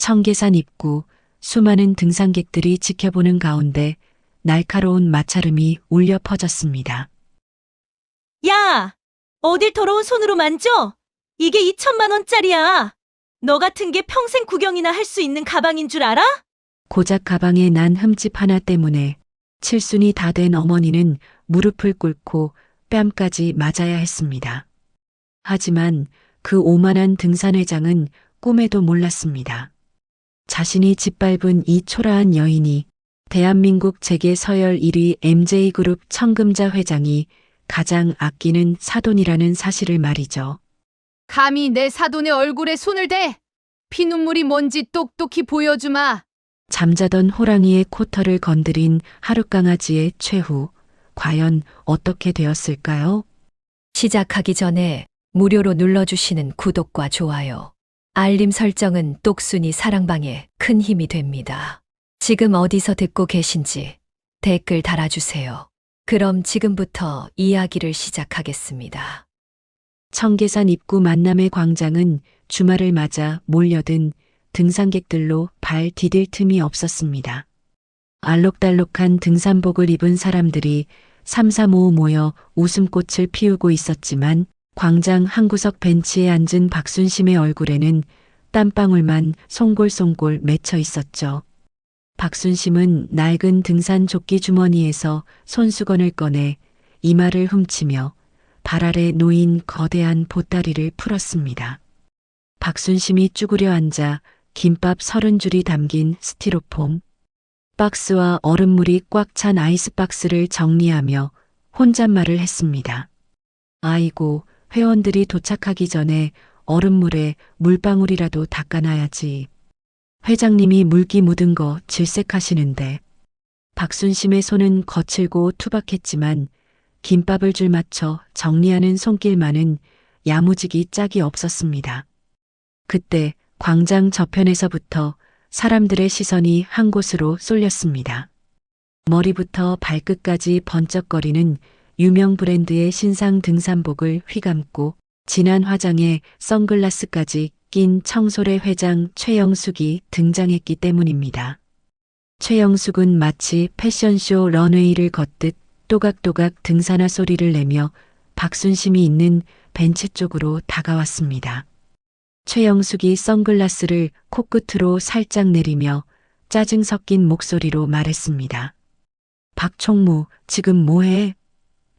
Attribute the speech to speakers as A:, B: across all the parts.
A: 청계산 입구, 수많은 등산객들이 지켜보는 가운데 날카로운 마찰음이 울려 퍼졌습니다.
B: 야! 어딜 더러운 손으로 만져? 이게 2천만 원짜리야. 너 같은 게 평생 구경이나 할 수 있는 가방인 줄 알아?
A: 고작 가방에 난 흠집 하나 때문에 칠순이 다 된 어머니는 무릎을 꿇고 뺨까지 맞아야 했습니다. 하지만 그 오만한 등산회장은 꿈에도 몰랐습니다. 자신이 짓밟은 이 초라한 여인이 대한민국 재계 서열 1위 MJ그룹 청금자 회장이 가장 아끼는 사돈이라는 사실을 말이죠.
C: 감히 내 사돈의 얼굴에 손을 대! 피눈물이 뭔지 똑똑히 보여주마.
A: 잠자던 호랑이의 코털을 건드린 하룻강아지의 최후, 과연 어떻게 되었을까요?
D: 시작하기 전에 무료로 눌러주시는 구독과 좋아요, 알림 설정은 똑순이 사랑방에 큰 힘이 됩니다. 지금 어디서 듣고 계신지 댓글 달아주세요. 그럼 지금부터 이야기를 시작하겠습니다.
A: 청계산 입구 만남의 광장은 주말을 맞아 몰려든 등산객들로 발 디딜 틈이 없었습니다. 알록달록한 등산복을 입은 사람들이 삼삼오오 모여 웃음꽃을 피우고 있었지만 광장 한 구석 벤치에 앉은 박순심의 얼굴에는 땀방울만 송골송골 맺혀 있었죠. 박순심은 낡은 등산 조끼 주머니에서 손수건을 꺼내 이마를 훔치며 발 아래 놓인 거대한 보따리를 풀었습니다. 박순심이 쭈그려 앉아 김밥 30줄이 담긴 스티로폼 박스와 얼음물이 꽉 찬 아이스박스를 정리하며 혼잣말을 했습니다. 아이고, 회원들이 도착하기 전에 얼음물에 물방울이라도 닦아놔야지. 회장님이 물기 묻은 거 질색하시는데. 박순심의 손은 거칠고 투박했지만 김밥을 줄 맞춰 정리하는 손길만은 야무지기 짝이 없었습니다. 그때 광장 저편에서부터 사람들의 시선이 한 곳으로 쏠렸습니다. 머리부터 발끝까지 번쩍거리는 유명 브랜드의 신상 등산복을 휘감고 진한 화장에 선글라스까지 낀 청솔의 회장 최영숙이 등장했기 때문입니다. 최영숙은 마치 패션쇼 런웨이를 걷듯 또각또각 등산화 소리를 내며 박순심이 있는 벤치 쪽으로 다가왔습니다. 최영숙이 선글라스를 코끝으로 살짝 내리며 짜증 섞인 목소리로 말했습니다. 박총무, 지금 뭐해?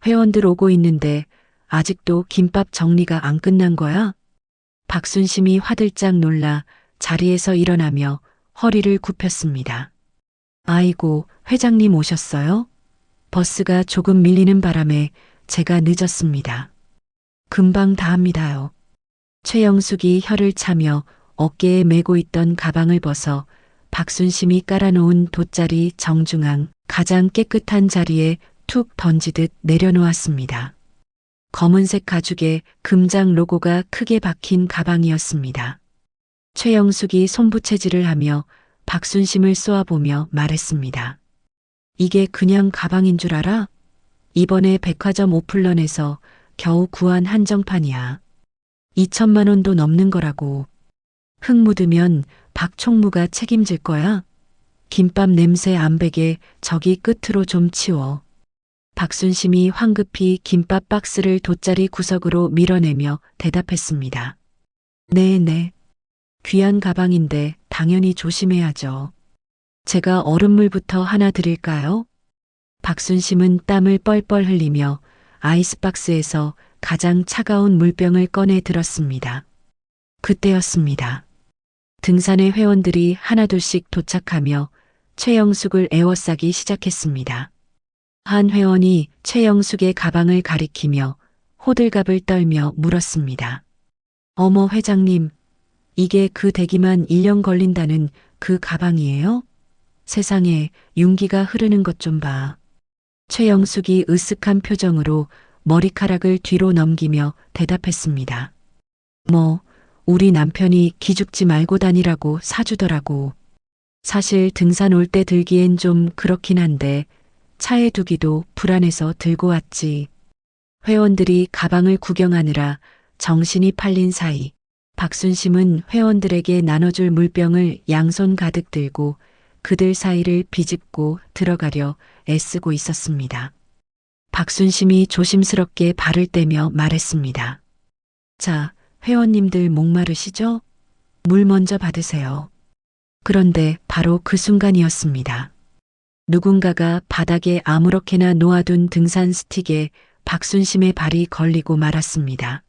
A: 회원들 오고 있는데 아직도 김밥 정리가 안 끝난 거야? 박순심이 화들짝 놀라 자리에서 일어나며 허리를 굽혔습니다. 아이고, 회장님 오셨어요? 버스가 조금 밀리는 바람에 제가 늦었습니다. 금방 다 합니다요. 최영숙이 혀를 차며 어깨에 메고 있던 가방을 벗어 박순심이 깔아놓은 돗자리 정중앙 가장 깨끗한 자리에 툭 던지듯 내려놓았습니다. 검은색 가죽에 금장 로고가 크게 박힌 가방이었습니다. 최영숙이 손부채질을 하며 박순심을 쏘아보며 말했습니다. 이게 그냥 가방인 줄 알아? 이번에 백화점 오픈런에서 겨우 구한 한정판이야. 2천만 원도 넘는 거라고. 흙 묻으면 박 총무가 책임질 거야. 김밥 냄새 안 배게 저기 끝으로 좀 치워. 박순심이 황급히 김밥 박스를 돗자리 구석으로 밀어내며 대답했습니다. 네네. 귀한 가방인데 당연히 조심해야죠. 제가 얼음물부터 하나 드릴까요? 박순심은 땀을 뻘뻘 흘리며 아이스박스에서 가장 차가운 물병을 꺼내 들었습니다. 그때였습니다. 등산의 회원들이 하나둘씩 도착하며 최영숙을 에워싸기 시작했습니다. 한 회원이 최영숙의 가방을 가리키며 호들갑을 떨며 물었습니다. 어머 회장님, 이게 그 대기만 1년 걸린다는 그 가방이에요? 세상에 윤기가 흐르는 것 좀 봐. 최영숙이 으쓱한 표정으로 머리카락을 뒤로 넘기며 대답했습니다. 뭐, 우리 남편이 기죽지 말고 다니라고 사주더라고. 사실 등산 올 때 들기엔 좀 그렇긴 한데 차에 두기도 불안해서 들고 왔지. 회원들이 가방을 구경하느라 정신이 팔린 사이 박순심은 회원들에게 나눠줄 물병을 양손 가득 들고 그들 사이를 비집고 들어가려 애쓰고 있었습니다. 박순심이 조심스럽게 발을 떼며 말했습니다. 자, 회원님들 목마르시죠? 물 먼저 받으세요. 그런데 바로 그 순간이었습니다. 누군가가 바닥에 아무렇게나 놓아둔 등산 스틱에 박순심의 발이 걸리고 말았습니다.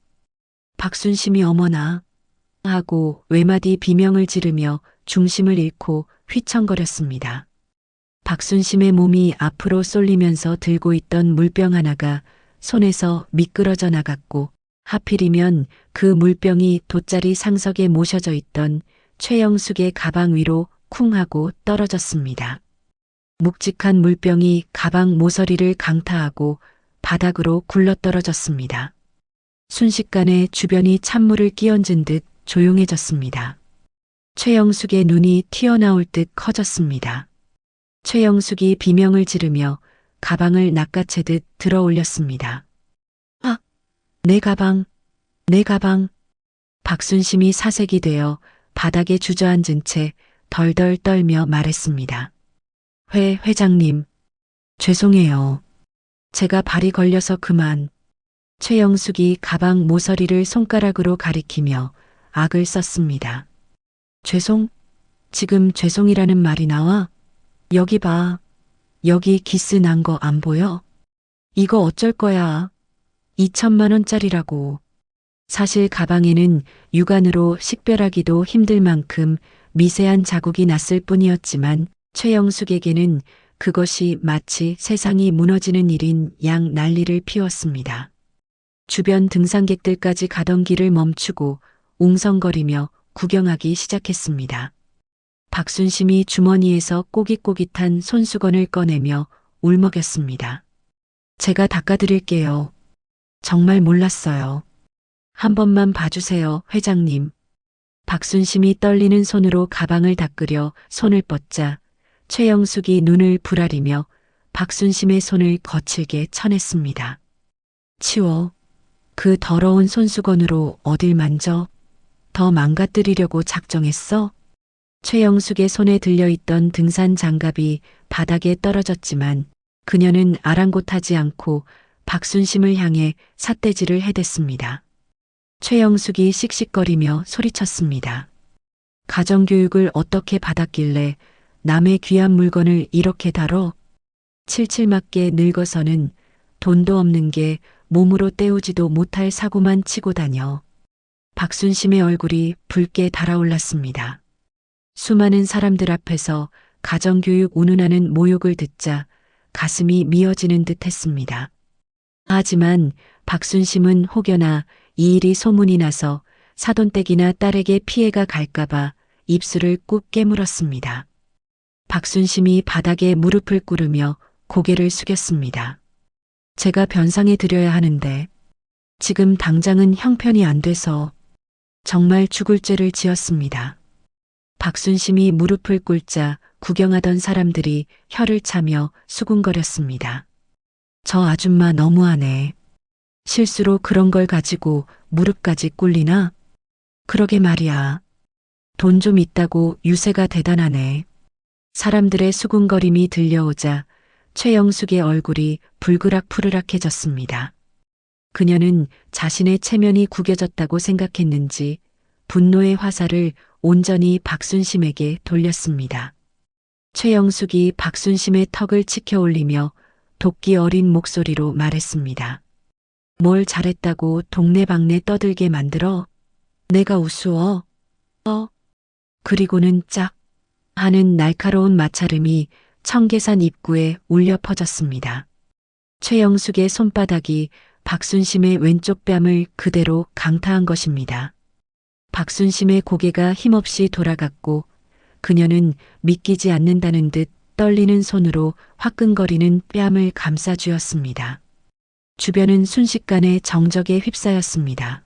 A: 박순심이 어머나 하고 외마디 비명을 지르며 중심을 잃고 휘청거렸습니다. 박순심의 몸이 앞으로 쏠리면서 들고 있던 물병 하나가 손에서 미끄러져 나갔고 하필이면 그 물병이 돗자리 상석에 모셔져 있던 최영숙의 가방 위로 쿵 하고 떨어졌습니다. 묵직한 물병이 가방 모서리를 강타하고 바닥으로 굴러떨어졌습니다. 순식간에 주변이 찬물을 끼얹은 듯 조용해졌습니다. 최영숙의 눈이 튀어나올 듯 커졌습니다. 최영숙이 비명을 지르며 가방을 낚아채듯 들어 올렸습니다. 아, 내 가방, 내 가방. 박순심이 사색이 되어 바닥에 주저앉은 채 덜덜 떨며 말했습니다. 회장님, 죄송해요. 제가 발이 걸려서 그만. 최영숙이 가방 모서리를 손가락으로 가리키며 악을 썼습니다. 지금 죄송이라는 말이 나와? 여기 봐. 여기 기스 난 거 안 보여? 이거 어쩔 거야. 2천만 원짜리라고. 사실 가방에는 육안으로 식별하기도 힘들 만큼 미세한 자국이 났을 뿐이었지만 최영숙에게는 그것이 마치 세상이 무너지는 일인 양 난리를 피웠습니다. 주변 등산객들까지 가던 길을 멈추고 웅성거리며 구경하기 시작했습니다. 박순심이 주머니에서 꼬깃꼬깃한 손수건을 꺼내며 울먹였습니다. 제가 닦아드릴게요. 정말 몰랐어요. 한 번만 봐주세요, 회장님. 박순심이 떨리는 손으로 가방을 닦으려 손을 뻗자 최영숙이 눈을 부라리며 박순심의 손을 거칠게 쳐냈습니다. 치워. 그 더러운 손수건으로 어딜 만져? 더 망가뜨리려고 작정했어? 최영숙의 손에 들려있던 등산 장갑이 바닥에 떨어졌지만 그녀는 아랑곳하지 않고 박순심을 향해 삿대질을 해댔습니다. 최영숙이 씩씩거리며 소리쳤습니다. 가정교육을 어떻게 받았길래 남의 귀한 물건을 이렇게 다뤄? 칠칠맞게 늙어서는 돈도 없는 게 몸으로 때우지도 못할 사고만 치고 다녀. 박순심의 얼굴이 붉게 달아올랐습니다. 수많은 사람들 앞에서 가정교육 운운하는 모욕을 듣자 가슴이 미어지는 듯 했습니다. 하지만 박순심은 혹여나 이 일이 소문이 나서 사돈댁이나 딸에게 피해가 갈까봐 입술을 꾹 깨물었습니다. 박순심이 바닥에 무릎을 꿇으며 고개를 숙였습니다. 제가 변상해 드려야 하는데 지금 당장은 형편이 안 돼서 정말 죽을 죄를 지었습니다. 박순심이 무릎을 꿇자 구경하던 사람들이 혀를 차며 수군거렸습니다. 저 아줌마 너무하네. 실수로 그런 걸 가지고 무릎까지 꿇리나? 그러게 말이야. 돈 좀 있다고 유세가 대단하네. 사람들의 수군거림이 들려오자 최영숙의 얼굴이 불그락푸르락해졌습니다. 그녀는 자신의 체면이 구겨졌다고 생각했는지 분노의 화살을 온전히 박순심에게 돌렸습니다. 최영숙이 박순심의 턱을 치켜 올리며 도끼 어린 목소리로 말했습니다. 뭘 잘했다고 동네방네 떠들게 만들어? 내가 우스워? 그리고는 짝 하는 날카로운 마찰음이 청계산 입구에 울려 퍼졌습니다. 최영숙의 손바닥이 박순심의 왼쪽 뺨을 그대로 강타한 것입니다. 박순심의 고개가 힘없이 돌아갔고 그녀는 믿기지 않는다는 듯 떨리는 손으로 화끈거리는 뺨을 감싸쥐었습니다. 주변은 순식간에 정적에 휩싸였습니다.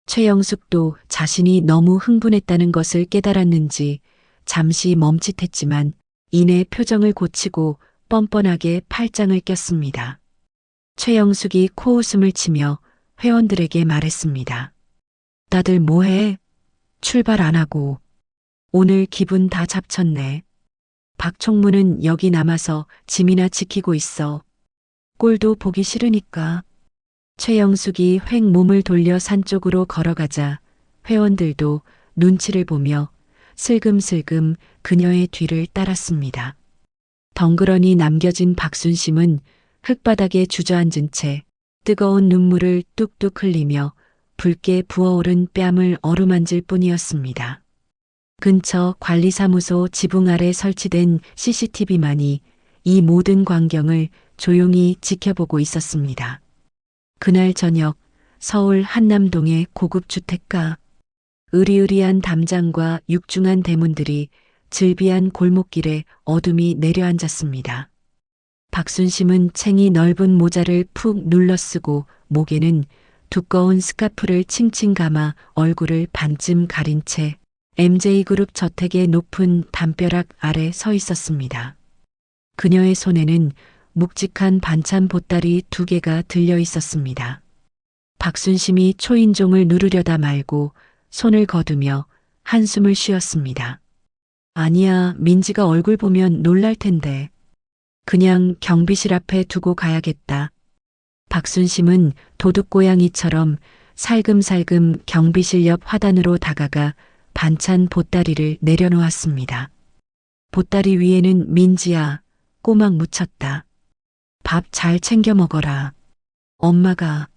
A: 최영숙도 자신이 너무 흥분했다는 것을 깨달았는지 잠시 멈칫했지만 이내 표정을 고치고 뻔뻔하게 팔짱을 꼈습니다. 최영숙이 코웃음을 치며 회원들에게 말했습니다. 다들 뭐해? 출발 안 하고 오늘 기분 다 잡쳤네. 박총무는 여기 남아서 짐이나 지키고 있어. 꼴도 보기 싫으니까. 최영숙이 획 몸을 돌려 산 쪽으로 걸어가자 회원들도 눈치를 보며 슬금슬금 그녀의 뒤를 따랐습니다. 덩그러니 남겨진 박순심은 흙바닥에 주저앉은 채 뜨거운 눈물을 뚝뚝 흘리며 붉게 부어오른 뺨을 어루만질 뿐이었습니다. 근처 관리사무소 지붕 아래 설치된 CCTV만이 이 모든 광경을 조용히 지켜보고 있었습니다. 그날 저녁 서울 한남동의 고급 주택가, 으리으리한 담장과 육중한 대문들이 즐비한 골목길에 어둠이 내려앉았습니다. 박순심은 챙이 넓은 모자를 푹 눌러쓰고 목에는 두꺼운 스카프를 칭칭 감아 얼굴을 반쯤 가린 채 MJ그룹 저택의 높은 담벼락 아래 서 있었습니다. 그녀의 손에는 묵직한 반찬 보따리 2개가 들려 있었습니다. 박순심이 초인종을 누르려다 말고 손을 거두며 한숨을 쉬었습니다. 아니야, 민지가 얼굴 보면 놀랄 텐데. 그냥 경비실 앞에 두고 가야겠다. 박순심은 도둑고양이처럼 살금살금 경비실 옆 화단으로 다가가 반찬 보따리를 내려놓았습니다. 보따리 위에는 민지야, 꼬막 묻혔다. 밥 잘 챙겨 먹어라. 엄마가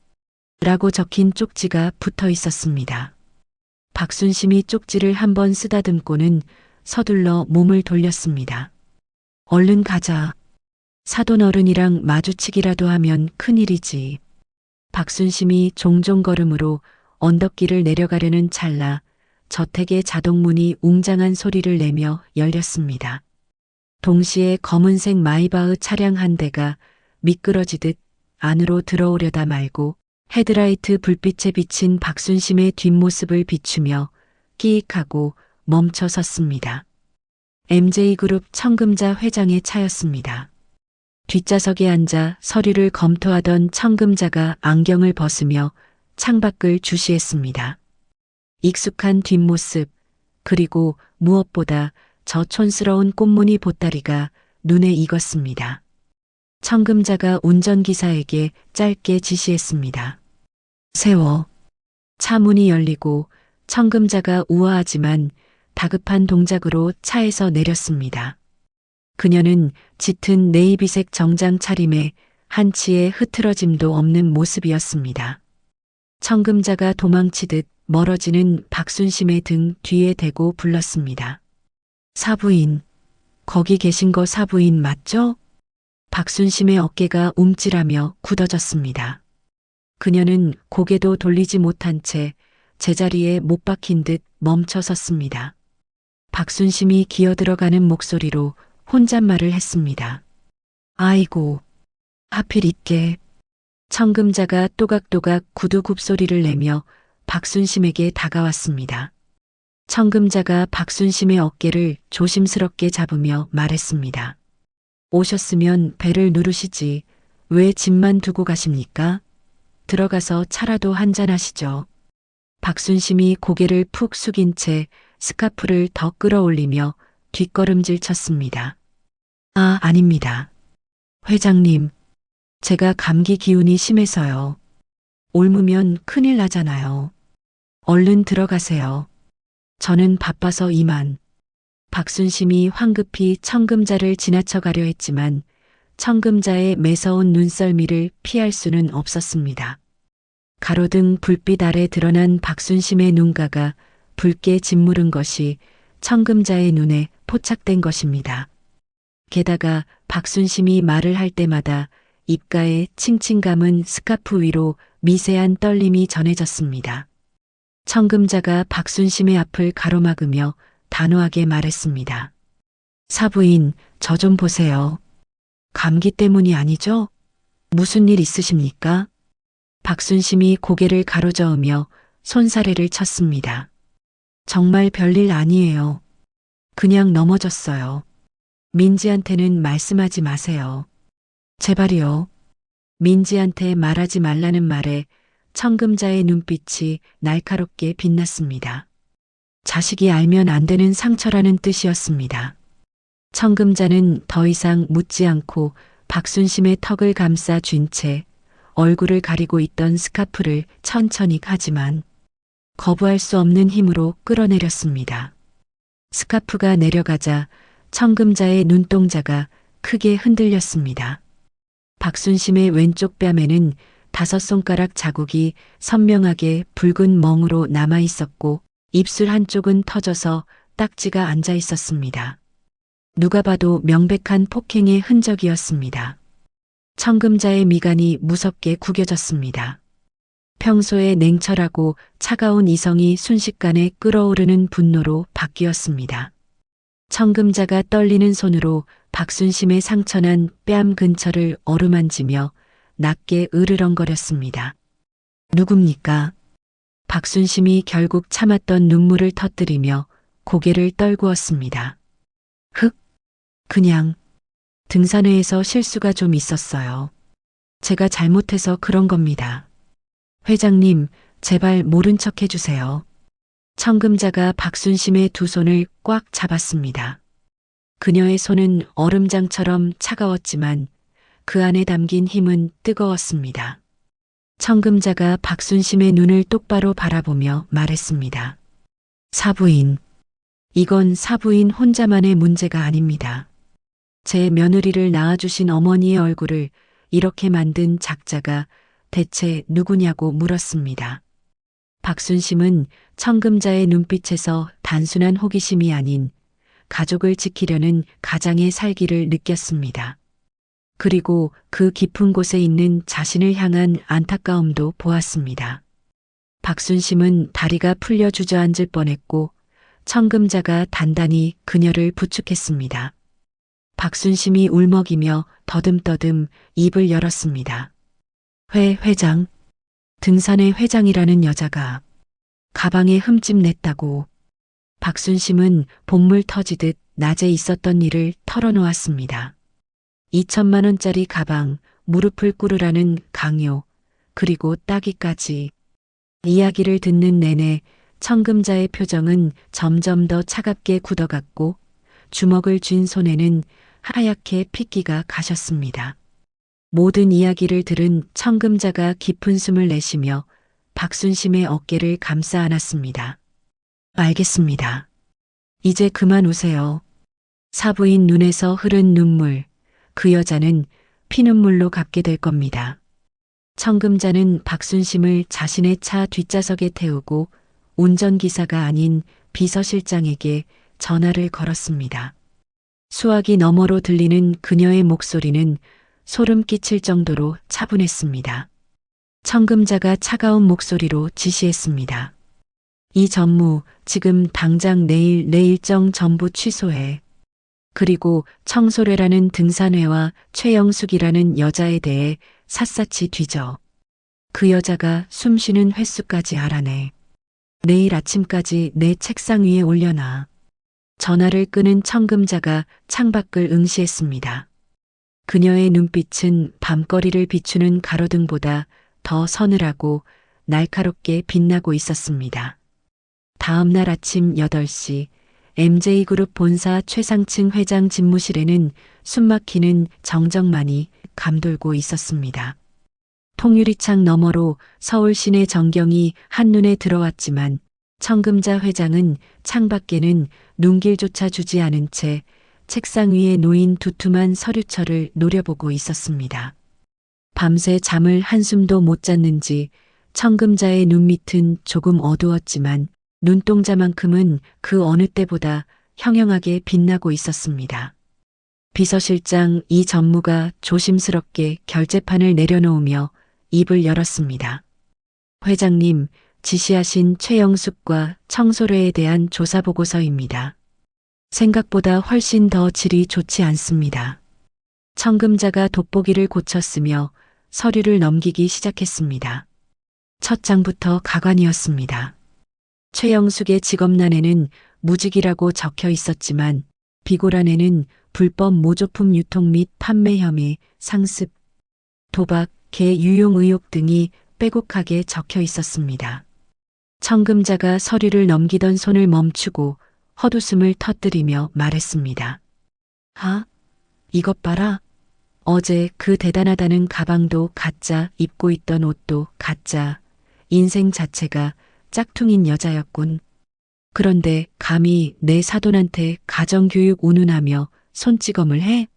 A: 라고 적힌 쪽지가 붙어 있었습니다. 박순심이 쪽지를 한번 쓰다듬고는 서둘러 몸을 돌렸습니다. 얼른 가자. 사돈 어른이랑 마주치기라도 하면 큰일이지. 박순심이 종종 걸음으로 언덕길을 내려가려는 찰나 저택의 자동문이 웅장한 소리를 내며 열렸습니다. 동시에 검은색 마이바흐 차량 한 대가 미끄러지듯 안으로 들어오려다 말고 헤드라이트 불빛에 비친 박순심의 뒷모습을 비추며 끼익하고 멈춰 섰습니다. MJ그룹 청금자 회장의 차였습니다. 뒷좌석에 앉아 서류를 검토하던 청금자가 안경을 벗으며 창밖을 주시했습니다. 익숙한 뒷모습, 그리고 무엇보다 저 촌스러운 꽃무늬 보따리가 눈에 익었습니다. 청금자가 운전기사에게 짧게 지시했습니다. 세워. 차 문이 열리고 청금자가 우아하지만 다급한 동작으로 차에서 내렸습니다. 그녀는 짙은 네이비색 정장 차림에 한치의 흐트러짐도 없는 모습이었습니다. 청금자가 도망치듯 멀어지는 박순심의 등 뒤에 대고 불렀습니다. 사부인, 거기 계신 거 사부인 맞죠? 박순심의 어깨가 움찔하며 굳어졌습니다. 그녀는 고개도 돌리지 못한 채 제자리에 못 박힌 듯 멈춰 섰습니다. 박순심이 기어들어가는 목소리로 혼잣말을 했습니다. 아이고, 하필 있게. 청금자가 또각또각 구두 굽소리를 내며 박순심에게 다가왔습니다. 청금자가 박순심의 어깨를 조심스럽게 잡으며 말했습니다. 오셨으면 배를 누르시지 왜 집만 두고 가십니까? 들어가서 차라도 한잔하시죠. 박순심이 고개를 푹 숙인 채 스카프를 더 끌어올리며 뒷걸음질 쳤습니다. 아, 아닙니다. 회장님, 제가 감기 기운이 심해서요. 옮으면 큰일 나잖아요. 얼른 들어가세요. 저는 바빠서 이만. 박순심이 황급히 청금자를 지나쳐 가려 했지만 청금자의 매서운 눈썰미를 피할 수는 없었습니다. 가로등 불빛 아래 드러난 박순심의 눈가가 붉게 짓무른 것이 청금자의 눈에 포착된 것입니다. 게다가 박순심이 말을 할 때마다 입가에 칭칭 감은 스카프 위로 미세한 떨림이 전해졌습니다. 청금자가 박순심의 앞을 가로막으며 단호하게 말했습니다. 사부인, 저 좀 보세요. 감기 때문이 아니죠? 무슨 일 있으십니까? 박순심이 고개를 가로저으며 손사래를 쳤습니다. 정말 별일 아니에요. 그냥 넘어졌어요. 민지한테는 말씀하지 마세요. 제발이요. 민지한테 말하지 말라는 말에 청금자의 눈빛이 날카롭게 빛났습니다. 자식이 알면 안 되는 상처라는 뜻이었습니다. 청금자는 더 이상 묻지 않고 박순심의 턱을 감싸 쥔 채 얼굴을 가리고 있던 스카프를 천천히 하지만 거부할 수 없는 힘으로 끌어내렸습니다. 스카프가 내려가자 청금자의 눈동자가 크게 흔들렸습니다. 박순심의 왼쪽 뺨에는 5손가락 자국이 선명하게 붉은 멍으로 남아 있었고 입술 한쪽은 터져서 딱지가 앉아 있었습니다. 누가 봐도 명백한 폭행의 흔적이었습니다. 청금자의 미간이 무섭게 구겨졌습니다. 평소에 냉철하고 차가운 이성이 순식간에 끓어오르는 분노로 바뀌었습니다. 청금자가 떨리는 손으로 박순심의 상처난 뺨 근처를 어루만지며 낮게 으르렁거렸습니다. 누굽니까? 박순심이 결국 참았던 눈물을 터뜨리며 고개를 떨구었습니다. 그냥 등산회에서 실수가 좀 있었어요. 제가 잘못해서 그런 겁니다. 회장님, 제발 모른 척 해주세요. 청금자가 박순심의 두 손을 꽉 잡았습니다. 그녀의 손은 얼음장처럼 차가웠지만 그 안에 담긴 힘은 뜨거웠습니다. 청금자가 박순심의 눈을 똑바로 바라보며 말했습니다. 사부인, 이건 사부인 혼자만의 문제가 아닙니다. 제 며느리를 낳아주신 어머니의 얼굴을 이렇게 만든 작자가 대체 누구냐고 물었습니다. 박순심은 청금자의 눈빛에서 단순한 호기심이 아닌 가족을 지키려는 가장의 살기를 느꼈습니다. 그리고 그 깊은 곳에 있는 자신을 향한 안타까움도 보았습니다. 박순심은 다리가 풀려 주저앉을 뻔했고 청금자가 단단히 그녀를 부축했습니다. 박순심이 울먹이며 더듬더듬 입을 열었습니다. 회장. 등산의 회장이라는 여자가 가방에 흠집 냈다고. 박순심은 본물 터지듯 낮에 있었던 일을 털어놓았습니다. 2천만 원짜리 가방, 무릎을 꿇으라는 강요, 그리고 따기까지. 이야기를 듣는 내내 청금자의 표정은 점점 더 차갑게 굳어갔고 주먹을 쥔 손에는 하얗게 핏기가 가셨습니다. 모든 이야기를 들은 청금자가 깊은 숨을 내쉬며 박순심의 어깨를 감싸 안았습니다. 알겠습니다. 이제 그만 우세요. 사부인 눈에서 흐른 눈물, 그 여자는 피눈물로 갚게 될 겁니다. 청금자는 박순심을 자신의 차 뒷좌석에 태우고 운전기사가 아닌 비서실장에게 전화를 걸었습니다. 수화기 너머로 들리는 그녀의 목소리는 소름 끼칠 정도로 차분했습니다. 청금자가 차가운 목소리로 지시했습니다. 이 전무, 지금 당장 내일 내 일정 전부 취소해. 그리고 청소래라는 등산회와 최영숙이라는 여자에 대해 샅샅이 뒤져. 그 여자가 숨쉬는 횟수까지 알아내. 내일 아침까지 내 책상 위에 올려놔. 전화를 끄는 청금자가 창밖을 응시했습니다. 그녀의 눈빛은 밤거리를 비추는 가로등보다 더 서늘하고 날카롭게 빛나고 있었습니다. 다음 날 아침 8시 MJ그룹 본사 최상층 회장 집무실에는 숨막히는 정적만이 감돌고 있었습니다. 통유리창 너머로 서울 시내 전경이 한눈에 들어왔지만 청금자 회장은 창밖에는 눈길조차 주지 않은 채 책상 위에 놓인 두툼한 서류철을 노려보고 있었습니다. 밤새 잠을 한숨도 못 잤는지 청금자의 눈밑은 조금 어두웠지만 눈동자만큼은 그 어느 때보다 형형하게 빛나고 있었습니다. 비서실장 이 전무가 조심스럽게 결제판을 내려놓으며 입을 열었습니다. 회장님, 지시하신 최영숙과 청소래에 대한 조사보고서입니다. 생각보다 훨씬 더 질이 좋지 않습니다. 청금자가 돋보기를 고쳤으며 서류를 넘기기 시작했습니다. 첫 장부터 가관이었습니다. 최영숙의 직업란에는 무직이라고 적혀 있었지만 비고란에는 불법 모조품 유통 및 판매 혐의, 상습, 도박, 개 유용 의혹 등이 빼곡하게 적혀 있었습니다. 청금자가 서류를 넘기던 손을 멈추고 헛웃음을 터뜨리며 말했습니다. 아, 이것 봐라. 어제 그 대단하다는 가방도 가짜, 입고 있던 옷도 가짜, 인생 자체가 짝퉁인 여자였군. 그런데 감히 내 사돈한테 가정교육 운운하며 손찌검을 해?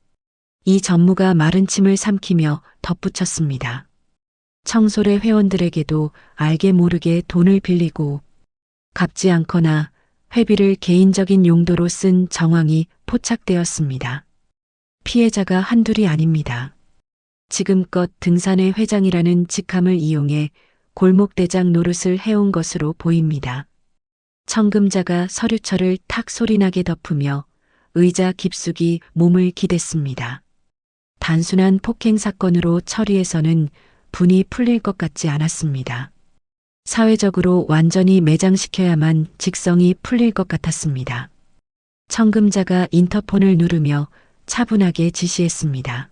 A: 이 전무가 마른 침을 삼키며 덧붙였습니다. 청솔의 회원들에게도 알게 모르게 돈을 빌리고 갚지 않거나 회비를 개인적인 용도로 쓴 정황이 포착되었습니다. 피해자가 한둘이 아닙니다. 지금껏 등산회 회장이라는 직함을 이용해 골목대장 노릇을 해온 것으로 보입니다. 청금자가 서류철을 탁 소리나게 덮으며 의자 깊숙이 몸을 기댔습니다. 단순한 폭행 사건으로 처리해서는 분이 풀릴 것 같지 않았습니다. 사회적으로 완전히 매장시켜야만 직성이 풀릴 것 같았습니다. 청금자가 인터폰을 누르며 차분하게 지시했습니다.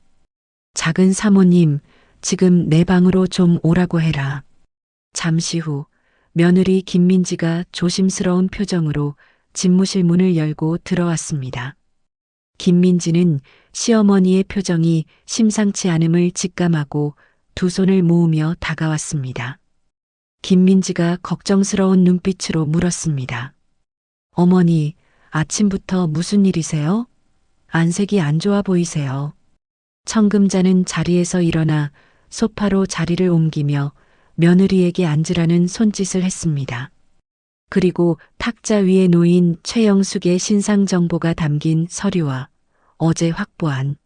A: 작은 사모님, 지금 내 방으로 좀 오라고 해라. 잠시 후 며느리 김민지가 조심스러운 표정으로 집무실 문을 열고 들어왔습니다. 김민지는 시어머니의 표정이 심상치 않음을 직감하고 두 손을 모으며 다가왔습니다. 김민지가 걱정스러운 눈빛으로 물었습니다. 어머니, 아침부터 무슨 일이세요? 안색이 안 좋아 보이세요. 청금자는 자리에서 일어나 소파로 자리를 옮기며 며느리에게 앉으라는 손짓을 했습니다. 그리고 탁자 위에 놓인 최영숙의 신상 정보가 담긴 서류와 어제 확보한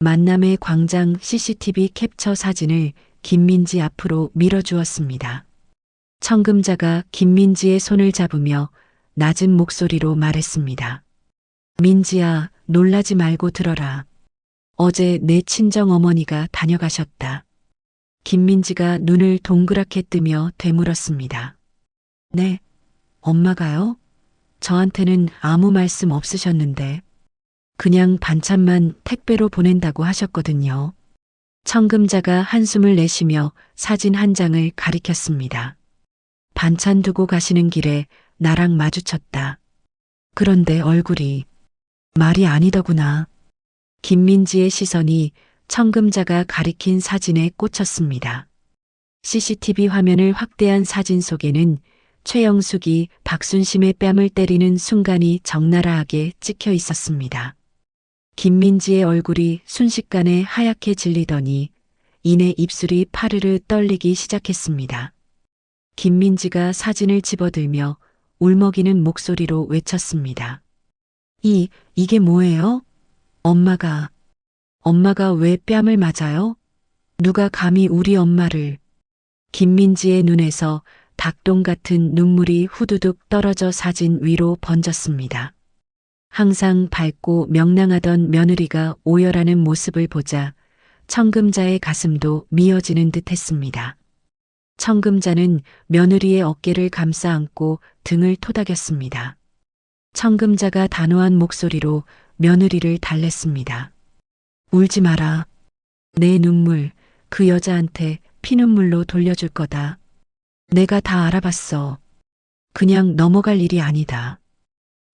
A: 만남의 광장 CCTV 캡처 사진을 김민지 앞으로 밀어주었습니다. 청금자가 김민지의 손을 잡으며 낮은 목소리로 말했습니다. 민지야, 놀라지 말고 들어라. 어제 내 친정 어머니가 다녀가셨다. 김민지가 눈을 동그랗게 뜨며 되물었습니다. 네, 엄마가요? 저한테는 아무 말씀 없으셨는데 그냥 반찬만 택배로 보낸다고 하셨거든요. 청금자가 한숨을 내쉬며 사진 한 장을 가리켰습니다. 반찬 두고 가시는 길에 나랑 마주쳤다. 그런데 얼굴이 말이 아니더구나. 김민지의 시선이 청금자가 가리킨 사진에 꽂혔습니다. CCTV 화면을 확대한 사진 속에는 최영숙이 박순심의 뺨을 때리는 순간이 적나라하게 찍혀 있었습니다. 김민지의 얼굴이 순식간에 하얗게 질리더니 이내 입술이 파르르 떨리기 시작했습니다. 김민지가 사진을 집어들며 울먹이는 목소리로 외쳤습니다. 이게 뭐예요? 엄마가 왜 뺨을 맞아요? 누가 감히 우리 엄마를. 김민지의 눈에서 닭똥 같은 눈물이 후두둑 떨어져 사진 위로 번졌습니다. 항상 밝고 명랑하던 며느리가 오열하는 모습을 보자 청금자의 가슴도 미어지는 듯 했습니다. 청금자는 며느리의 어깨를 감싸 안고 등을 토닥였습니다. 청금자가 단호한 목소리로 며느리를 달랬습니다. 울지 마라. 내 눈물 그 여자한테 피눈물로 돌려줄 거다. 내가 다 알아봤어. 그냥 넘어갈 일이 아니다.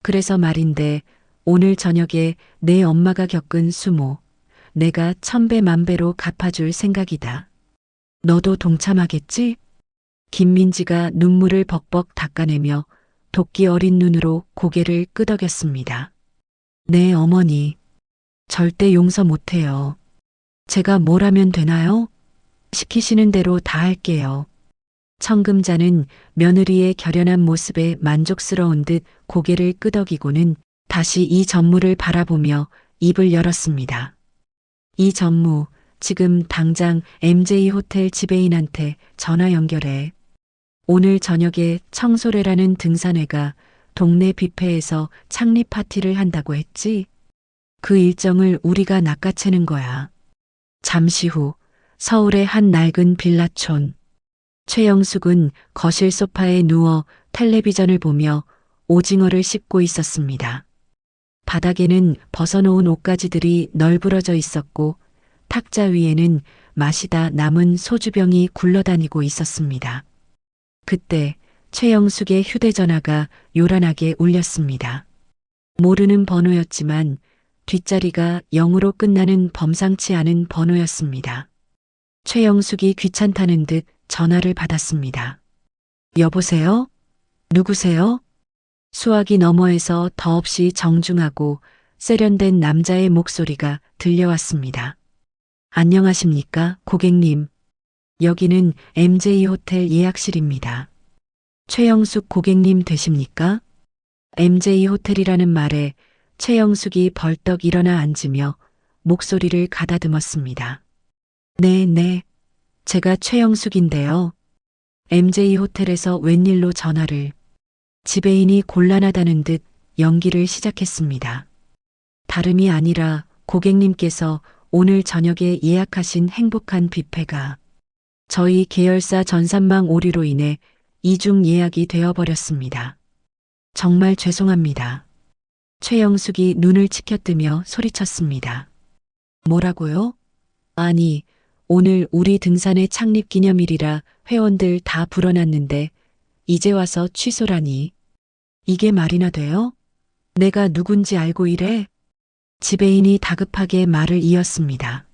A: 그래서 말인데 오늘 저녁에 내 엄마가 겪은 수모 내가 1000배 만배로 갚아줄 생각이다. 너도 동참하겠지? 김민지가 눈물을 벅벅 닦아내며 도끼 어린 눈으로 고개를 끄덕였습니다. 네, 어머니. 절대 용서 못해요. 제가 뭘 하면 되나요? 시키시는 대로 다 할게요. 청금자는 며느리의 결연한 모습에 만족스러운 듯 고개를 끄덕이고는 다시 이 전무를 바라보며 입을 열었습니다. 이 전무, 지금 당장 MJ 호텔 지배인한테 전화 연결해. 오늘 저녁에 청소래라는 등산회가 동네 뷔페에서 창립 파티를 한다고 했지? 그 일정을 우리가 낚아채는 거야. 잠시 후 서울의 한 낡은 빌라촌. 최영숙은 거실 소파에 누워 텔레비전을 보며 오징어를 씹고 있었습니다. 바닥에는 벗어놓은 옷가지들이 널브러져 있었고 탁자 위에는 마시다 남은 소주병이 굴러다니고 있었습니다. 그때 최영숙의 휴대전화가 요란하게 울렸습니다. 모르는 번호였지만 뒷자리가 0으로 끝나는 범상치 않은 번호였습니다. 최영숙이 귀찮다는 듯 전화를 받았습니다. 여보세요? 누구세요? 수화기 너머에서 더없이 정중하고 세련된 남자의 목소리가 들려왔습니다. 안녕하십니까, 고객님. 여기는 MJ 호텔 예약실입니다. 최영숙 고객님 되십니까? MJ 호텔이라는 말에 최영숙이 벌떡 일어나 앉으며 목소리를 가다듬었습니다. 네. 제가 최영숙인데요. MJ 호텔에서 웬일로 전화를. 지배인이 곤란하다는 듯 연기를 시작했습니다. 다름이 아니라 고객님께서 오늘 저녁에 예약하신 행복한 뷔페가 저희 계열사 전산망 오류로 인해 이중 예약이 되어버렸습니다. 정말 죄송합니다. 최영숙이 눈을 치켜뜨며 소리쳤습니다. 뭐라고요? 아니, 오늘 우리 등산의 창립 기념일이라 회원들 다 불어났는데 이제 와서 취소라니. 이게 말이나 돼요? 내가 누군지 알고 이래? 지배인이 다급하게 말을 이었습니다.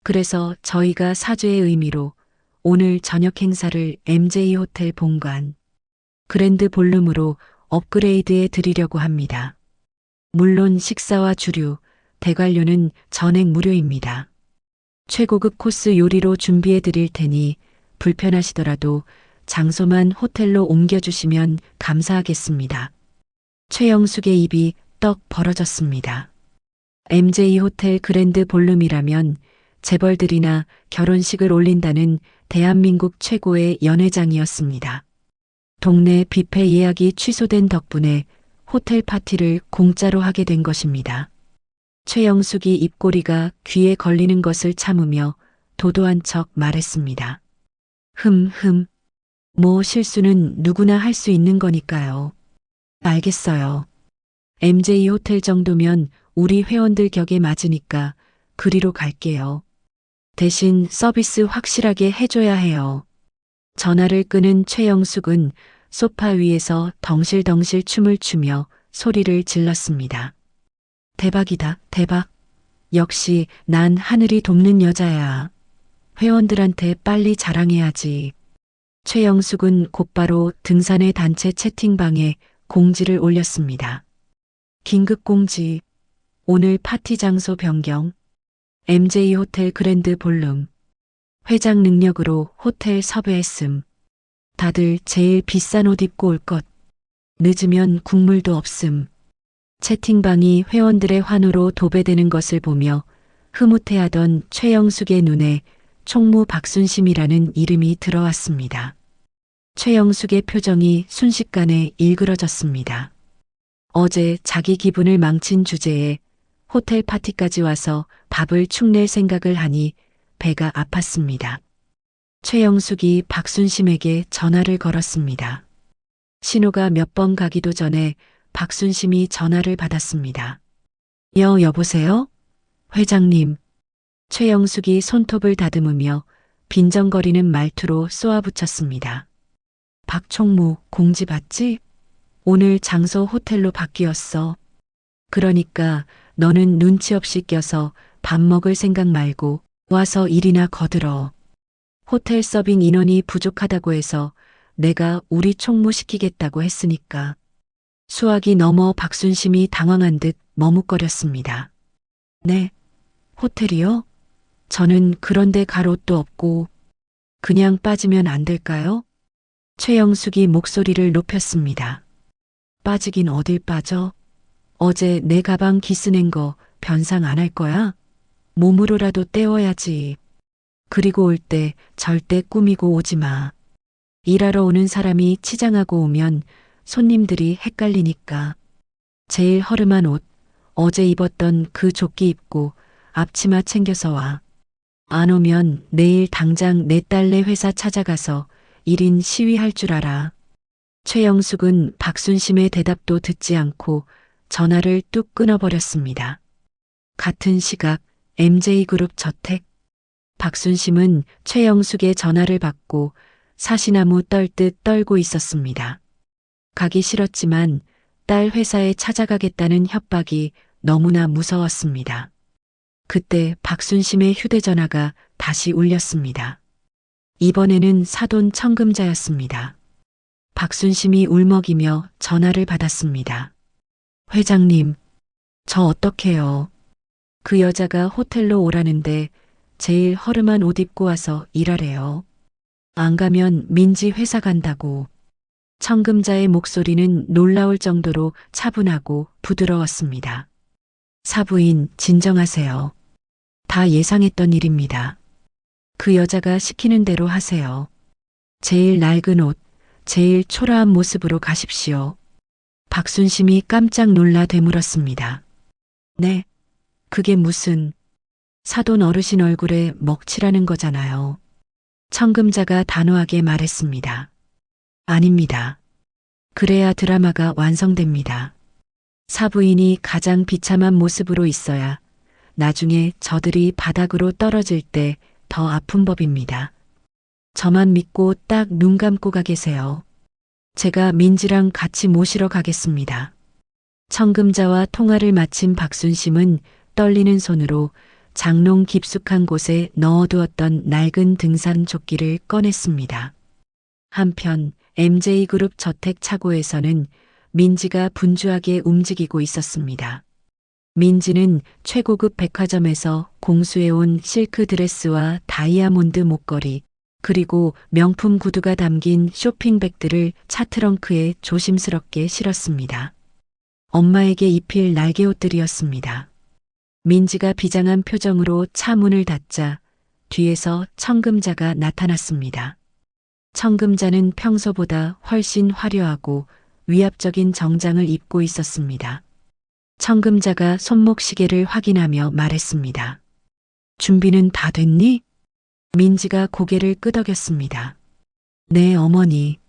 A: 그래서 저희가 사죄의 의미로 오늘 저녁 행사를 MJ 호텔 본관 그랜드 볼룸으로 업그레이드해 드리려고 합니다. 물론 식사와 주류, 대관료는 전액 무료입니다. 최고급 코스 요리로 준비해 드릴 테니 불편하시더라도 장소만 호텔로 옮겨주시면 감사하겠습니다. 최영숙의 입이 떡 벌어졌습니다. MJ 호텔 그랜드 볼룸이라면 재벌들이나 결혼식을 올린다는 대한민국 최고의 연회장이었습니다. 동네 뷔페 예약이 취소된 덕분에 호텔 파티를 공짜로 하게 된 것입니다. 최영숙이 입꼬리가 귀에 걸리는 것을 참으며 도도한 척 말했습니다. 뭐 실수는 누구나 할 수 있는 거니까요. 알겠어요. MJ 호텔 정도면 우리 회원들 격에 맞으니까 그리로 갈게요. 대신 서비스 확실하게 해줘야 해요. 전화를 끄는 최영숙은 소파 위에서 덩실덩실 춤을 추며 소리를 질렀습니다. 대박이다, 대박. 역시 난 하늘이 돕는 여자야. 회원들한테 빨리 자랑해야지. 최영숙은 곧바로 등산의 단체 채팅방에 공지를 올렸습니다. 긴급 공지. 오늘 파티 장소 변경. MJ 호텔 그랜드 볼룸. 회장 능력으로 호텔 섭외했음. 다들 제일 비싼 옷 입고 올 것. 늦으면 국물도 없음. 채팅방이 회원들의 환호로 도배되는 것을 보며 흐뭇해하던 최영숙의 눈에 총무 박순심이라는 이름이 들어왔습니다. 최영숙의 표정이 순식간에 일그러졌습니다. 어제 자기 기분을 망친 주제에 호텔 파티까지 와서 밥을 축낼 생각을 하니 배가 아팠습니다. 최영숙이 박순심에게 전화를 걸었습니다. 신호가 몇 번 가기도 전에 박순심이 전화를 받았습니다. 여보세요? 회장님. 최영숙이 손톱을 다듬으며 빈정거리는 말투로 쏘아붙였습니다. 박 총무 공지 봤지? 오늘 장소 호텔로 바뀌었어. 그러니까 너는 눈치 없이 껴서 밥 먹을 생각 말고 와서 일이나 거들어. 호텔 서빙 인원이 부족하다고 해서 내가 우리 총무 시키겠다고 했으니까. 수학이 넘어 박순심이 당황한 듯 머뭇거렸습니다. 네, 호텔이요? 저는 그런데 갈 옷도 없고 그냥 빠지면 안 될까요? 최영숙이 목소리를 높였습니다. 빠지긴 어딜 빠져? 어제 내 가방 기스낸 거 변상 안 할 거야? 몸으로라도 때워야지. 그리고 올 때 절대 꾸미고 오지 마. 일하러 오는 사람이 치장하고 오면 손님들이 헷갈리니까. 제일 허름한 옷, 어제 입었던 그 조끼 입고 앞치마 챙겨서 와. 안 오면 내일 당장 내 딸네 회사 찾아가서 1인 시위할 줄 알아. 최영숙은 박순심의 대답도 듣지 않고 전화를 뚝 끊어버렸습니다. 같은 시각 MJ그룹 저택. 박순심은 최영숙의 전화를 받고 사시나무 떨듯 떨고 있었습니다. 가기 싫었지만 딸 회사에 찾아가겠다는 협박이 너무나 무서웠습니다. 그때 박순심의 휴대전화가 다시 울렸습니다. 이번에는 사돈 청금자였습니다. 박순심이 울먹이며 전화를 받았습니다. 회장님, 저 어떡해요? 그 여자가 호텔로 오라는데 제일 허름한 옷 입고 와서 일하래요. 안 가면 민지 회사 간다고. 청금자의 목소리는 놀라울 정도로 차분하고 부드러웠습니다. 사부인, 진정하세요. 다 예상했던 일입니다. 그 여자가 시키는 대로 하세요. 제일 낡은 옷, 제일 초라한 모습으로 가십시오. 박순심이 깜짝 놀라 되물었습니다. 네, 그게 무슨... 사돈 어르신 얼굴에 먹칠하는 거잖아요. 청금자가 단호하게 말했습니다. 아닙니다. 그래야 드라마가 완성됩니다. 사부인이 가장 비참한 모습으로 있어야 나중에 저들이 바닥으로 떨어질 때 더 아픈 법입니다. 저만 믿고 딱 눈 감고 가 계세요. 제가 민지랑 같이 모시러 가겠습니다. 청금자와 통화를 마친 박순심은 떨리는 손으로 장롱 깊숙한 곳에 넣어두었던 낡은 등산 조끼를 꺼냈습니다. 한편 MJ그룹 저택 차고에서는 민지가 분주하게 움직이고 있었습니다. 민지는 최고급 백화점에서 공수해온 실크 드레스와 다이아몬드 목걸이, 그리고 명품 구두가 담긴 쇼핑백들을 차 트렁크에 조심스럽게 실었습니다. 엄마에게 입힐 날개옷들이었습니다. 민지가 비장한 표정으로 차 문을 닫자 뒤에서 청금자가 나타났습니다. 청금자는 평소보다 훨씬 화려하고 위압적인 정장을 입고 있었습니다. 청금자가 손목시계를 확인하며 말했습니다. 준비는 다 됐니? 민지가 고개를 끄덕였습니다. 네, 어머니.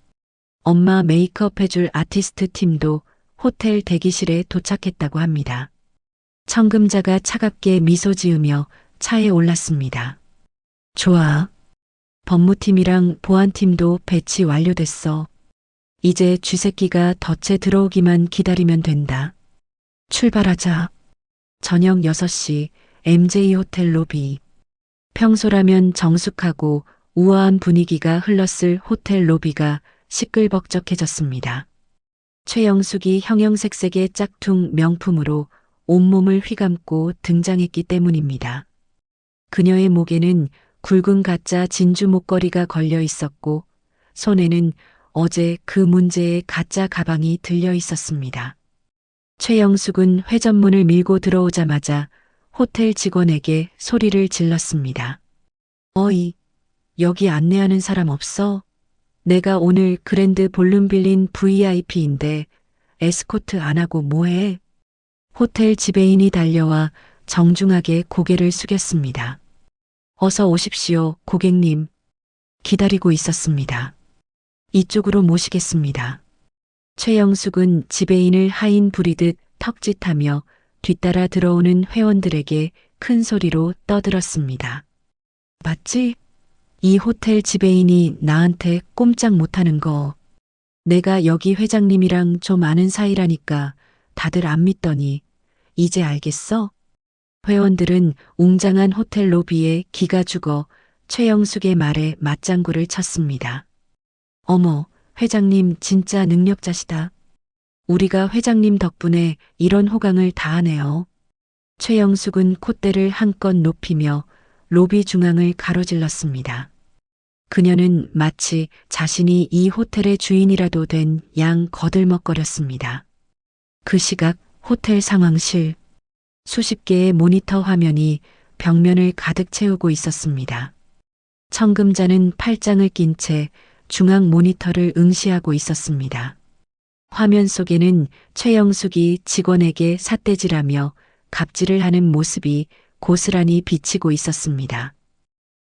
A: 엄마 메이크업 해줄 아티스트 팀도 호텔 대기실에 도착했다고 합니다. 청금자가 차갑게 미소 지으며 차에 올랐습니다. 좋아. 법무팀이랑 보안팀도 배치 완료됐어. 이제 쥐새끼가 덫에 들어오기만 기다리면 된다. 출발하자. 저녁 6시 MJ 호텔 로비. 평소라면 정숙하고 우아한 분위기가 흘렀을 호텔 로비가 시끌벅적해졌습니다. 최영숙이 형형색색의 짝퉁 명품으로 온몸을 휘감고 등장했기 때문입니다. 그녀의 목에는 굵은 가짜 진주 목걸이가 걸려 있었고 손에는 어제 그 문제의 가짜 가방이 들려 있었습니다. 최영숙은 회전문을 밀고 들어오자마자 호텔 직원에게 소리를 질렀습니다. 어이, 여기 안내하는 사람 없어? 내가 오늘 그랜드 볼룸 빌린 VIP인데 에스코트 안 하고 뭐해? 호텔 지배인이 달려와 정중하게 고개를 숙였습니다. 어서 오십시오, 고객님. 기다리고 있었습니다. 이쪽으로 모시겠습니다. 최영숙은 지배인을 하인 부리듯 턱짓하며 뒤따라 들어오는 회원들에게 큰 소리로 떠들었습니다. 맞지? 이 호텔 지배인이 나한테 꼼짝 못하는 거. 내가 여기 회장님이랑 좀 아는 사이라니까 다들 안 믿더니 이제 알겠어? 회원들은 웅장한 호텔 로비에 기가 죽어 최영숙의 말에 맞장구를 쳤습니다. 어머, 회장님 진짜 능력자시다. 우리가 회장님 덕분에 이런 호강을 다 하네요. 최영숙은 콧대를 한껏 높이며 로비 중앙을 가로질렀습니다. 그녀는 마치 자신이 이 호텔의 주인이라도 된 양 거들먹거렸습니다. 그 시각 호텔 상황실. 수십 개의 모니터 화면이 벽면을 가득 채우고 있었습니다. 청금자는 팔짱을 낀 채 중앙 모니터를 응시하고 있었습니다. 화면 속에는 최영숙이 직원에게 삿대질하며 갑질을 하는 모습이 고스란히 비치고 있었습니다.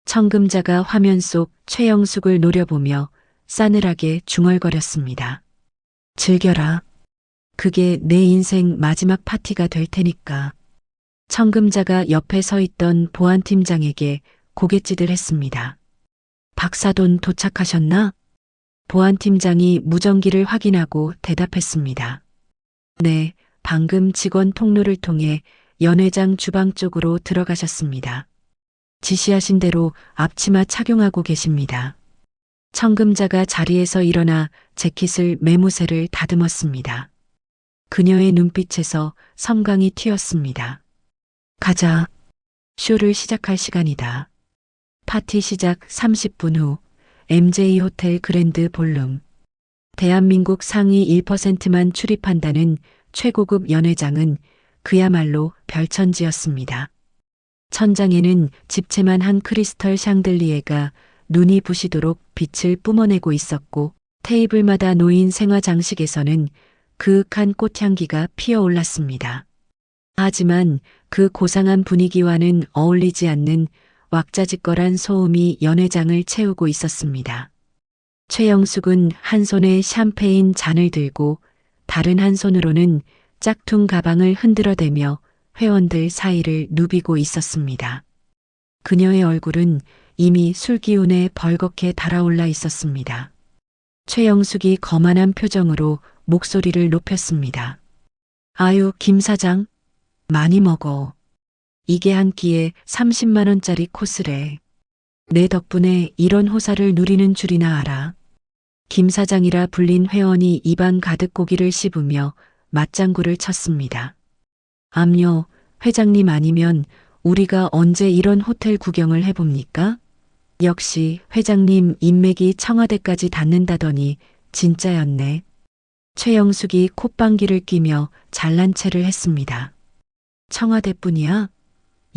A: 청금자가 화면 속 최영숙을 노려보며 싸늘하게 중얼거렸습니다. 즐겨라. 그게 내 인생 마지막 파티가 될 테니까. 청금자가 옆에 서 있던 보안팀장에게 고갯짓을 했습니다. 박사돈 도착하셨나? 보안팀장이 무전기를 확인하고 대답했습니다. 네, 방금 직원 통로를 통해 연 회장 주방 쪽으로 들어가셨습니다. 지시하신 대로 앞치마 착용하고 계십니다. 청금자가 자리에서 일어나 재킷을 매무새를 다듬었습니다. 그녀의 눈빛에서 섬광이 튀었습니다. 가자. 쇼를 시작할 시간이다. 파티 시작 30분 후 MJ 호텔 그랜드 볼룸. 대한민국 상위 1%만 출입한다는 최고급 연회장은 그야말로 별천지였습니다. 천장에는 집채만 한 크리스털 샹들리에가 눈이 부시도록 빛을 뿜어내고 있었고 테이블마다 놓인 생화 장식에서는 그윽한 꽃향기가 피어올랐습니다. 하지만 그 고상한 분위기와는 어울리지 않는 왁자지껄한 소음이 연회장을 채우고 있었습니다. 최영숙은 한 손에 샴페인 잔을 들고 다른 한 손으로는 짝퉁 가방을 흔들어대며 회원들 사이를 누비고 있었습니다. 그녀의 얼굴은 이미 술 기운에 벌겋게 달아올라 있었습니다. 최영숙이 거만한 표정으로 목소리를 높였습니다. 아유, 김 사장, 많이 먹어. 이게 한 끼에 30만 원짜리 코스래. 내 덕분에 이런 호사를 누리는 줄이나 알아. 김 사장이라 불린 회원이 입안 가득 고기를 씹으며 맞장구를 쳤습니다. 암요, 회장님 아니면 우리가 언제 이런 호텔 구경을 해봅니까? 역시 회장님 인맥이 청와대까지 닿는다더니 진짜였네. 최영숙이 콧방귀를 뀌며 잘난 체를 했습니다. 청와대뿐이야?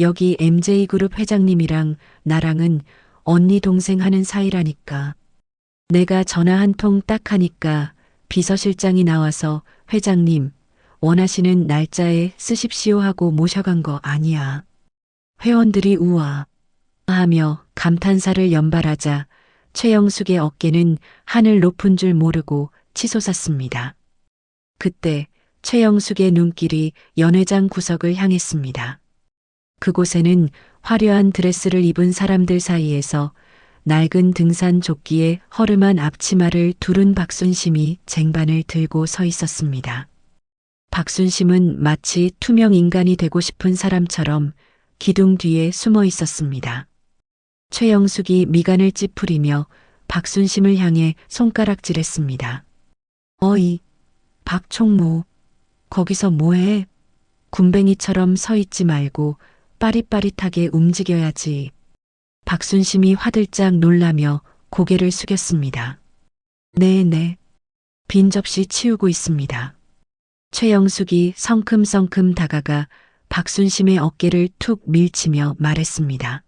A: 여기 MJ그룹 회장님이랑 나랑은 언니 동생 하는 사이라니까. 내가 전화 한 통 딱 하니까 비서실장이 나와서 회장님 원하시는 날짜에 쓰십시오 하고 모셔간 거 아니야. 회원들이 우와 하며 감탄사를 연발하자 최영숙의 어깨는 하늘 높은 줄 모르고 치솟았습니다. 그때 최영숙의 눈길이 연회장 구석을 향했습니다. 그곳에는 화려한 드레스를 입은 사람들 사이에서 낡은 등산 조끼에 허름한 앞치마를 두른 박순심이 쟁반을 들고 서 있었습니다. 박순심은 마치 투명 인간이 되고 싶은 사람처럼 기둥 뒤에 숨어 있었습니다. 최영숙이 미간을 찌푸리며 박순심을 향해 손가락질했습니다. 어이, 박총무, 거기서 뭐해? 군뱅이처럼 서 있지 말고 빠릿빠릿하게 움직여야지. 박순심이 화들짝 놀라며 고개를 숙였습니다. 네네. 빈 접시 치우고 있습니다. 최영숙이 성큼성큼 다가가 박순심의 어깨를 툭 밀치며 말했습니다.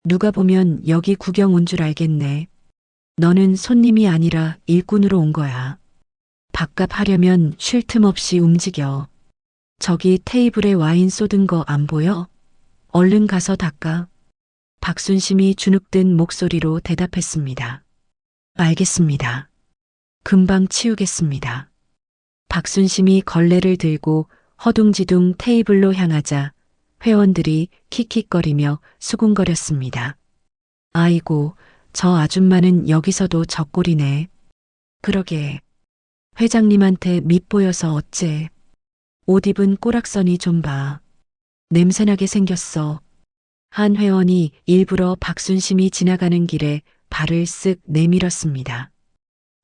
A: 누가 보면 여기 구경 온 줄 알겠네. 너는 손님이 아니라 일꾼으로 온 거야. 밥값 하려면 쉴 틈 없이 움직여. 저기 테이블에 와인 쏟은 거 안 보여? 얼른 가서 닦아. 박순심이 주눅든 목소리로 대답했습니다. 알겠습니다. 금방 치우겠습니다. 박순심이 걸레를 들고 허둥지둥 테이블로 향하자 회원들이 킥킥거리며 수군거렸습니다. 아이고, 저 아줌마는 여기서도 젖골이네. 그러게. 회장님한테 밉보여서 어째. 옷 입은 꼬락선이 좀 봐. 냄새나게 생겼어. 한 회원이 일부러 박순심이 지나가는 길에 발을 쓱 내밀었습니다.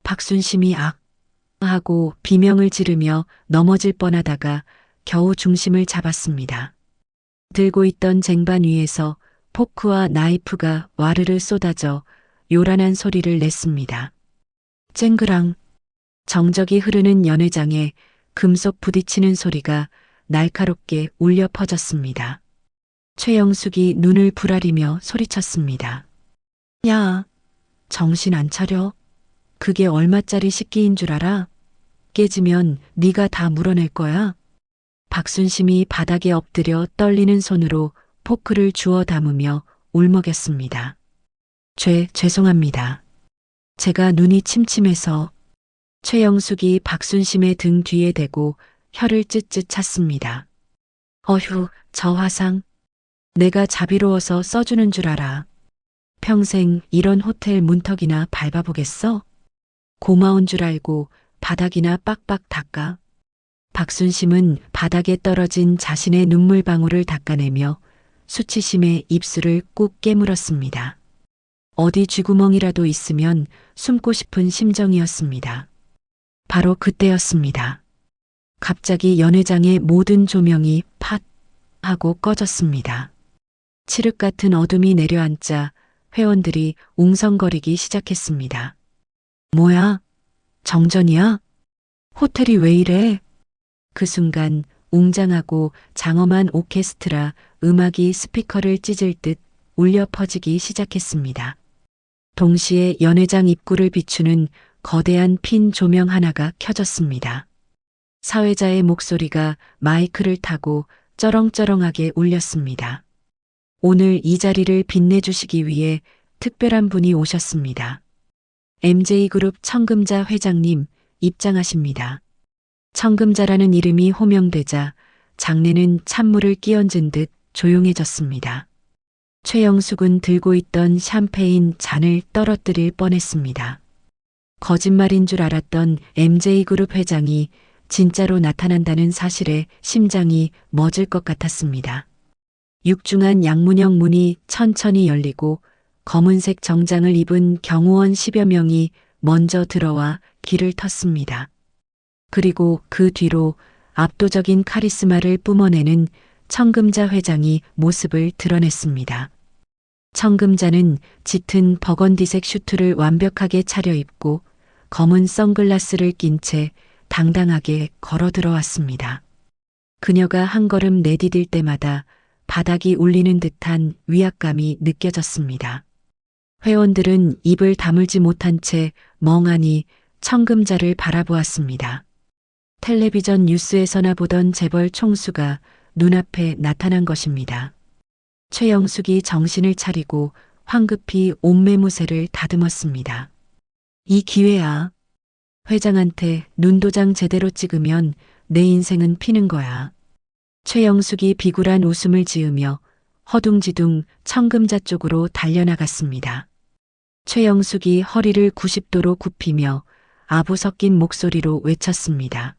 A: 박순심이 악 하고 비명을 지르며 넘어질 뻔하다가 겨우 중심을 잡았습니다. 들고 있던 쟁반 위에서 포크와 나이프가 와르르 쏟아져 요란한 소리를 냈습니다. 쨍그랑 정적이 흐르는 연회장에 금속 부딪히는 소리가 날카롭게 울려 퍼졌습니다. 최영숙이 눈을 부라리며 소리쳤습니다. 야, 정신 안 차려? 그게 얼마짜리 식기인 줄 알아? 깨지면 네가 다 물어낼 거야. 박순심이 바닥에 엎드려 떨리는 손으로 포크를 주워 담으며 울먹였습니다. 죄송합니다. 제가 눈이 침침해서. 최영숙이 박순심의 등 뒤에 대고 혀를 찢찢 찼습니다. 어휴, 저 화상. 내가 자비로워서 써주는 줄 알아. 평생 이런 호텔 문턱이나 밟아보겠어? 고마운 줄 알고 바닥이나 빡빡 닦아. 박순심은 바닥에 떨어진 자신의 눈물방울을 닦아내며 수치심에 입술을 꾹 깨물었습니다. 어디 쥐구멍이라도 있으면 숨고 싶은 심정이었습니다. 바로 그때였습니다. 갑자기 연회장의 모든 조명이 팟 하고 꺼졌습니다. 칠흑 같은 어둠이 내려앉자 회원들이 웅성거리기 시작했습니다. 뭐야? 정전이야? 호텔이 왜 이래? 그 순간 웅장하고 장엄한 오케스트라 음악이 스피커를 찢을 듯 울려 퍼지기 시작했습니다. 동시에 연회장 입구를 비추는 거대한 핀 조명 하나가 켜졌습니다. 사회자의 목소리가 마이크를 타고 쩌렁쩌렁하게 울렸습니다. 오늘 이 자리를 빛내주시기 위해 특별한 분이 오셨습니다. MJ그룹 청금자 회장님 입장하십니다. 청금자라는 이름이 호명되자 장내는 찬물을 끼얹은 듯 조용해졌습니다. 최영숙은 들고 있던 샴페인 잔을 떨어뜨릴 뻔했습니다. 거짓말인 줄 알았던 MJ그룹 회장이 진짜로 나타난다는 사실에 심장이 멎을 것 같았습니다. 육중한 양문형 문이 천천히 열리고 검은색 정장을 입은 경호원 10여 명이 먼저 들어와 길을 텄습니다. 그리고 그 뒤로 압도적인 카리스마를 뿜어내는 청금자 회장이 모습을 드러냈습니다. 청금자는 짙은 버건디색 슈트를 완벽하게 차려입고 검은 선글라스를 낀 채 당당하게 걸어 들어왔습니다. 그녀가 한 걸음 내디딜 때마다 바닥이 울리는 듯한 위압감이 느껴졌습니다. 회원들은 입을 다물지 못한 채 멍하니 청금자를 바라보았습니다. 텔레비전 뉴스에서나 보던 재벌 총수가 눈앞에 나타난 것입니다. 최영숙이 정신을 차리고 황급히 옷매무새를 다듬었습니다. 이 기회야. 회장한테 눈도장 제대로 찍으면 내 인생은 피는 거야. 최영숙이 비굴한 웃음을 지으며 허둥지둥 청금자 쪽으로 달려나갔습니다. 최영숙이 허리를 90도로 굽히며 아부 섞인 목소리로 외쳤습니다.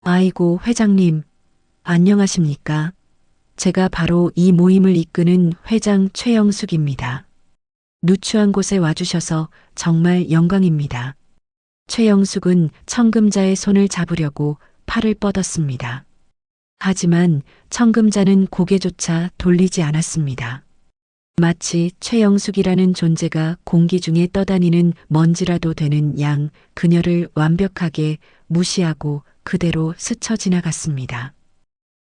A: 아이고 회장님, 안녕하십니까? 제가 바로 이 모임을 이끄는 회장 최영숙입니다. 누추한 곳에 와주셔서 정말 영광입니다. 최영숙은 청금자의 손을 잡으려고 팔을 뻗었습니다. 하지만 청금자는 고개조차 돌리지 않았습니다. 마치 최영숙이라는 존재가 공기 중에 떠다니는 먼지라도 되는 양 그녀를 완벽하게 무시하고 그대로 스쳐 지나갔습니다.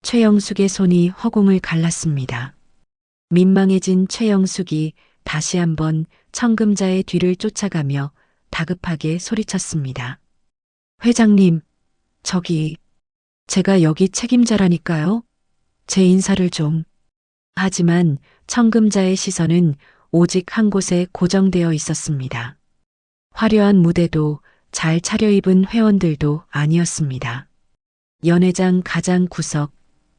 A: 최영숙의 손이 허공을 갈랐습니다. 민망해진 최영숙이 다시 한번 청금자의 뒤를 쫓아가며 다급하게 소리쳤습니다. 회장님, 저기, 제가 여기 책임자라니까요. 제 인사를 좀. 하지만 청금자의 시선은 오직 한 곳에 고정되어 있었습니다. 화려한 무대도 잘 차려입은 회원들도 아니었습니다. 연회장 가장 구석,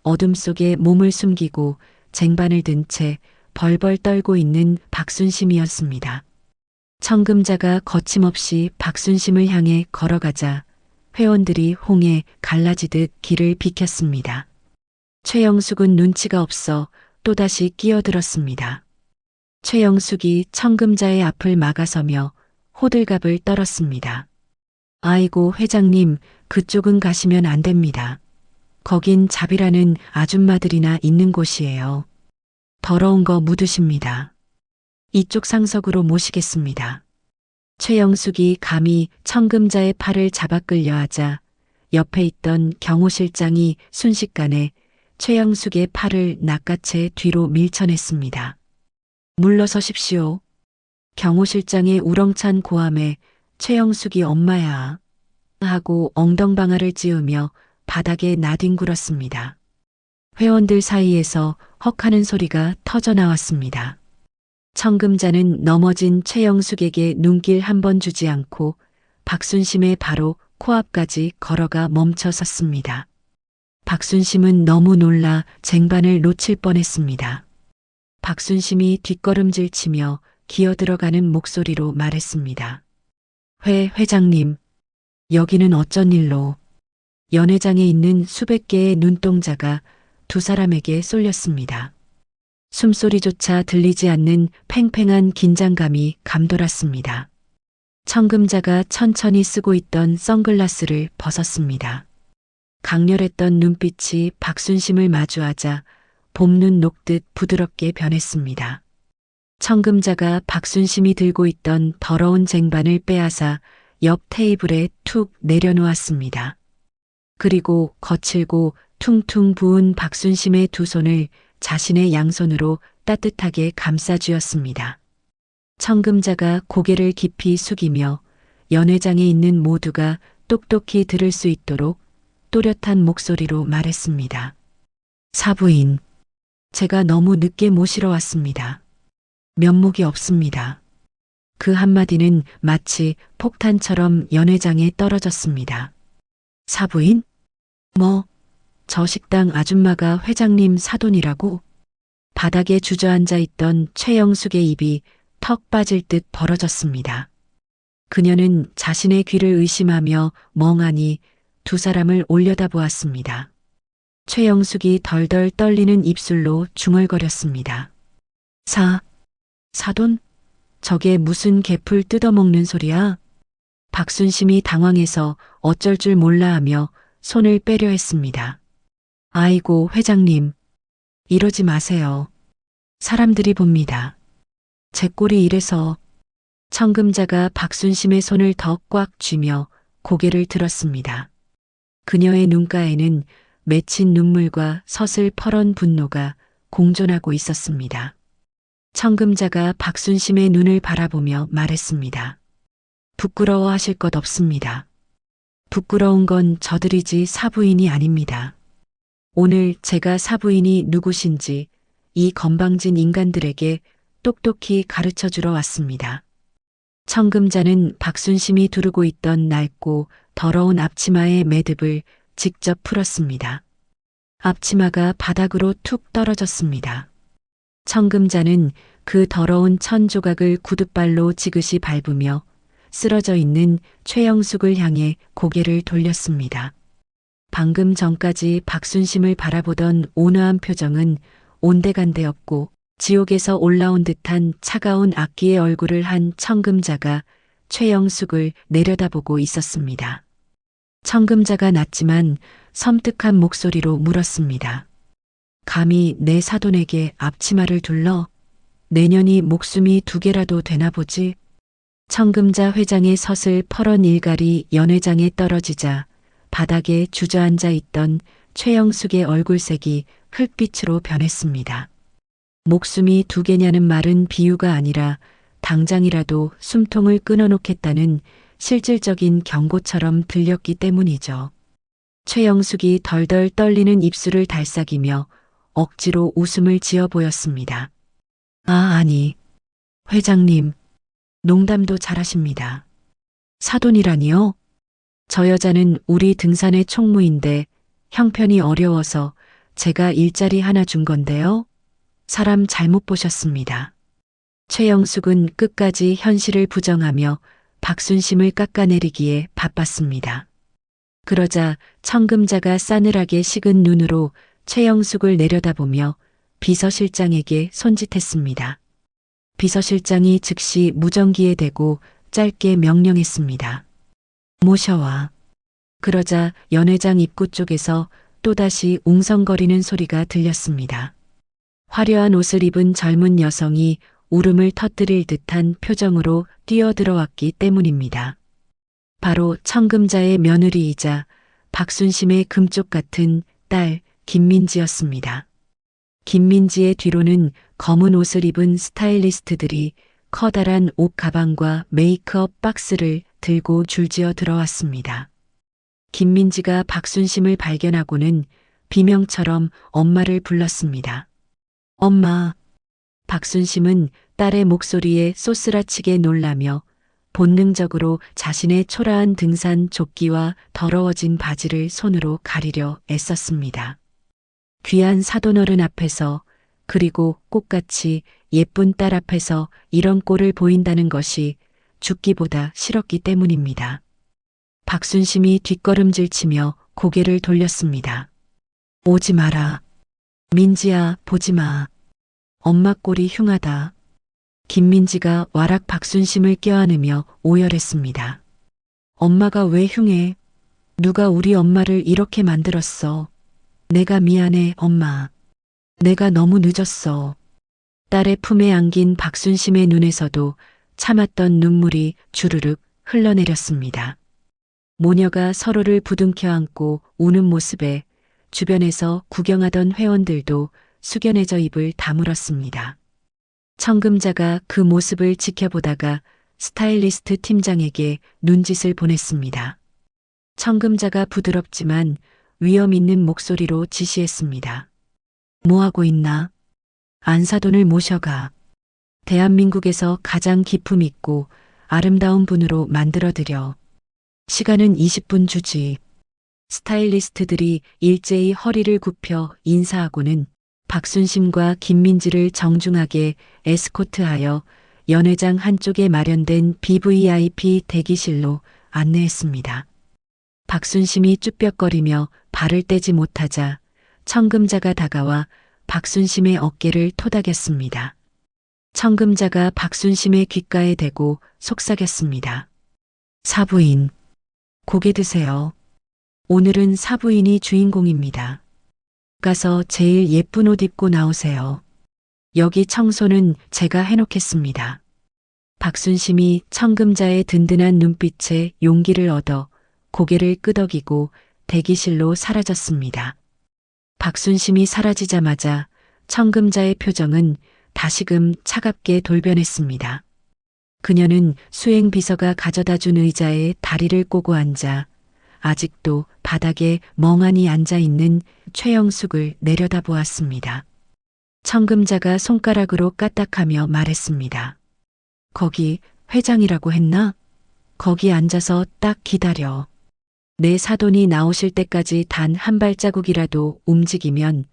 A: 어둠 속에 몸을 숨기고 쟁반을 든 채 벌벌 떨고 있는 박순심이었습니다. 청금자가 거침없이 박순심을 향해 걸어가자 회원들이 홍해 갈라지듯 길을 비켰습니다. 최영숙은 눈치가 없어 또다시 끼어들었습니다. 최영숙이 청금자의 앞을 막아서며 호들갑을 떨었습니다. 아이고 회장님, 그쪽은 가시면 안 됩니다. 거긴 잡이라는 아줌마들이나 있는 곳이에요. 더러운 거 묻으십니다. 이쪽 상석으로 모시겠습니다. 최영숙이 감히 청금자의 팔을 잡아 끌려 하자 옆에 있던 경호실장이 순식간에 최영숙의 팔을 낚아채 뒤로 밀쳐냈습니다. 물러서십시오. 경호실장의 우렁찬 고함에 최영숙이 엄마야 하고 엉덩방아를 찌우며 바닥에 나뒹굴었습니다. 회원들 사이에서 헉하는 소리가 터져 나왔습니다. 청금자는 넘어진 최영숙에게 눈길 한 번 주지 않고 박순심의 바로 코앞까지 걸어가 멈춰 섰습니다. 박순심은 너무 놀라 쟁반을 놓칠 뻔했습니다. 박순심이 뒷걸음질 치며 기어 들어가는 목소리로 말했습니다. 회장님, 여기는 어쩐 일로? 연회장에 있는 수백 개의 눈동자가 두 사람에게 쏠렸습니다. 숨소리조차 들리지 않는 팽팽한 긴장감이 감돌았습니다. 청금자가 천천히 쓰고 있던 선글라스를 벗었습니다. 강렬했던 눈빛이 박순심을 마주하자 봄눈 녹듯 부드럽게 변했습니다. 청금자가 박순심이 들고 있던 더러운 쟁반을 빼앗아 옆 테이블에 툭 내려놓았습니다. 그리고 거칠고 퉁퉁 부은 박순심의 두 손을 자신의 양손으로 따뜻하게 감싸쥐었습니다. 청금자가 고개를 깊이 숙이며 연회장에 있는 모두가 똑똑히 들을 수 있도록 또렷한 목소리로 말했습니다. 사부인, 제가 너무 늦게 모시러 왔습니다. 면목이 없습니다. 그 한마디는 마치 폭탄처럼 연회장에 떨어졌습니다. 사부인? 저 식당 아줌마가 회장님 사돈이라고? 바닥에 주저앉아 있던 최영숙의 입이 턱 빠질 듯 벌어졌습니다. 그녀는 자신의 귀를 의심하며 멍하니 두 사람을 올려다보았습니다. 최영숙이 덜덜 떨리는 입술로 중얼거렸습니다. 사돈? 저게 무슨 개풀 뜯어먹는 소리야? 박순심이 당황해서 어쩔 줄 몰라 하며 손을 빼려 했습니다. 아이고, 회장님. 이러지 마세요. 사람들이 봅니다. 제 꼴이 이래서. 청금자가 박순심의 손을 더 꽉 쥐며 고개를 들었습니다. 그녀의 눈가에는 맺힌 눈물과 서슬퍼런 분노가 공존하고 있었습니다. 청금자가 박순심의 눈을 바라보며 말했습니다. 부끄러워하실 것 없습니다. 부끄러운 건 저들이지 사부인이 아닙니다. 오늘 제가 사부인이 누구신지 이 건방진 인간들에게 똑똑히 가르쳐 주러 왔습니다. 청금자는 박순심이 두르고 있던 낡고 더러운 앞치마의 매듭을 직접 풀었습니다. 앞치마가 바닥으로 툭 떨어졌습니다. 청금자는 그 더러운 천 조각을 구둣발로 지그시 밟으며 쓰러져 있는 최영숙을 향해 고개를 돌렸습니다. 방금 전까지 박순심을 바라보던 온화한 표정은 온데간데없고 지옥에서 올라온 듯한 차가운 악기의 얼굴을 한 청금자가 최영숙을 내려다보고 있었습니다. 청금자가 낮지만 섬뜩한 목소리로 물었습니다. 감히 내 사돈에게 앞치마를 둘러? 내년이 목숨이 2개라도 되나 보지? 청금자 회장의 서슬퍼런 일갈이 연회장에 떨어지자 바닥에 주저앉아 있던 최영숙의 얼굴색이 흙빛으로 변했습니다. 목숨이 2개냐는 말은 비유가 아니라 당장이라도 숨통을 끊어놓겠다는 실질적인 경고처럼 들렸기 때문이죠. 최영숙이 덜덜 떨리는 입술을 달싹이며 억지로 웃음을 지어 보였습니다. 아니, 회장님, 농담도 잘하십니다. 사돈이라니요? 저 여자는 우리 등산의 총무인데 형편이 어려워서 제가 일자리 하나 준 건데요. 사람 잘못 보셨습니다. 최영숙은 끝까지 현실을 부정하며 박순심을 깎아내리기에 바빴습니다. 그러자 청금자가 싸늘하게 식은 눈으로 최영숙을 내려다보며 비서실장에게 손짓했습니다. 비서실장이 즉시 무전기에 대고 짧게 명령했습니다. 모셔와. 그러자 연회장 입구 쪽에서 또다시 웅성거리는 소리가 들렸습니다. 화려한 옷을 입은 젊은 여성이 울음을 터뜨릴 듯한 표정으로 뛰어들어왔기 때문입니다. 바로 청금자의 며느리이자 박순심의 금쪽 같은 딸 김민지였습니다. 김민지의 뒤로는 검은 옷을 입은 스타일리스트들이 커다란 옷 가방과 메이크업 박스를 들고 줄지어 들어왔습니다. 김민지가 박순심을 발견하고는 비명처럼 엄마를 불렀습니다. 엄마. 박순심은 딸의 목소리에 쏘스라치게 놀라며 본능적으로 자신의 초라한 등산 조끼와 더러워진 바지를 손으로 가리려 애썼습니다. 귀한 사돈어른 앞에서 그리고 꽃같이 예쁜 딸 앞에서 이런 꼴을 보인다는 것이 죽기보다 싫었기 때문입니다. 박순심이 뒷걸음질 치며 고개를 돌렸습니다. 오지 마라. 민지야, 보지 마. 엄마 꼴이 흉하다. 김민지가 와락 박순심을 껴안으며 오열했습니다. 엄마가 왜 흉해? 누가 우리 엄마를 이렇게 만들었어? 내가 미안해, 엄마. 내가 너무 늦었어. 딸의 품에 안긴 박순심의 눈에서도 참았던 눈물이 주르륵 흘러내렸습니다. 모녀가 서로를 부둥켜 안고 우는 모습에 주변에서 구경하던 회원들도 숙연해져 입을 다물었습니다. 청금자가 그 모습을 지켜보다가 스타일리스트 팀장에게 눈짓을 보냈습니다. 청금자가 부드럽지만 위험 있는 목소리로 지시했습니다. 뭐하고 있나? 안사돈을 모셔가. 대한민국에서 가장 기품 있고 아름다운 분으로 만들어드려. 시간은 20분 주지. 스타일리스트들이 일제히 허리를 굽혀 인사하고는 박순심과 김민지를 정중하게 에스코트하여 연회장 한쪽에 마련된 BVIP 대기실로 안내했습니다. 박순심이 쭈뼛거리며 발을 떼지 못하자 청금자가 다가와 박순심의 어깨를 토닥였습니다. 청금자가 박순심의 귓가에 대고 속삭였습니다. 사부인, 고개 드세요. 오늘은 사부인이 주인공입니다. 가서 제일 예쁜 옷 입고 나오세요. 여기 청소는 제가 해놓겠습니다. 박순심이 청금자의 든든한 눈빛에 용기를 얻어 고개를 끄덕이고 대기실로 사라졌습니다. 박순심이 사라지자마자 청금자의 표정은 다시금 차갑게 돌변했습니다. 그녀는 수행비서가 가져다준 의자에 다리를 꼬고 앉아 아직도 바닥에 멍하니 앉아있는 최영숙을 내려다보았습니다. 청금자가 손가락으로 까딱하며 말했습니다. 거기 회장이라고 했나? 거기 앉아서 딱 기다려. 내 사돈이 나오실 때까지 단 한 발자국이라도 움직이면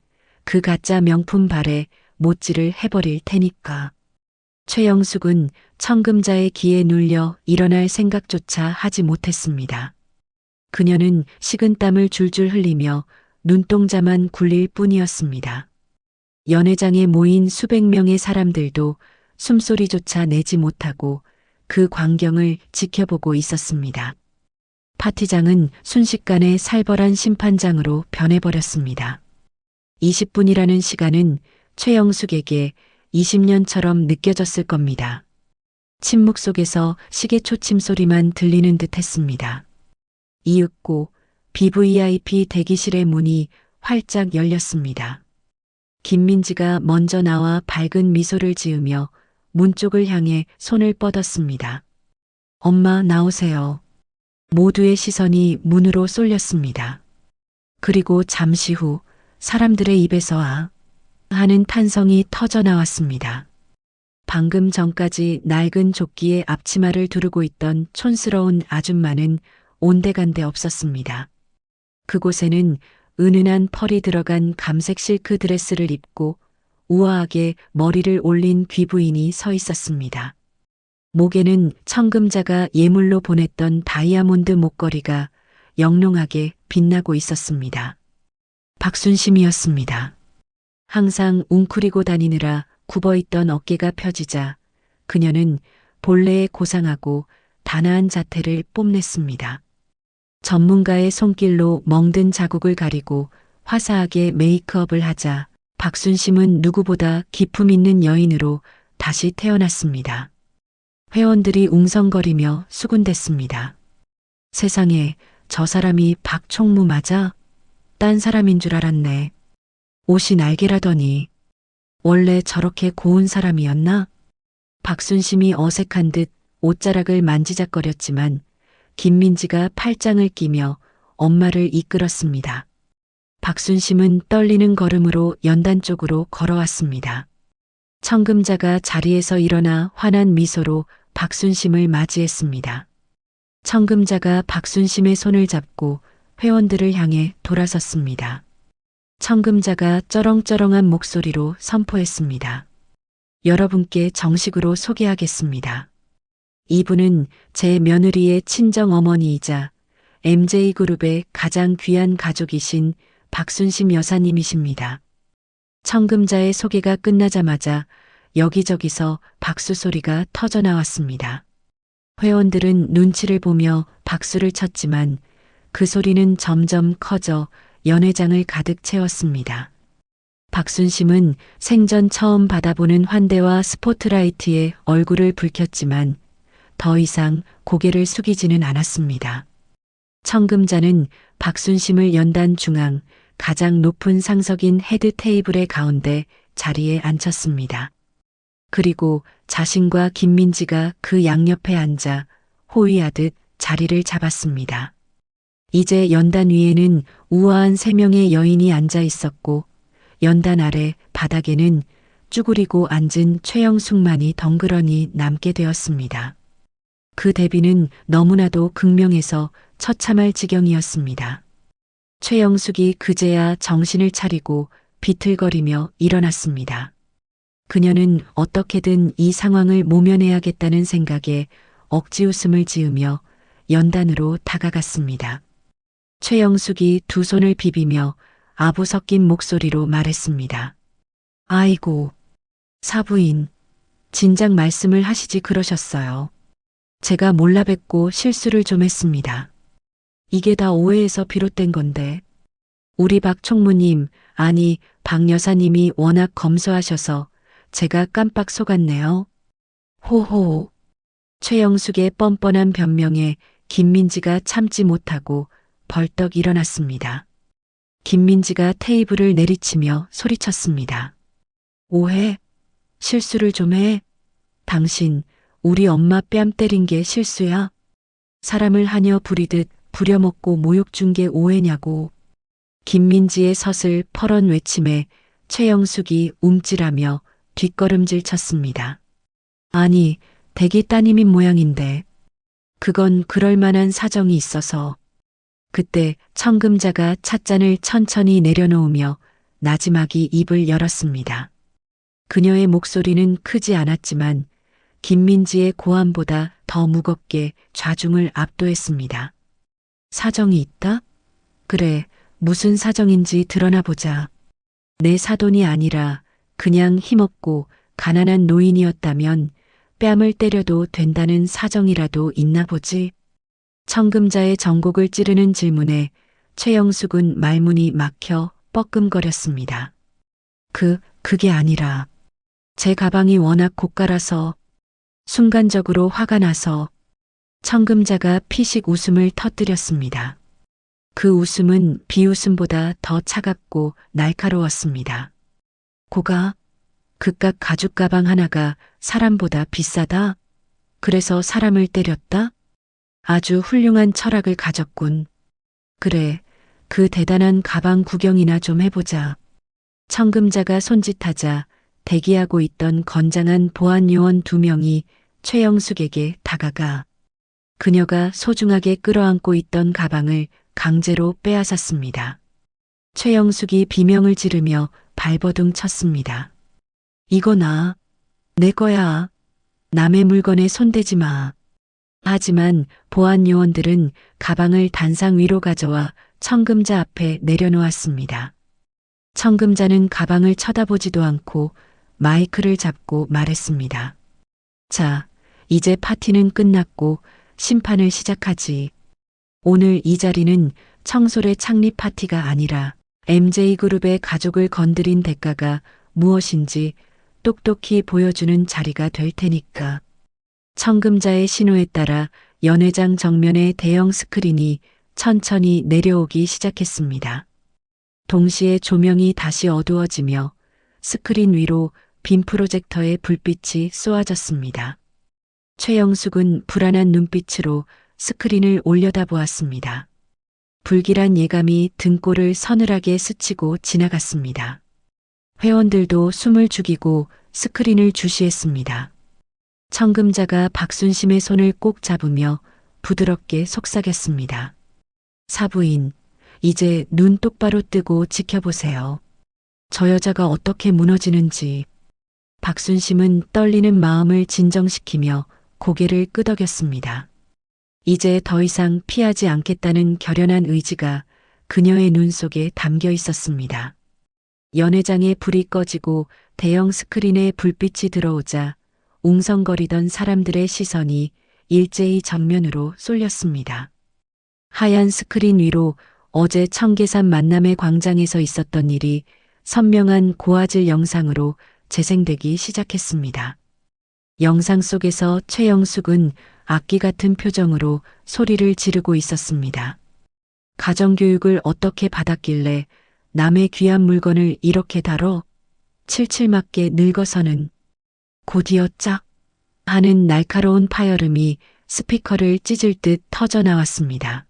A: 그 가짜 명품 발에 못질을 해버릴 테니까. 최영숙은 청금자의 기에 눌려 일어날 생각조차 하지 못했습니다. 그녀는 식은땀을 줄줄 흘리며 눈동자만 굴릴 뿐이었습니다. 연회장에 모인 수백 명의 사람들도 숨소리조차 내지 못하고 그 광경을 지켜보고 있었습니다. 파티장은 순식간에 살벌한 심판장으로 변해버렸습니다. 20분이라는 시간은 최영숙에게 20년처럼 느껴졌을 겁니다. 침묵 속에서 시계 초침 소리만 들리는 듯 했습니다. 이윽고 BVIP 대기실의 문이 활짝 열렸습니다. 김민지가 먼저 나와 밝은 미소를 지으며 문 쪽을 향해 손을 뻗었습니다. 엄마, 나오세요. 모두의 시선이 문으로 쏠렸습니다. 그리고 잠시 후 사람들의 입에서 아 하는 탄성이 터져 나왔습니다. 방금 전까지 낡은 조끼에 앞치마를 두르고 있던 촌스러운 아줌마는 온데간데 없었습니다. 그곳에는 은은한 펄이 들어간 감색 실크 드레스를 입고 우아하게 머리를 올린 귀부인이 서 있었습니다. 목에는 청금자가 예물로 보냈던 다이아몬드 목걸이가 영롱하게 빛나고 있었습니다. 박순심이었습니다. 항상 웅크리고 다니느라 굽어있던 어깨가 펴지자 그녀는 본래의 고상하고 단아한 자태를 뽐냈습니다. 전문가의 손길로 멍든 자국을 가리고 화사하게 메이크업을 하자 박순심은 누구보다 기품 있는 여인으로 다시 태어났습니다. 회원들이 웅성거리며 수군댔습니다. 세상에, 저 사람이 박총무 맞아? 딴 사람인 줄 알았네. 옷이 날개라더니 원래 저렇게 고운 사람이었나? 박순심이 어색한 듯 옷자락을 만지작거렸지만 김민지가 팔짱을 끼며 엄마를 이끌었습니다. 박순심은 떨리는 걸음으로 연단 쪽으로 걸어왔습니다. 청금자가 자리에서 일어나 환한 미소로 박순심을 맞이했습니다. 청금자가 박순심의 손을 잡고 회원들을 향해 돌아섰습니다. 청금자가 쩌렁쩌렁한 목소리로 선포했습니다. 여러분께 정식으로 소개하겠습니다. 이분은 제 며느리의 친정 어머니이자 MJ그룹의 가장 귀한 가족이신 박순심 여사님이십니다. 청금자의 소개가 끝나자마자 여기저기서 박수 소리가 터져 나왔습니다. 회원들은 눈치를 보며 박수를 쳤지만 그 소리는 점점 커져 연회장을 가득 채웠습니다. 박순심은 생전 처음 받아보는 환대와 스포트라이트에 얼굴을 붉혔지만 더 이상 고개를 숙이지는 않았습니다. 청금자는 박순심을 연단 중앙 가장 높은 상석인 헤드 테이블의 가운데 자리에 앉혔습니다. 그리고 자신과 김민지가 그 양옆에 앉아 호위하듯 자리를 잡았습니다. 이제 연단 위에는 우아한 3명의 여인이 앉아 있었고 연단 아래 바닥에는 쭈그리고 앉은 최영숙만이 덩그러니 남게 되었습니다. 그 대비는 너무나도 극명해서 처참할 지경이었습니다. 최영숙이 그제야 정신을 차리고 비틀거리며 일어났습니다. 그녀는 어떻게든 이 상황을 모면해야겠다는 생각에 억지 웃음을 지으며 연단으로 다가갔습니다. 최영숙이 두 손을 비비며 아부 섞인 목소리로 말했습니다. 아이고, 사부인, 진작 말씀을 하시지 그러셨어요. 제가 몰라 뵙고 실수를 좀 했습니다. 이게 다 오해에서 비롯된 건데, 우리 박 총무님, 아니 박 여사님이 워낙 검소하셔서 제가 깜빡 속았네요. 호호. 최영숙의 뻔뻔한 변명에 김민지가 참지 못하고 벌떡 일어났습니다. 김민지가 테이블을 내리치며 소리쳤습니다. 오해? 실수를 좀 해? 당신 우리 엄마 뺨 때린 게 실수야? 사람을 하녀 부리듯 부려먹고 모욕 준 게 오해냐고. 김민지의 서슬 퍼런 외침에 최영숙이 움찔하며 뒷걸음질 쳤습니다. 아니, 댁이 따님인 모양인데. 그건 그럴 만한 사정이 있어서. 그때 청금자가 찻잔을 천천히 내려놓으며 나지막이 입을 열었습니다. 그녀의 목소리는 크지 않았지만 김민지의 고함보다 더 무겁게 좌중을 압도했습니다. 사정이 있다? 그래, 무슨 사정인지 드러나 보자. 내 사돈이 아니라 그냥 힘없고 가난한 노인이었다면 뺨을 때려도 된다는 사정이라도 있나 보지. 청금자의 정곡을 찌르는 질문에 최영숙은 말문이 막혀 뻐끔거렸습니다. 그게 아니라 제 가방이 워낙 고가라서 순간적으로 화가 나서. 청금자가 피식 웃음을 터뜨렸습니다. 그 웃음은 비웃음보다 더 차갑고 날카로웠습니다. 고가? 그깟 가죽 가방 하나가 사람보다 비싸다? 그래서 사람을 때렸다? 아주 훌륭한 철학을 가졌군. 그래, 그 대단한 가방 구경이나 좀 해보자. 청금자가 손짓하자 대기하고 있던 건장한 보안 요원 2명이 최영숙에게 다가가 그녀가 소중하게 끌어안고 있던 가방을 강제로 빼앗았습니다. 최영숙이 비명을 지르며 발버둥 쳤습니다. 이거 내 거야. 남의 물건에 손대지 마. 하지만 보안 요원들은 가방을 단상 위로 가져와 청금자 앞에 내려놓았습니다. 청금자는 가방을 쳐다보지도 않고 마이크를 잡고 말했습니다. 자, 이제 파티는 끝났고 심판을 시작하지. 오늘 이 자리는 청솔의 창립 파티가 아니라 MJ그룹의 가족을 건드린 대가가 무엇인지 똑똑히 보여주는 자리가 될 테니까. 청금자의 신호에 따라 연회장 정면의 대형 스크린이 천천히 내려오기 시작했습니다. 동시에 조명이 다시 어두워지며 스크린 위로 빔 프로젝터의 불빛이 쏘아졌습니다. 최영숙은 불안한 눈빛으로 스크린을 올려다보았습니다. 불길한 예감이 등골을 서늘하게 스치고 지나갔습니다. 회원들도 숨을 죽이고 스크린을 주시했습니다. 청금자가 박순심의 손을 꼭 잡으며 부드럽게 속삭였습니다. 사부인, 이제 눈 똑바로 뜨고 지켜보세요. 저 여자가 어떻게 무너지는지. 박순심은 떨리는 마음을 진정시키며 고개를 끄덕였습니다. 이제 더 이상 피하지 않겠다는 결연한 의지가 그녀의 눈 속에 담겨 있었습니다. 연회장에 불이 꺼지고 대형 스크린에 불빛이 들어오자 웅성거리던 사람들의 시선이 일제히 정면으로 쏠렸습니다. 하얀 스크린 위로 어제 청계산 만남의 광장에서 있었던 일이 선명한 고화질 영상으로 재생되기 시작했습니다. 영상 속에서 최영숙은 악기 같은 표정으로 소리를 지르고 있었습니다. 가정교육을 어떻게 받았길래 남의 귀한 물건을 이렇게 다뤄? 칠칠맞게 늙어서는 곧이어 짝 하는 날카로운 파열음이 스피커를 찢을 듯 터져 나왔습니다.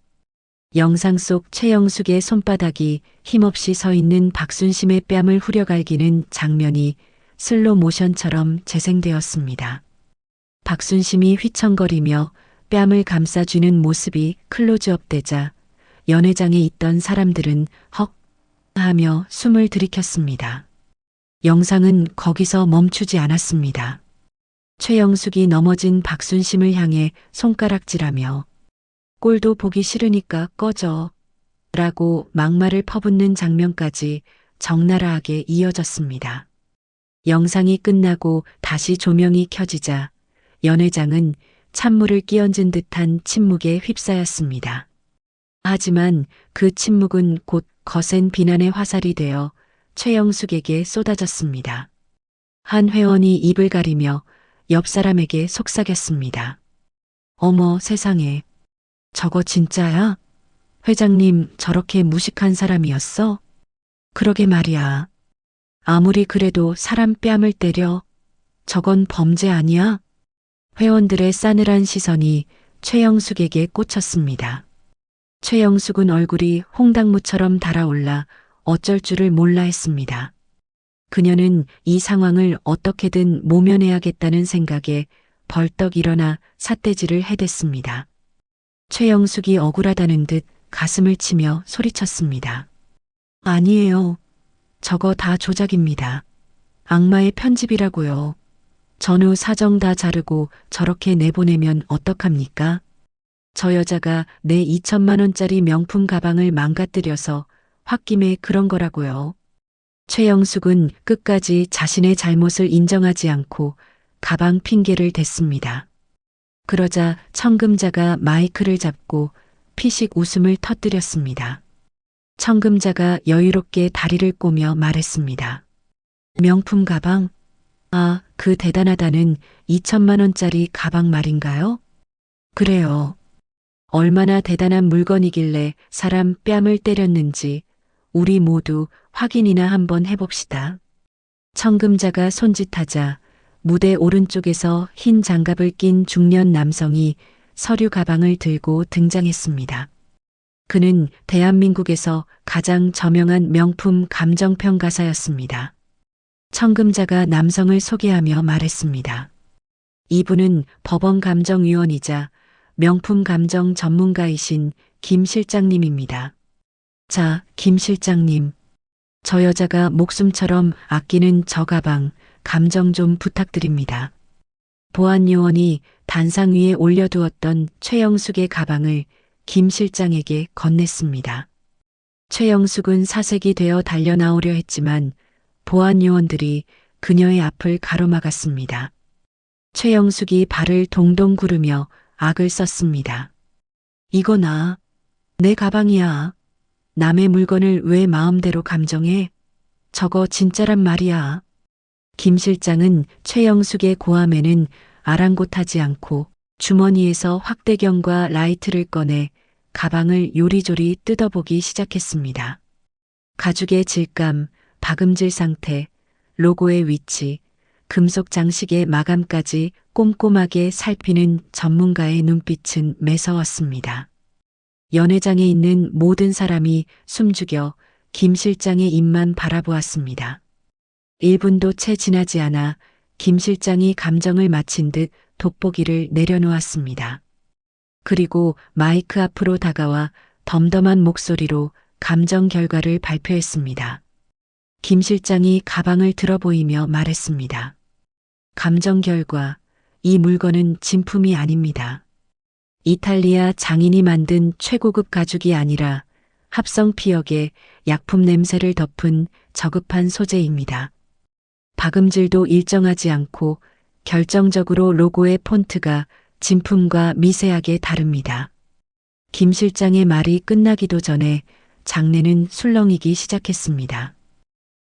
A: 영상 속 최영숙의 손바닥이 힘없이 서 있는 박순심의 뺨을 후려갈기는 장면이 슬로 모션처럼 재생되었습니다. 박순심이 휘청거리며 뺨을 감싸주는 모습이 클로즈업되자 연회장에 있던 사람들은 헉 하며 숨을 들이켰습니다. 영상은 거기서 멈추지 않았습니다. 최영숙이 넘어진 박순심을 향해 손가락질하며 꼴도 보기 싫으니까 꺼져 라고 막말을 퍼붓는 장면까지 적나라하게 이어졌습니다. 영상이 끝나고 다시 조명이 켜지자 연회장은 찬물을 끼얹은 듯한 침묵에 휩싸였습니다. 하지만 그 침묵은 곧 거센 비난의 화살이 되어 최영숙에게 쏟아졌습니다. 한 회원이 입을 가리며 옆 사람에게 속삭였습니다. 어머 세상에, 저거 진짜야? 회장님 저렇게 무식한 사람이었어? 그러게 말이야. 아무리 그래도 사람 뺨을 때려. 저건 범죄 아니야? 회원들의 싸늘한 시선이 최영숙에게 꽂혔습니다. 최영숙은 얼굴이 홍당무처럼 달아올라 어쩔 줄을 몰라 했습니다. 그녀는 이 상황을 어떻게든 모면해야겠다는 생각에 벌떡 일어나 삿대질을 해댔습니다. 최영숙이 억울하다는 듯 가슴을 치며 소리쳤습니다. 아니에요. 저거 다 조작입니다. 악마의 편집이라고요. 전후 사정 다 자르고 저렇게 내보내면 어떡합니까? 저 여자가 내 2천만 원짜리 명품 가방을 망가뜨려서 홧김에 그런 거라고요. 최영숙은 끝까지 자신의 잘못을 인정하지 않고 가방 핑계를 댔습니다. 그러자 청금자가 마이크를 잡고 피식 웃음을 터뜨렸습니다. 청금자가 여유롭게 다리를 꼬며 말했습니다. 명품 가방? 아, 그 대단하다는 2천만 원짜리 가방 말인가요? 그래요. 얼마나 대단한 물건이길래 사람 뺨을 때렸는지 우리 모두 확인이나 한번 해봅시다. 청금자가 손짓하자 무대 오른쪽에서 흰 장갑을 낀 중년 남성이 서류 가방을 들고 등장했습니다. 그는 대한민국에서 가장 저명한 명품 감정평가사였습니다. 청금자가 남성을 소개하며 말했습니다. 이분은 법원 감정위원이자 명품 감정 전문가이신 김 실장님입니다. 자, 김 실장님. 저 여자가 목숨처럼 아끼는 저 가방, 감정 좀 부탁드립니다. 보안요원이 단상 위에 올려두었던 최영숙의 가방을 김 실장에게 건넸습니다. 최영숙은 사색이 되어 달려나오려 했지만 보안요원들이 그녀의 앞을 가로막았습니다. 최영숙이 발을 동동 구르며 악을 썼습니다. 이거나 내 가방이야. 남의 물건을 왜 마음대로 감정해? 저거 진짜란 말이야. 김 실장은 최영숙의 고함에는 아랑곳하지 않고 주머니에서 확대경과 라이트를 꺼내 가방을 요리조리 뜯어보기 시작했습니다. 가죽의 질감, 박음질 상태, 로고의 위치, 금속 장식의 마감까지 꼼꼼하게 살피는 전문가의 눈빛은 매서웠습니다. 연회장에 있는 모든 사람이 숨죽여 김 실장의 입만 바라보았습니다. 1분도 채 지나지 않아 김 실장이 감정을 마친 듯 돋보기를 내려놓았습니다. 그리고 마이크 앞으로 다가와 덤덤한 목소리로 감정 결과를 발표했습니다. 김 실장이 가방을 들어보이며 말했습니다. 감정 결과 이 물건은 진품이 아닙니다. 이탈리아 장인이 만든 최고급 가죽이 아니라 합성 피혁의 약품 냄새를 덮은 저급한 소재입니다. 박음질도 일정하지 않고 결정적으로 로고의 폰트가 진품과 미세하게 다릅니다. 김 실장의 말이 끝나기도 전에 장내는 술렁이기 시작했습니다.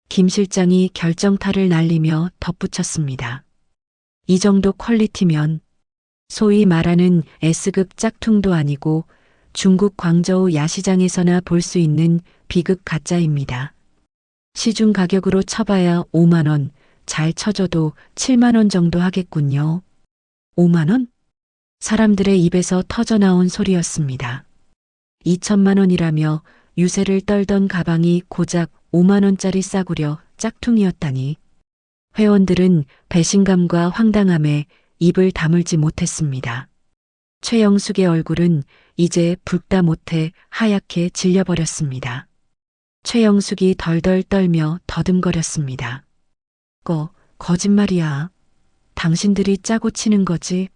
A: 김 실장이 결정타를 날리며 덧붙였습니다. 이 정도 퀄리티면 소위 말하는 S급 짝퉁도 아니고 중국 광저우 야시장에서나 볼 수 있는 B급 가짜입니다. 시중 가격으로 쳐봐야 5만 원, 잘 쳐줘도 7만 원 정도 하겠군요. 5만 원? 사람들의 입에서 터져나온 소리였습니다. 2천만 원이라며 유세를 떨던 가방이 고작 5만 원짜리 싸구려 짝퉁이었다니. 회원들은 배신감과 황당함에 입을 다물지 못했습니다. 최영숙의 얼굴은 이제 붉다 못해 하얗게 질려버렸습니다. 최영숙이 덜덜 떨며 더듬거렸습니다. 거짓말이야. 당신들이 짜고 치는 거지.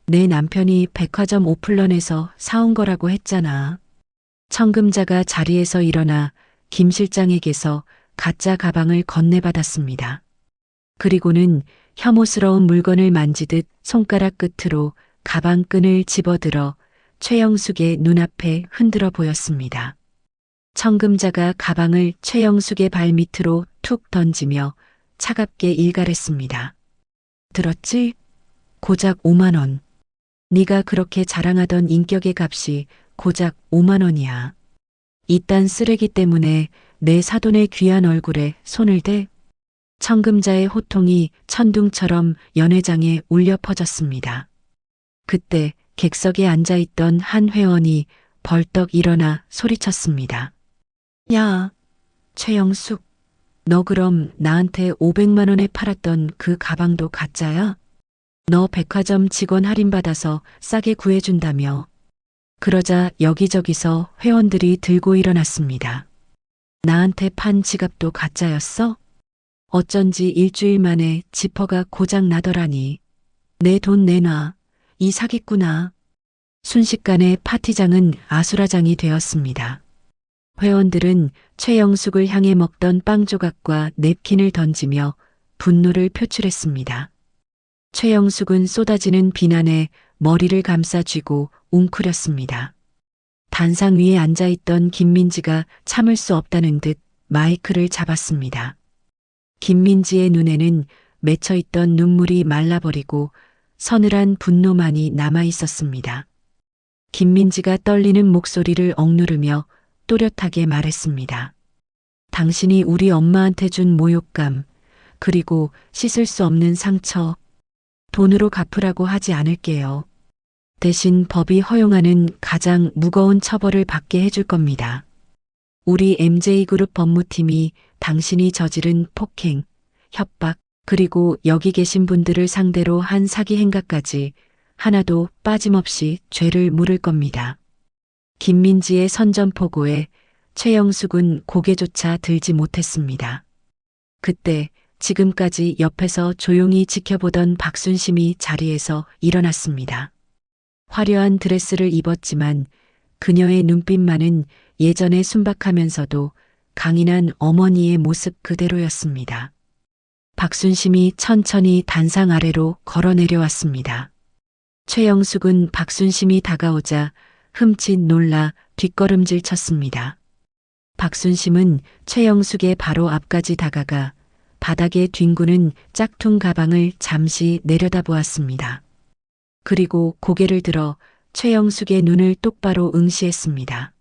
A: 내 남편이 백화점 오플런에서 사온 거라고 했잖아. 청금자가 자리에서 일어나 김 실장에게서 가짜 가방을 건네받았습니다. 그리고는 혐오스러운 물건을 만지듯 손가락 끝으로 가방 끈을 집어들어 최영숙의 눈앞에 흔들어 보였습니다. 청금자가 가방을 최영숙의 발밑으로 툭 던지며 차갑게 일갈했습니다. 들었지? 고작 5만 원. 네가 그렇게 자랑하던 인격의 값이 고작 5만 원이야. 이딴 쓰레기 때문에 내 사돈의 귀한 얼굴에 손을 대? 청금자의 호통이 천둥처럼 연회장에 울려 퍼졌습니다. 그때 객석에 앉아있던 한 회원이 벌떡 일어나 소리쳤습니다. 야, 최영숙, 너 그럼 나한테 500만 원에 팔았던 그 가방도 가짜야? 너 백화점 직원 할인받아서 싸게 구해준다며. 그러자 여기저기서 회원들이 들고 일어났습니다. 나한테 판 지갑도 가짜였어? 어쩐지 일주일 만에 지퍼가 고장 나더라니. 내 돈 내놔. 이 사기꾼아. 순식간에 파티장은 아수라장이 되었습니다. 회원들은 최영숙을 향해 먹던 빵 조각과 냅킨을 던지며 분노를 표출했습니다. 최영숙은 쏟아지는 비난에 머리를 감싸 쥐고 웅크렸습니다. 단상 위에 앉아있던 김민지가 참을 수 없다는 듯 마이크를 잡았습니다. 김민지의 눈에는 맺혀있던 눈물이 말라버리고 서늘한 분노만이 남아있었습니다. 김민지가 떨리는 목소리를 억누르며 또렷하게 말했습니다. 당신이 우리 엄마한테 준 모욕감, 그리고 씻을 수 없는 상처, 돈으로 갚으라고 하지 않을게요. 대신 법이 허용하는 가장 무거운 처벌을 받게 해줄 겁니다. 우리 MJ그룹 법무팀이 당신이 저지른 폭행, 협박, 그리고 여기 계신 분들을 상대로 한 사기 행각까지 하나도 빠짐없이 죄를 물을 겁니다. 김민지의 선전포고에 최영숙은 고개조차 들지 못했습니다. 그때 지금까지 옆에서 조용히 지켜보던 박순심이 자리에서 일어났습니다. 화려한 드레스를 입었지만 그녀의 눈빛만은 예전에 순박하면서도 강인한 어머니의 모습 그대로였습니다. 박순심이 천천히 단상 아래로 걸어 내려왔습니다. 최영숙은 박순심이 다가오자 흠칫 놀라 뒷걸음질 쳤습니다. 박순심은 최영숙의 바로 앞까지 다가가 바닥에 뒹구는 짝퉁 가방을 잠시 내려다보았습니다. 그리고 고개를 들어 최영숙의 눈을 똑바로 응시했습니다.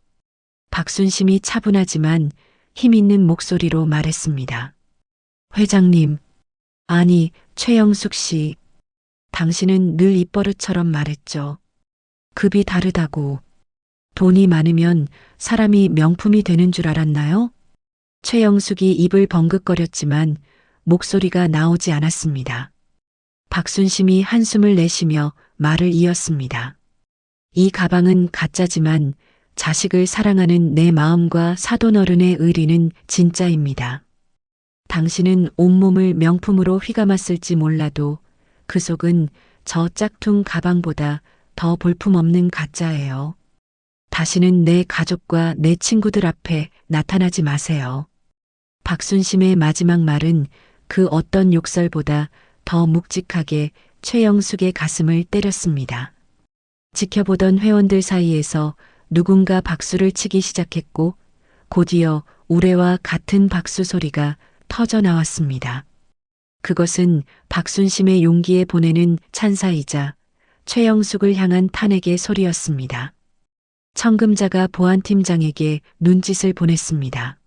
A: 박순심이 차분하지만 힘있는 목소리로 말했습니다. 회장님, 아니 최영숙 씨, 당신은 늘 입버릇처럼 말했죠. 급이 다르다고. 돈이 많으면 사람이 명품이 되는 줄 알았나요? 최영숙이 입을 벙긋거렸지만 목소리가 나오지 않았습니다. 박순심이 한숨을 내쉬며 말을 이었습니다. 이 가방은 가짜지만 자식을 사랑하는 내 마음과 사돈어른의 의리는 진짜입니다. 당신은 온몸을 명품으로 휘감았을지 몰라도 그 속은 저 짝퉁 가방보다 더 볼품없는 가짜예요. 다시는 내 가족과 내 친구들 앞에 나타나지 마세요. 박순심의 마지막 말은 그 어떤 욕설보다 더 묵직하게 최영숙의 가슴을 때렸습니다. 지켜보던 회원들 사이에서 누군가 박수를 치기 시작했고 곧이어 우레와 같은 박수 소리가 터져 나왔습니다. 그것은 박순심의 용기에 보내는 찬사이자 최영숙을 향한 탄핵의 소리였습니다. 청금자가 보안팀장에게 눈짓을 보냈습니다.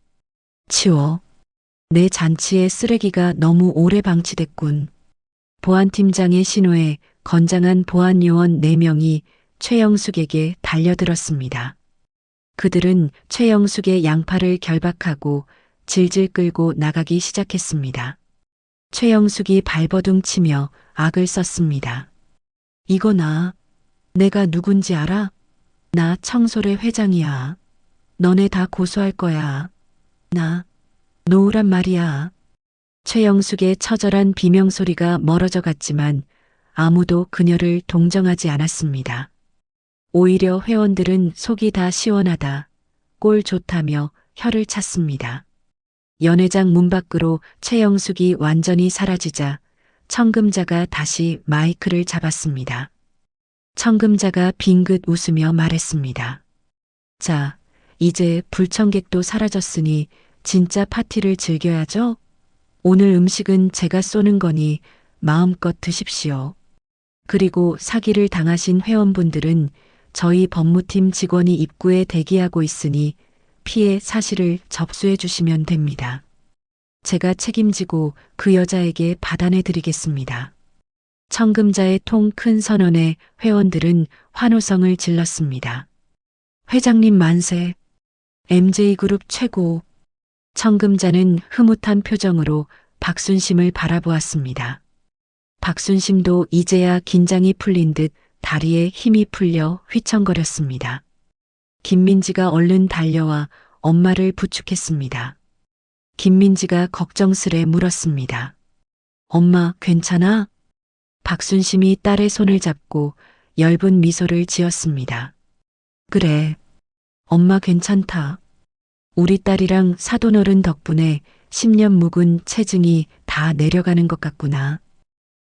A: 치워. 내 잔치에 쓰레기가 너무 오래 방치됐군. 보안팀장의 신호에 건장한 보안요원 4명이 최영숙에게 달려들었습니다. 그들은 최영숙의 양팔을 결박하고 질질 끌고 나가기 시작했습니다. 최영숙이 발버둥 치며 악을 썼습니다. 이거 내가 누군지 알아? 나 청소래 회장이야. 너네 다 고소할 거야. 나 놓으란 말이야. 최영숙의 처절한 비명소리가 멀어져 갔지만 아무도 그녀를 동정하지 않았습니다. 오히려 회원들은 속이 다 시원하다, 꼴 좋다며 혀를 찼습니다. 연회장 문 밖으로 최영숙이 완전히 사라지자 청금자가 다시 마이크를 잡았습니다. 청금자가 빙긋 웃으며 말했습니다. 자, 이제 불청객도 사라졌으니 진짜 파티를 즐겨야죠? 오늘 음식은 제가 쏘는 거니 마음껏 드십시오. 그리고 사기를 당하신 회원분들은 저희 법무팀 직원이 입구에 대기하고 있으니 피해 사실을 접수해 주시면 됩니다. 제가 책임지고 그 여자에게 받아내 드리겠습니다. 청금자의 통 큰 선언에 회원들은 환호성을 질렀습니다. 회장님 만세. MJ그룹 최고. 청금자는 흐뭇한 표정으로 박순심을 바라보았습니다. 박순심도 이제야 긴장이 풀린 듯 다리에 힘이 풀려 휘청거렸습니다. 김민지가 얼른 달려와 엄마를 부축했습니다. 김민지가 걱정스레 물었습니다. 엄마, 괜찮아? 박순심이 딸의 손을 잡고 엷은 미소를 지었습니다. 그래, 엄마 괜찮다. 우리 딸이랑 사돈어른 덕분에 10년 묵은 체증이 다 내려가는 것 같구나.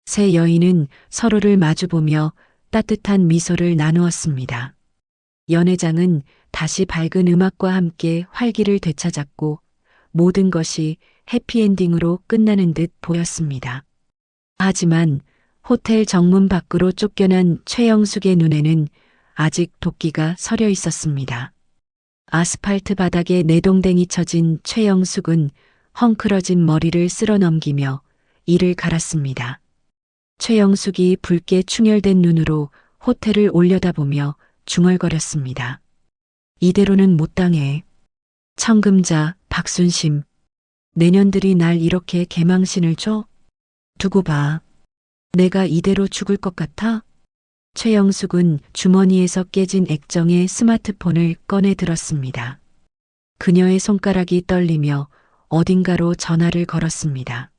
A: 세 여인은 서로를 마주보며 따뜻한 미소를 나누었습니다. 연회장은 다시 밝은 음악과 함께 활기를 되찾았고 모든 것이 해피엔딩으로 끝나는 듯 보였습니다. 하지만 호텔 정문 밖으로 쫓겨난 최영숙의 눈에는 아직 도끼가 서려 있었습니다. 아스팔트 바닥에 내동댕이 쳐진 최영숙은 헝클어진 머리를 쓸어 넘기며 이를 갈았습니다. 최영숙이 붉게 충혈된 눈으로 호텔을 올려다보며 중얼거렸습니다. 이대로는 못 당해. 청금자, 박순심. 내년들이 날 이렇게 개망신을 줘? 두고 봐. 내가 이대로 죽을 것 같아? 최영숙은 주머니에서 깨진 액정의 스마트폰을 꺼내 들었습니다. 그녀의 손가락이 떨리며 어딘가로 전화를 걸었습니다.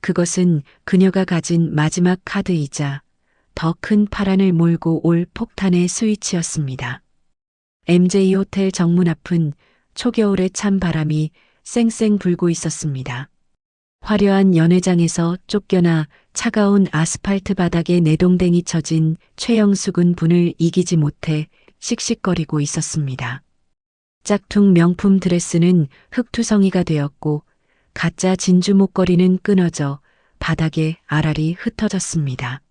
A: 그것은 그녀가 가진 마지막 카드이자 더 큰 파란을 몰고 올 폭탄의 스위치였습니다. MJ 호텔 정문 앞은 초겨울의 찬 바람이 쌩쌩 불고 있었습니다. 화려한 연회장에서 쫓겨나 차가운 아스팔트 바닥에 내동댕이 쳐진 최영숙은 분을 이기지 못해 씩씩거리고 있었습니다. 짝퉁 명품 드레스는 흙투성이가 되었고 가짜 진주 목걸이는 끊어져 바닥에 알알이 흩어졌습니다.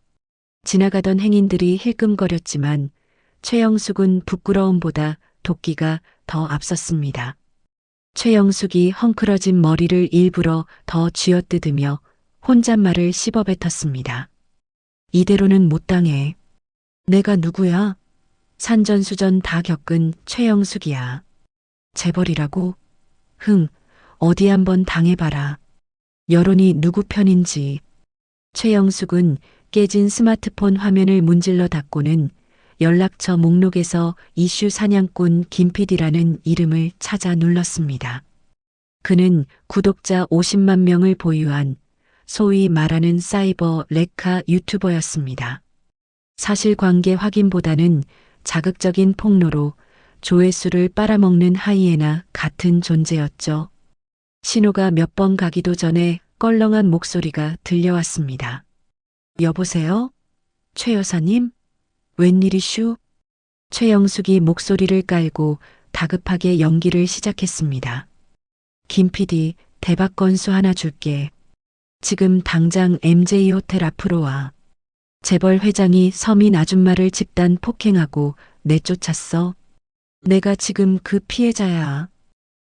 A: 지나가던 행인들이 힐끔거렸지만 최영숙은 부끄러움보다 도끼가 더 앞섰습니다. 최영숙이 헝클어진 머리를 일부러 더 쥐어뜯으며 혼잣말을 씹어뱉었습니다. 이대로는 못 당해. 내가 누구야? 산전수전 다 겪은 최영숙이야. 재벌이라고? 어디 한번 당해봐라. 여론이 누구 편인지. 최영숙은 깨진 스마트폰 화면을 문질러 닫고는 연락처 목록에서 이슈 사냥꾼 김PD라는 이름을 찾아 눌렀습니다. 그는 구독자 50만 명을 보유한 소위 말하는 사이버 레카 유튜버였습니다. 사실관계 확인보다는 자극적인 폭로로 조회수를 빨아먹는 하이에나 같은 존재였죠. 신호가 몇 번 가기도 전에 껄렁한 목소리가 들려왔습니다. 여보세요? 최 여사님? 웬일이슈? 최영숙이 목소리를 깔고 다급하게 연기를 시작했습니다. 김 PD, 대박 건수 하나 줄게. 지금 당장 MJ 호텔 앞으로 와. 재벌 회장이 서민 아줌마를 집단 폭행하고 내쫓았어. 내가 지금 그 피해자야.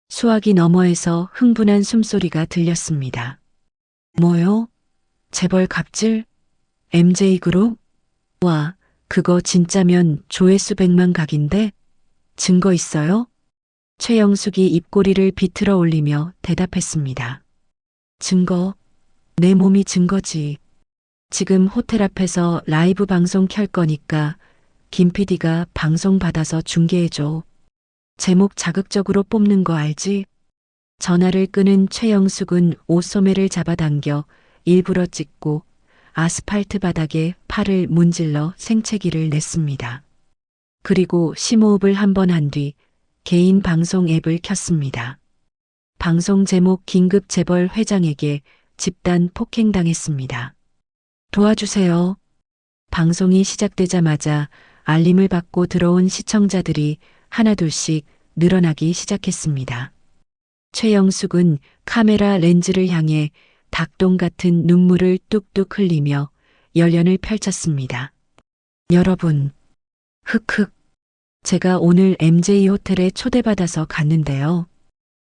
A: 수화기 너머에서 흥분한 숨소리가 들렸습니다. 뭐요? 재벌 갑질? MJ그룹? 와, 그거 진짜면 조회수 100만 각인데? 증거 있어요? 최영숙이 입꼬리를 비틀어 올리며 대답했습니다. 증거? 내 몸이 증거지. 지금 호텔 앞에서 라이브 방송 켤 거니까 김 PD가 방송 받아서 중계해줘. 제목 자극적으로 뽑는 거 알지? 전화를 끄는 최영숙은 옷소매를 잡아당겨 일부러 찢고 아스팔트 바닥에 팔을 문질러 생채기를 냈습니다. 그리고 심호흡을 한 번 한 뒤 개인 방송 앱을 켰습니다. 방송 제목 긴급 재벌 회장에게 집단 폭행당했습니다. 도와주세요. 방송이 시작되자마자 알림을 받고 들어온 시청자들이 하나둘씩 늘어나기 시작했습니다. 최영숙은 카메라 렌즈를 향해 닭똥 같은 눈물을 뚝뚝 흘리며 열연을 펼쳤습니다. 여러분, 흑흑. 제가 오늘 MJ 호텔에 초대받아서 갔는데요.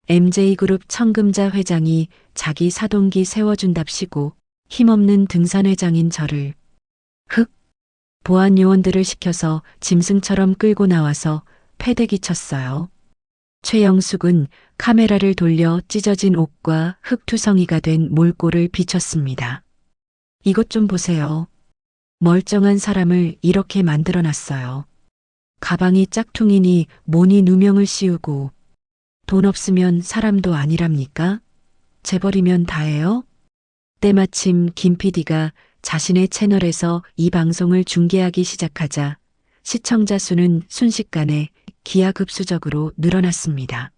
A: MJ그룹 청금자 회장이 자기 사동기 세워준답시고 힘없는 등산회장인 저를 보안 요원들을 시켜서 짐승처럼 끌고 나와서 패대기 쳤어요. 최영숙은 카메라를 돌려 찢어진 옷과 흙투성이가 된 몰골을 비췄습니다. 이것 좀 보세요. 멀쩡한 사람을 이렇게 만들어놨어요. 가방이 짝퉁이니 뭐니 누명을 씌우고 돈 없으면 사람도 아니랍니까? 재벌이면 다예요? 때마침 김 PD가 자신의 채널에서 이 방송을 중계하기 시작하자 시청자 수는 순식간에 기하급수적으로 늘어났습니다.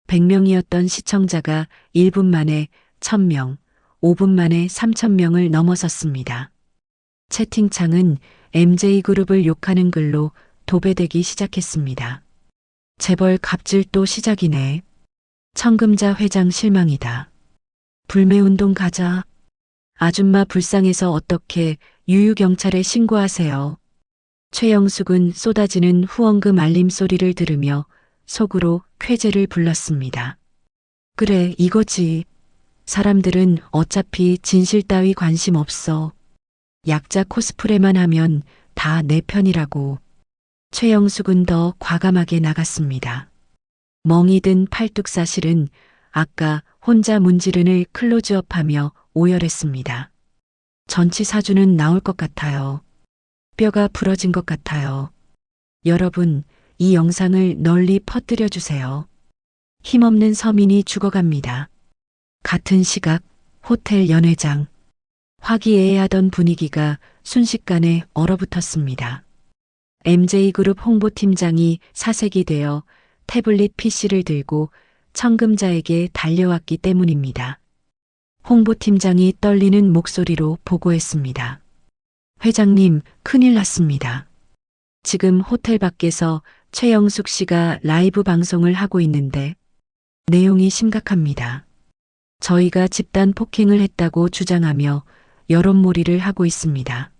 A: 100명이었던 시청자가 1분 만에 1000명, 5분 만에 3000명을 넘어섰습니다. 채팅창은 MJ그룹을 욕하는 글로 도배되기 시작했습니다. 재벌 갑질 또 시작이네. 청금자 회장 실망이다. 불매운동 가자. 아줌마 불쌍해서 어떻게 유유경찰에 신고하세요. 최영숙은 쏟아지는 후원금 알림 소리를 들으며 속으로 쾌재를 불렀습니다. 그래, 이거지. 사람들은 어차피 진실 따위 관심 없어. 약자 코스프레만 하면 다 내 편이라고. 최영숙은 더 과감하게 나갔습니다. 멍이 든 팔뚝사실은 아까 혼자 문지른을 클로즈업하며 오열했습니다. 전치 사주는 나올 것 같아요. 뼈가 부러진 것 같아요. 여러분, 이 영상을 널리 퍼뜨려 주세요. 힘없는 서민이 죽어갑니다. 같은 시각 호텔 연회장. 화기애애하던 분위기가 순식간에 얼어붙었습니다. MJ그룹 홍보팀장이 사색이 되어 태블릿 PC를 들고 청금자에게 달려왔기 때문입니다. 홍보팀장이 떨리는 목소리로 보고했습니다. 회장님, 큰일 났습니다. 지금 호텔 밖에서 최영숙 씨가 라이브 방송을 하고 있는데 내용이 심각합니다. 저희가 집단 폭행을 했다고 주장하며 여론몰이를 하고 있습니다.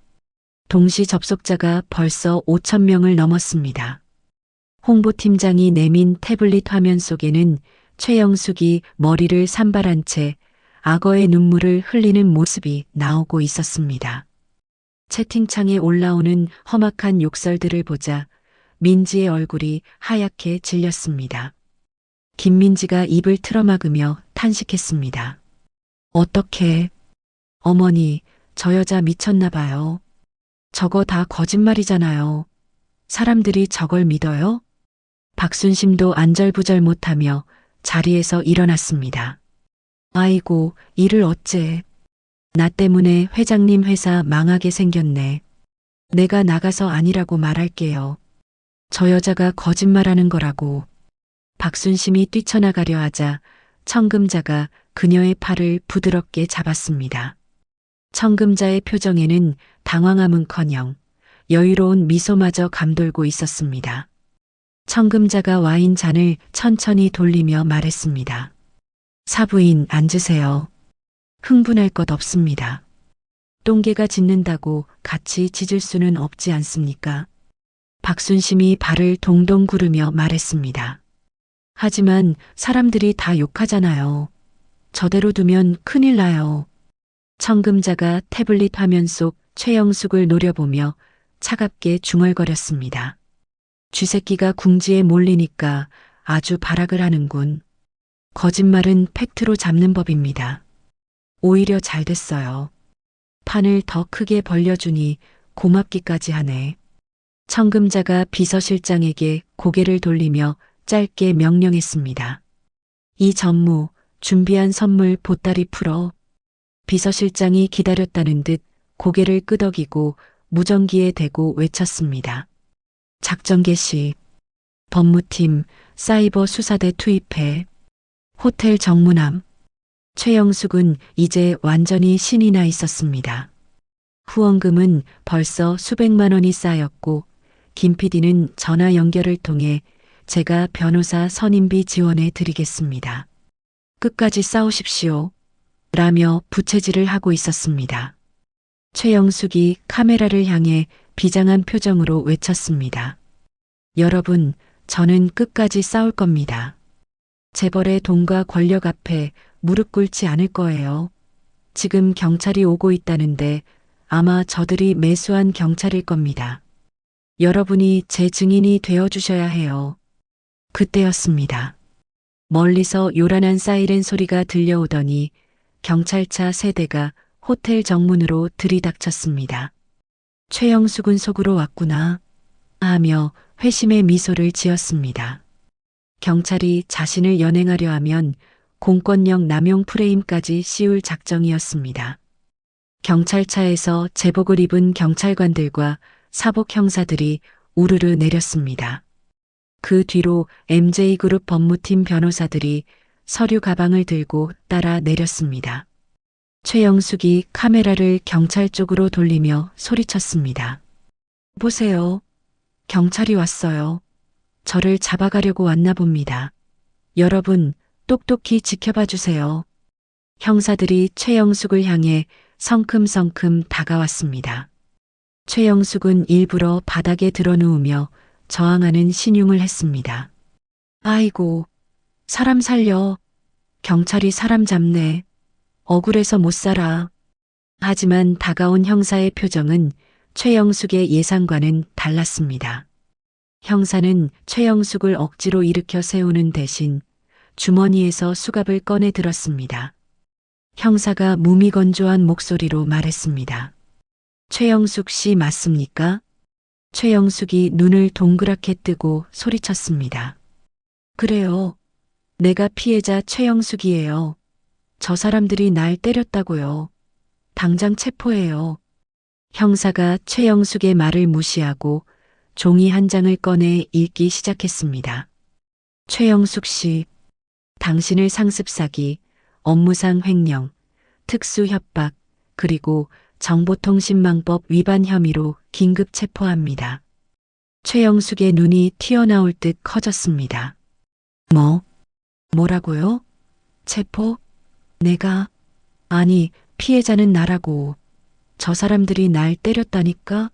A: 동시 접속자가 벌써 5,000명을 넘었습니다. 홍보팀장이 내민 태블릿 화면 속에는 최영숙이 머리를 산발한 채 악어의 눈물을 흘리는 모습이 나오고 있었습니다. 채팅창에 올라오는 험악한 욕설들을 보자 민지의 얼굴이 하얗게 질렸습니다. 김민지가 입을 틀어막으며 탄식했습니다. 어떡해. 어머니, 저 여자 미쳤나 봐요. 저거 다 거짓말이잖아요. 사람들이 저걸 믿어요? 박순심도 안절부절 못하며 자리에서 일어났습니다. 아이고, 이를 어째. 나 때문에 회장님 회사 망하게 생겼네. 내가 나가서 아니라고 말할게요. 저 여자가 거짓말하는 거라고. 박순심이 뛰쳐나가려 하자 청금자가 그녀의 팔을 부드럽게 잡았습니다. 청금자의 표정에는 당황함은커녕 여유로운 미소마저 감돌고 있었습니다. 청금자가 와인 잔을 천천히 돌리며 말했습니다. 사부인 앉으세요. 흥분할 것 없습니다. 똥개가 짖는다고 같이 짖을 수는 없지 않습니까? 박순심이 발을 동동 구르며 말했습니다. 하지만 사람들이 다 욕하잖아요. 저대로 두면 큰일 나요. 청금자가 태블릿 화면 속 최영숙을 노려보며 차갑게 중얼거렸습니다. 쥐새끼가 궁지에 몰리니까 아주 발악을 하는군. 거짓말은 팩트로 잡는 법입니다. 오히려 잘 됐어요. 판을 더 크게 벌려주니 고맙기까지 하네. 청금자가 비서실장에게 고개를 돌리며 짧게 명령했습니다. 이 전무, 준비한 선물 보따리 풀어. 비서실장이 기다렸다는 듯 고개를 끄덕이고 무전기에 대고 외쳤습니다. 작전 개시. 법무팀, 사이버 수사대 투입해. 호텔 정문함. 최영숙은 이제 완전히 신이 나 있었습니다. 후원금은 벌써 수백만 원이 쌓였고 김 PD는 전화 연결을 통해 제가 변호사 선임비 지원해 드리겠습니다. 끝까지 싸우십시오. 라며 부채질을 하고 있었습니다. 최영숙이 카메라를 향해 비장한 표정으로 외쳤습니다. 여러분, 저는 끝까지 싸울 겁니다. 재벌의 돈과 권력 앞에 무릎 꿇지 않을 거예요. 지금 경찰이 오고 있다는데 아마 저들이 매수한 경찰일 겁니다. 여러분이 제 증인이 되어주셔야 해요. 그때였습니다. 멀리서 요란한 사이렌 소리가 들려오더니 경찰차 3대가 호텔 정문으로 들이닥쳤습니다. 최영숙은 속으로 왔구나 하며 회심의 미소를 지었습니다. 경찰이 자신을 연행하려 하면 공권력 남용 프레임까지 씌울 작정이었습니다. 경찰차에서 제복을 입은 경찰관들과 사복 형사들이 우르르 내렸습니다. 그 뒤로 MJ그룹 법무팀 변호사들이 서류 가방을 들고 따라 내렸습니다. 최영숙이 카메라를 경찰 쪽으로 돌리며 소리쳤습니다. 보세요. 경찰이 왔어요. 저를 잡아가려고 왔나 봅니다. 여러분, 똑똑히 지켜봐 주세요. 형사들이 최영숙을 향해 성큼성큼 다가왔습니다. 최영숙은 일부러 바닥에 드러누우며 저항하는 신용을 했습니다. 아이고, 사람 살려. 경찰이 사람 잡네. 억울해서 못 살아. 하지만 다가온 형사의 표정은 최영숙의 예상과는 달랐습니다. 형사는 최영숙을 억지로 일으켜 세우는 대신 주머니에서 수갑을 꺼내 들었습니다. 형사가 무미건조한 목소리로 말했습니다. 최영숙 씨 맞습니까? 최영숙이 눈을 동그랗게 뜨고 소리쳤습니다. 그래요. 내가 피해자 최영숙이에요. 저 사람들이 날 때렸다고요. 당장 체포해요. 형사가 최영숙의 말을 무시하고 종이 한 장을 꺼내 읽기 시작했습니다. 최영숙 씨, 당신을 상습 사기, 업무상 횡령, 특수 협박, 그리고 정보통신망법 위반 혐의로 긴급 체포합니다. 최영숙의 눈이 튀어나올 듯 커졌습니다. 뭐라고요? 체포? 내가? 아니, 피해자는 나라고. 저 사람들이 날 때렸다니까?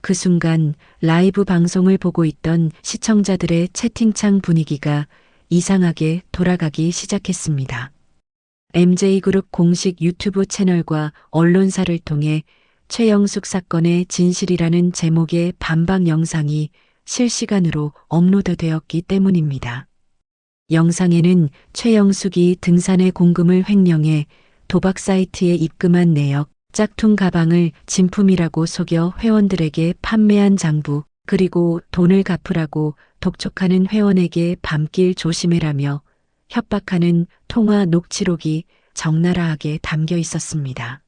A: 그 순간 라이브 방송을 보고 있던 시청자들의 채팅창 분위기가 이상하게 돌아가기 시작했습니다. MJ그룹 공식 유튜브 채널과 언론사를 통해 최영숙 사건의 진실이라는 제목의 반박 영상이 실시간으로 업로드되었기 때문입니다. 영상에는 최영숙이 등산의 공금을 횡령해 도박 사이트에 입금한 내역, 짝퉁 가방을 진품이라고 속여 회원들에게 판매한 장부, 그리고 돈을 갚으라고 독촉하는 회원에게 밤길 조심해라며 협박하는 통화 녹취록이 적나라하게 담겨 있었습니다.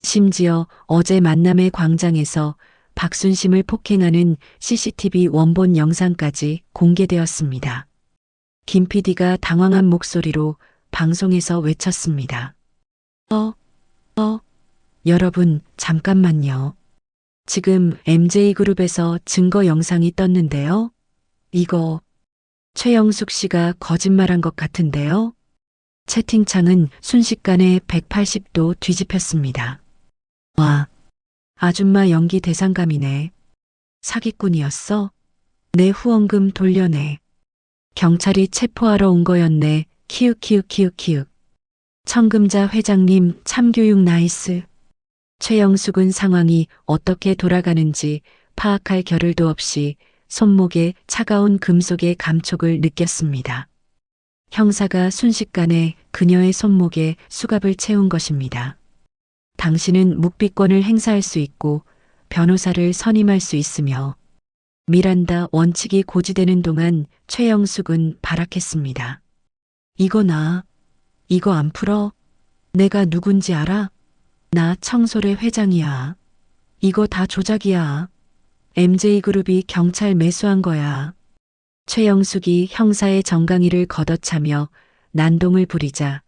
A: 심지어 어제 만남의 광장에서 박순심을 폭행하는 CCTV 원본 영상까지 공개되었습니다. 김 PD가 당황한 목소리로 방송에서 외쳤습니다. 여러분, 잠깐만요. 지금 MJ그룹에서 증거 영상이 떴는데요. 이거 최영숙 씨가 거짓말한 것 같은데요. 채팅창은 순식간에 180도 뒤집혔습니다. 와, 아줌마 연기 대상감이네. 사기꾼이었어? 내 후원금 돌려내. 경찰이 체포하러 온 거였네. 키읔키읔키읔키읔. 청금자 회장님 참교육 나이스. 최영숙은 상황이 어떻게 돌아가는지 파악할 겨를도 없이 손목에 차가운 금속의 감촉을 느꼈습니다. 형사가 순식간에 그녀의 손목에 수갑을 채운 것입니다. 당신은 묵비권을 행사할 수 있고 변호사를 선임할 수 있으며 미란다 원칙이 고지되는 동안 최영숙은 발악했습니다. 이거 안 풀어? 내가 누군지 알아? 나 청솔의 회장이야. 이거 다 조작이야. MJ그룹이 경찰 매수한 거야. 최영숙이 형사의 정강이를 걷어차며 난동을 부리자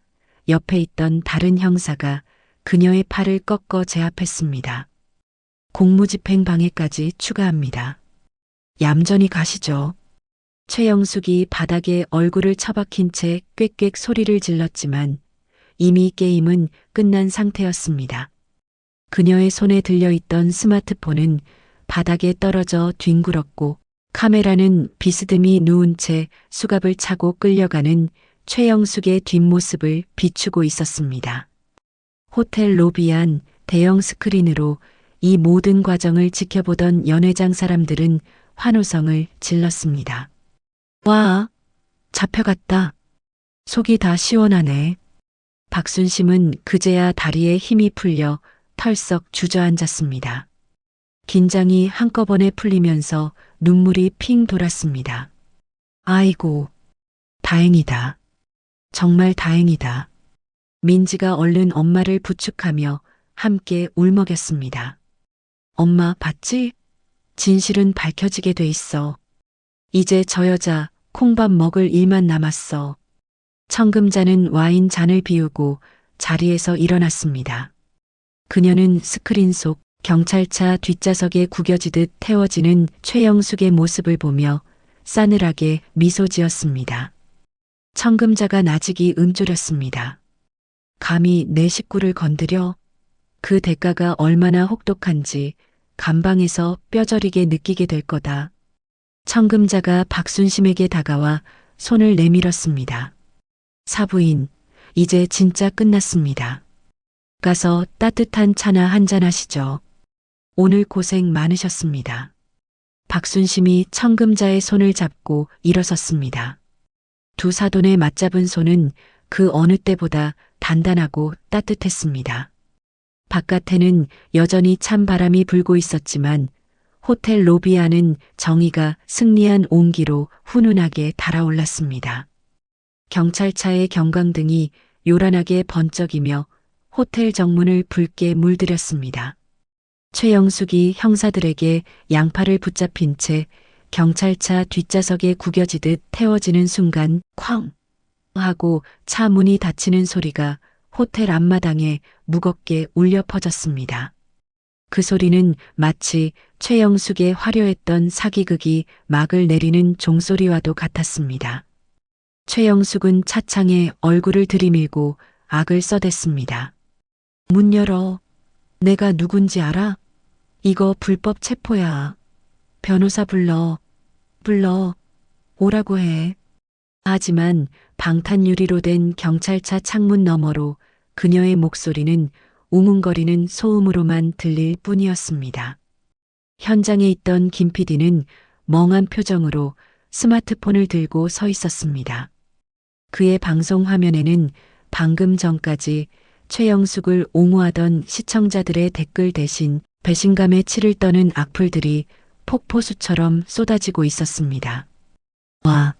A: 옆에 있던 다른 형사가 그녀의 팔을 꺾어 제압했습니다. 공무집행 방해까지 추가합니다. 얌전히 가시죠. 최영숙이 바닥에 얼굴을 처박힌 채 꽥꽥 소리를 질렀지만 이미 게임은 끝난 상태였습니다. 그녀의 손에 들려있던 스마트폰은 바닥에 떨어져 뒹굴었고 카메라는 비스듬히 누운 채 수갑을 차고 끌려가는 최영숙의 뒷모습을 비추고 있었습니다. 호텔 로비 안 대형 스크린으로 이 모든 과정을 지켜보던 연회장 사람들은 환호성을 질렀습니다. 와, 잡혀갔다. 속이 다 시원하네. 박순심은 그제야 다리에 힘이 풀려 털썩 주저앉았습니다. 긴장이 한꺼번에 풀리면서 눈물이 핑 돌았습니다. 아이고, 다행이다. 정말 다행이다. 민지가 얼른 엄마를 부축하며 함께 울먹였습니다. 엄마 봤지? 진실은 밝혀지게 돼 있어. 이제 저 여자 콩밥 먹을 일만 남았어. 청금자는 와인 잔을 비우고 자리에서 일어났습니다. 그녀는 스크린 속 경찰차 뒷좌석에 구겨지듯 태워지는 최영숙의 모습을 보며 싸늘하게 미소 지었습니다. 청금자가 나직이 움츠렸습니다. 감히 내 식구를 건드려? 그 대가가 얼마나 혹독한지 감방에서 뼈저리게 느끼게 될 거다. 청금자가 박순심에게 다가와 손을 내밀었습니다. 사부인, 이제 진짜 끝났습니다. 가서 따뜻한 차나 한잔 하시죠. 오늘 고생 많으셨습니다. 박순심이 청금자의 손을 잡고 일어섰습니다. 두 사돈의 맞잡은 손은 그 어느 때보다 단단하고 따뜻했습니다. 바깥에는 여전히 찬 바람이 불고 있었지만 호텔 로비 안은 정의가 승리한 온기로 훈훈하게 달아올랐습니다. 경찰차의 경광등이 요란하게 번쩍이며 호텔 정문을 붉게 물들였습니다. 최영숙이 형사들에게 양팔을 붙잡힌 채 경찰차 뒷좌석에 구겨지듯 태워지는 순간 쾅 하고 차 문이 닫히는 소리가 호텔 앞마당에 무겁게 울려 퍼졌습니다. 그 소리는 마치 최영숙의 화려했던 사기극이 막을 내리는 종소리와도 같았습니다. 최영숙은 차창에 얼굴을 들이밀고 악을 써댔습니다. 문 열어. 내가 누군지 알아? 이거 불법 체포야. 변호사 불러. 오라고 해. 하지만 방탄유리로 된 경찰차 창문 너머로 그녀의 목소리는 웅웅거리는 소음으로만 들릴 뿐이었습니다. 현장에 있던 김 PD는 멍한 표정으로 스마트폰을 들고 서 있었습니다. 그의 방송 화면에는 방금 전까지 최영숙을 옹호하던 시청자들의 댓글 대신 배신감에 치를 떠는 악플들이 폭포수처럼 쏟아지고 있었습니다. 와,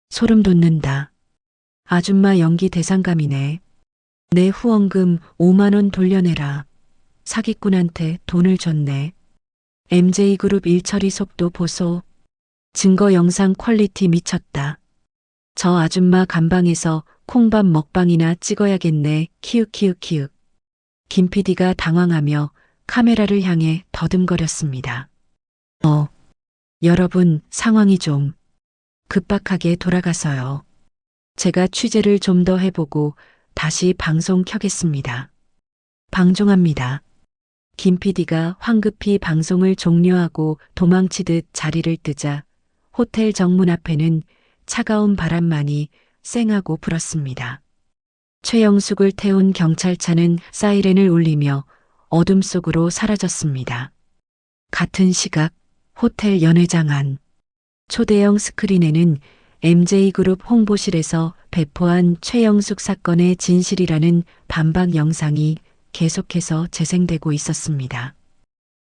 A: 소름 돋는다. 아줌마 연기 대상감이네. 내 후원금 5만 원 돌려내라. 사기꾼한테 돈을 줬네. MJ그룹 일처리 속도 보소. 증거 영상 퀄리티 미쳤다. 저 아줌마 감방에서 콩밥 먹방이나 찍어야겠네. 키읔키읔키읔. 김 PD가 당황하며 카메라를 향해 더듬거렸습니다. 여러분, 상황이 좀 급박하게 돌아가서요. 제가 취재를 좀 더 해보고 다시 방송 켜겠습니다. 방종합니다. 김 PD가 황급히 방송을 종료하고 도망치듯 자리를 뜨자 호텔 정문 앞에는 차가운 바람만이 쌩하고 불었습니다. 최영숙을 태운 경찰차는 사이렌을 울리며 어둠 속으로 사라졌습니다. 같은 시각 호텔 연회장 안 초대형 스크린에는 MJ그룹 홍보실에서 배포한 최영숙 사건의 진실이라는 반박 영상이 계속해서 재생되고 있었습니다.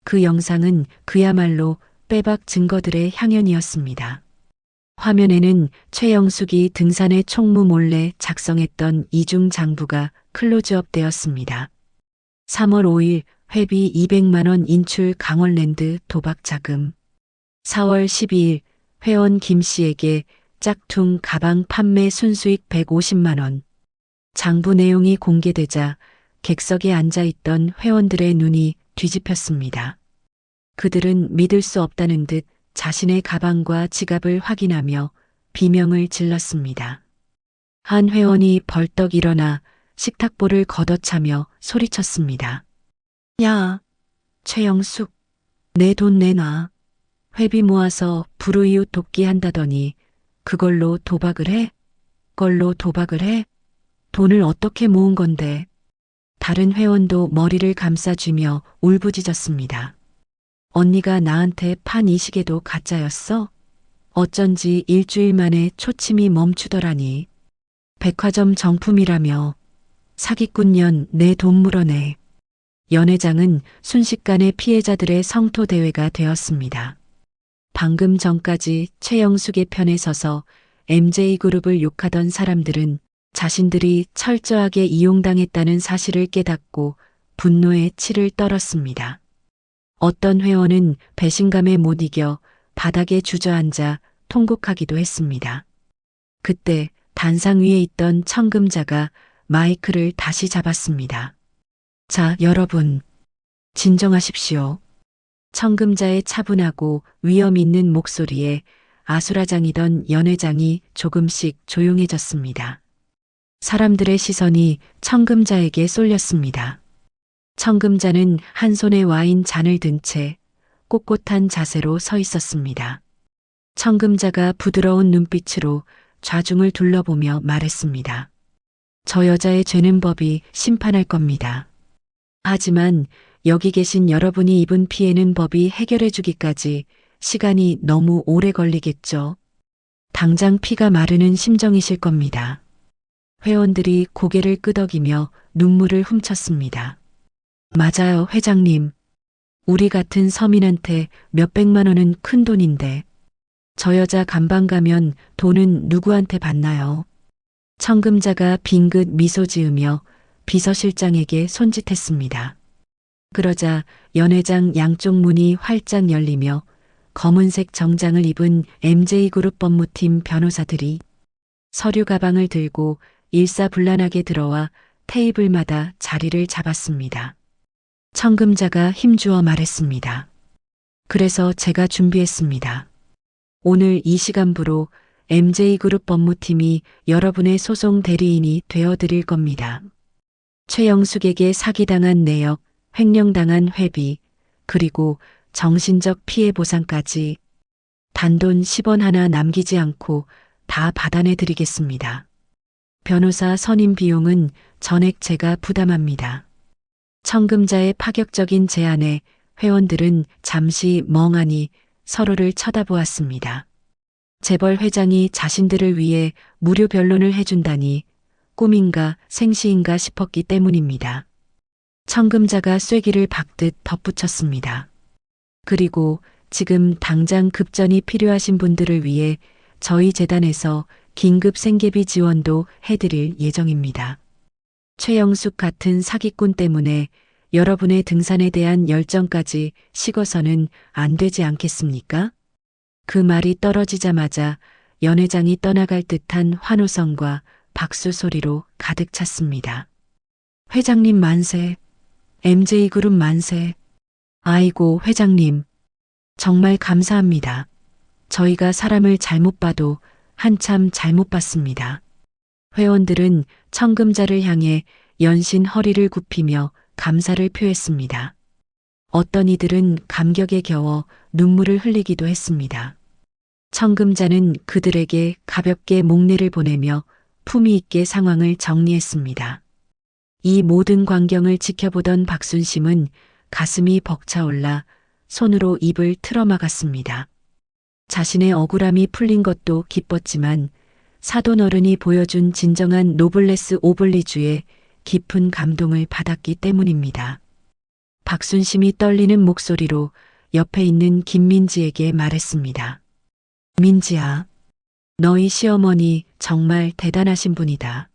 A: 그 영상은 그야말로 빼박 증거들의 향연이었습니다. 화면에는 최영숙이 등산의 총무 몰래 작성했던 이중 장부가 클로즈업 되었습니다. 3월 5일 회비 200만 원 인출 강원랜드 도박 자금. 4월 12일 회원 김 씨에게 짝퉁 가방 판매 순수익 150만 원. 장부 내용이 공개되자 객석에 앉아있던 회원들의 눈이 뒤집혔습니다. 그들은 믿을 수 없다는 듯 자신의 가방과 지갑을 확인하며 비명을 질렀습니다. 한 회원이 벌떡 일어나 식탁보를 걷어차며 소리쳤습니다. 야, 최영숙, 내 돈 내놔. 회비 모아서 불우이웃 돕기 한다더니 그걸로 도박을 해? 걸로 도박을 해? 돈을 어떻게 모은 건데? 다른 회원도 머리를 감싸쥐며 울부짖었습니다. 언니가 나한테 판 이 시계도 가짜였어? 어쩐지 일주일 만에 초침이 멈추더라니. 백화점 정품이라며. 사기꾼년 내 돈 물어내. 연회장은 순식간에 피해자들의 성토대회가 되었습니다. 방금 전까지 최영숙의 편에 서서 MJ그룹을 욕하던 사람들은 자신들이 철저하게 이용당했다는 사실을 깨닫고 분노의 치를 떨었습니다. 어떤 회원은 배신감에 못 이겨 바닥에 주저앉아 통곡하기도 했습니다. 그때 단상 위에 있던 청금자가 마이크를 다시 잡았습니다. 자, 여러분, 진정하십시오. 청금자의 차분하고 위험 있는 목소리에 아수라장이던 연회장이 조금씩 조용해졌습니다. 사람들의 시선이 청금자에게 쏠렸습니다. 청금자는 한 손에 와인 잔을 든 채 꼿꼿한 자세로 서 있었습니다. 청금자가 부드러운 눈빛으로 좌중을 둘러보며 말했습니다. 저 여자의 죄는 법이 심판할 겁니다. 하지만 여기 계신 여러분이 입은 피해는 법이 해결해 주기까지 시간이 너무 오래 걸리겠죠. 당장 피가 마르는 심정이실 겁니다. 회원들이 고개를 끄덕이며 눈물을 훔쳤습니다. 맞아요, 회장님. 우리 같은 서민한테 몇백만 원은 큰 돈인데 저 여자 감방 가면 돈은 누구한테 받나요? 청금자가 빙긋 미소 지으며 비서실장에게 손짓했습니다. 그러자 연회장 양쪽 문이 활짝 열리며 검은색 정장을 입은 MJ그룹 법무팀 변호사들이 서류 가방을 들고 일사불란하게 들어와 테이블마다 자리를 잡았습니다. 청금자가 힘주어 말했습니다. 그래서 제가 준비했습니다. 오늘 이 시간부로 MJ그룹 법무팀이 여러분의 소송 대리인이 되어드릴 겁니다. 최영숙에게 사기당한 내역, 횡령당한 회비, 그리고 정신적 피해 보상까지 단돈 10원 하나 남기지 않고 다 받아내 드리겠습니다. 변호사 선임 비용은 전액 제가 부담합니다. 청금자의 파격적인 제안에 회원들은 잠시 멍하니 서로를 쳐다보았습니다. 재벌 회장이 자신들을 위해 무료 변론을 해준다니 꿈인가 생시인가 싶었기 때문입니다. 청금자가 쐐기를 박듯 덧붙였습니다. 그리고 지금 당장 급전이 필요하신 분들을 위해 저희 재단에서 긴급 생계비 지원도 해드릴 예정입니다. 최영숙 같은 사기꾼 때문에 여러분의 등산에 대한 열정까지 식어서는 안 되지 않겠습니까? 그 말이 떨어지자마자 연회장이 떠나갈 듯한 환호성과 박수 소리로 가득 찼습니다. 회장님 만세, MJ그룹 만세. 아이고, 회장님. 정말 감사합니다. 저희가 사람을 잘못 봐도 한참 잘못 봤습니다. 회원들은 청금자를 향해 연신 허리를 굽히며 감사를 표했습니다. 어떤 이들은 감격에 겨워 눈물을 흘리기도 했습니다. 청금자는 그들에게 가볍게 목례를 보내며 품위 있게 상황을 정리했습니다. 이 모든 광경을 지켜보던 박순심은 가슴이 벅차올라 손으로 입을 틀어막았습니다. 자신의 억울함이 풀린 것도 기뻤지만 사돈 어른이 보여준 진정한 노블레스 오블리주의 깊은 감동을 받았기 때문입니다. 박순심이 떨리는 목소리로 옆에 있는 김민지에게 말했습니다. 민지야, 너희 시어머니 정말 대단하신 분이다.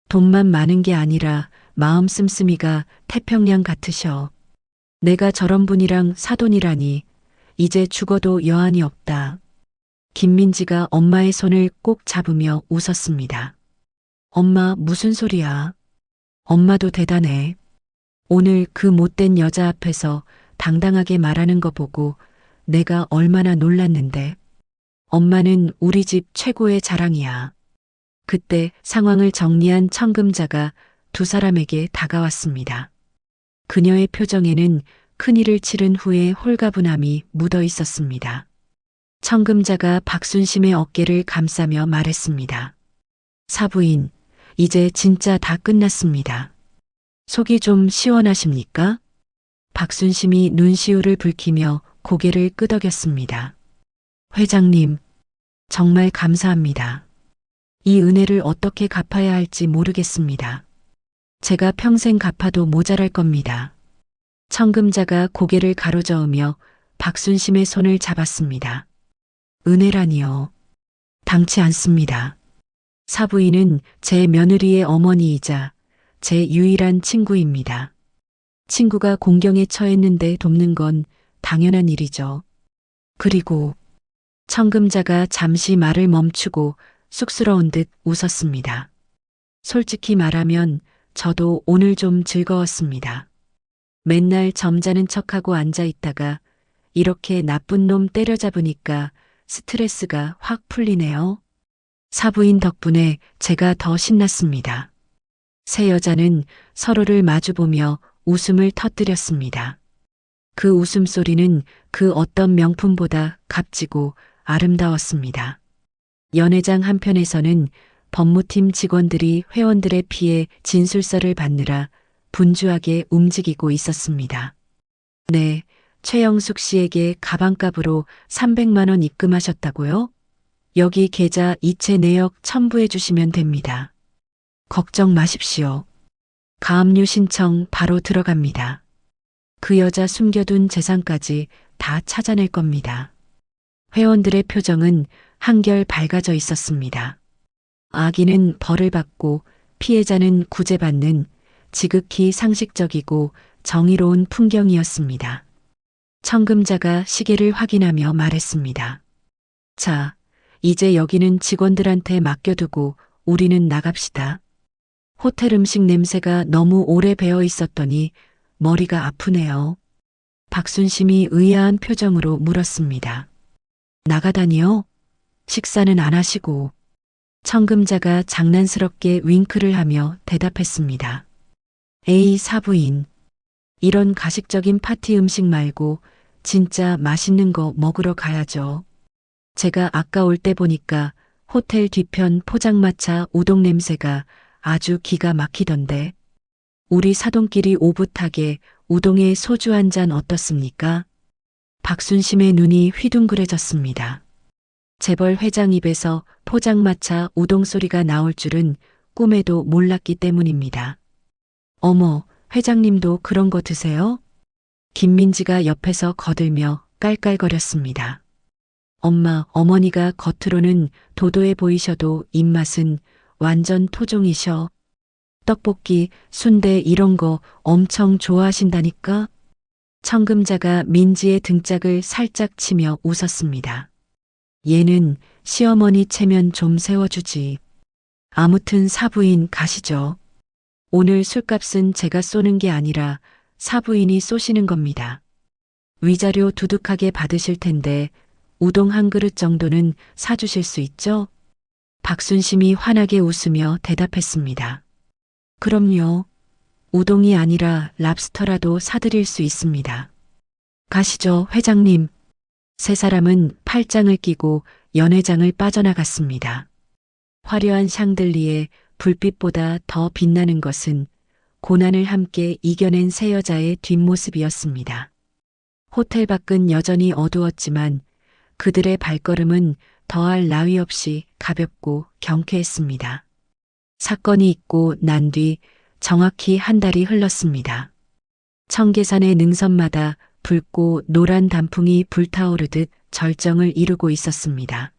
A: 돈만 많은 게 아니라 마음 씀씀이가 태평양 같으셔. 내가 저런 분이랑 사돈이라니 이제 죽어도 여한이 없다. 김민지가 엄마의 손을 꼭 잡으며 웃었습니다. 엄마, 무슨 소리야? 엄마도 대단해. 오늘 그 못된 여자 앞에서 당당하게 말하는 거 보고 내가 얼마나 놀랐는데. 엄마는 우리 집 최고의 자랑이야. 그때 상황을 정리한 청금자가 두 사람에게 다가왔습니다. 그녀의 표정에는 큰일을 치른 후의 홀가분함이 묻어 있었습니다. 청금자가 박순심의 어깨를 감싸며 말했습니다. 사부인, 이제 진짜 다 끝났습니다. 속이 좀 시원하십니까? 박순심이 눈시울을 붉히며 고개를 끄덕였습니다. 회장님, 정말 감사합니다. 이 은혜를 어떻게 갚아야 할지 모르겠습니다. 제가 평생 갚아도 모자랄 겁니다. 청금자가 고개를 가로저으며 박순심의 손을 잡았습니다. 은혜라니요. 당치 않습니다. 사부인은 제 며느리의 어머니이자 제 유일한 친구입니다. 친구가 공경에 처했는데 돕는 건 당연한 일이죠. 그리고 청금자가 잠시 말을 멈추고 쑥스러운 듯 웃었습니다. 솔직히 말하면 저도 오늘 좀 즐거웠습니다. 맨날 점잖은 척하고 앉아 있다가 이렇게 나쁜 놈 때려잡으니까 스트레스가 확 풀리네요. 사부인 덕분에 제가 더 신났습니다. 세 여자는 서로를 마주보며 웃음을 터뜨렸습니다. 그 웃음소리는 그 어떤 명품보다 값지고 아름다웠습니다. 연회장 한편에서는 법무팀 직원들이 회원들의 피해 진술서를 받느라 분주하게 움직이고 있었습니다. 네, 최영숙 씨에게 가방값으로 300만 원 입금하셨다고요? 여기 계좌 이체 내역 첨부해 주시면 됩니다. 걱정 마십시오. 가압류 신청 바로 들어갑니다. 그 여자 숨겨둔 재산까지 다 찾아낼 겁니다. 회원들의 표정은 한결 밝아져 있었습니다. 악인은 벌을 받고 피해자는 구제받는 지극히 상식적이고 정의로운 풍경이었습니다. 청금자가 시계를 확인하며 말했습니다. 자, 이제 여기는 직원들한테 맡겨두고 우리는 나갑시다. 호텔 음식 냄새가 너무 오래 배어 있었더니 머리가 아프네요. 박순심이 의아한 표정으로 물었습니다. 나가다니요? 식사는 안 하시고. 청금자가 장난스럽게 윙크를 하며 대답했습니다. 에이, 사부인. 이런 가식적인 파티 음식 말고 진짜 맛있는 거 먹으러 가야죠. 제가 아까 올 때 보니까 호텔 뒤편 포장마차 우동 냄새가 아주 기가 막히던데. 우리 사돈끼리 오붓하게 우동에 소주 한 잔 어떻습니까? 박순심의 눈이 휘둥그레졌습니다. 재벌 회장 입에서 포장마차 우동 소리가 나올 줄은 꿈에도 몰랐기 때문입니다. 어머, 회장님도 그런 거 드세요? 김민지가 옆에서 거들며 깔깔거렸습니다. 엄마, 어머니가 겉으로는 도도해 보이셔도 입맛은 완전 토종이셔. 떡볶이, 순대 이런 거 엄청 좋아하신다니까? 청금자가 민지의 등짝을 살짝 치며 웃었습니다. 얘는 시어머니 체면 좀 세워주지. 아무튼 사부인 가시죠. 오늘 술값은 제가 쏘는 게 아니라 사부인이 쏘시는 겁니다. 위자료 두둑하게 받으실 텐데 우동 한 그릇 정도는 사주실 수 있죠? 박순심이 환하게 웃으며 대답했습니다. 그럼요. 우동이 아니라 랍스터라도 사드릴 수 있습니다. 가시죠, 회장님. 세 사람은 팔짱을 끼고 연회장을 빠져나갔습니다. 화려한 샹들리에 불빛보다 더 빛나는 것은 고난을 함께 이겨낸 세 여자의 뒷모습이었습니다. 호텔 밖은 여전히 어두웠지만 그들의 발걸음은 더할 나위 없이 가볍고 경쾌했습니다. 사건이 있고 난 뒤 정확히 한 달이 흘렀습니다. 청계산의 능선마다 붉고 노란 단풍이 불타오르듯 절정을 이루고 있었습니다.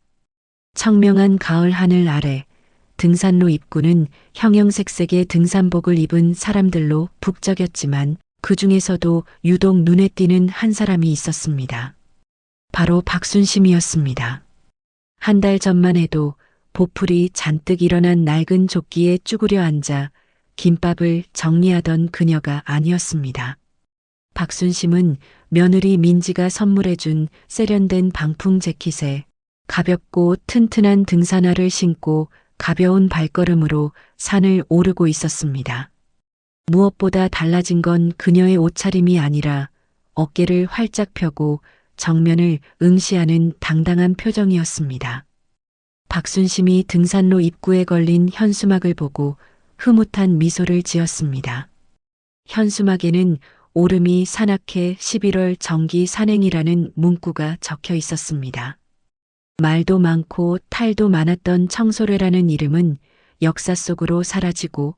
A: 청명한 가을 하늘 아래 등산로 입구는 형형색색의 등산복을 입은 사람들로 북적였지만 그 중에서도 유독 눈에 띄는 한 사람이 있었습니다. 바로 박순심이었습니다. 한 달 전만 해도 보풀이 잔뜩 일어난 낡은 조끼에 쭈그려 앉아 김밥을 정리하던 그녀가 아니었습니다. 박순심은 며느리 민지가 선물해준 세련된 방풍 재킷에 가볍고 튼튼한 등산화를 신고 가벼운 발걸음으로 산을 오르고 있었습니다. 무엇보다 달라진 건 그녀의 옷차림이 아니라 어깨를 활짝 펴고 정면을 응시하는 당당한 표정이었습니다. 박순심이 등산로 입구에 걸린 현수막을 보고 흐뭇한 미소를 지었습니다. 현수막에는 오름이 산악회 11월 정기 산행이라는 문구가 적혀 있었습니다. 말도 많고 탈도 많았던 청소래라는 이름은 역사 속으로 사라지고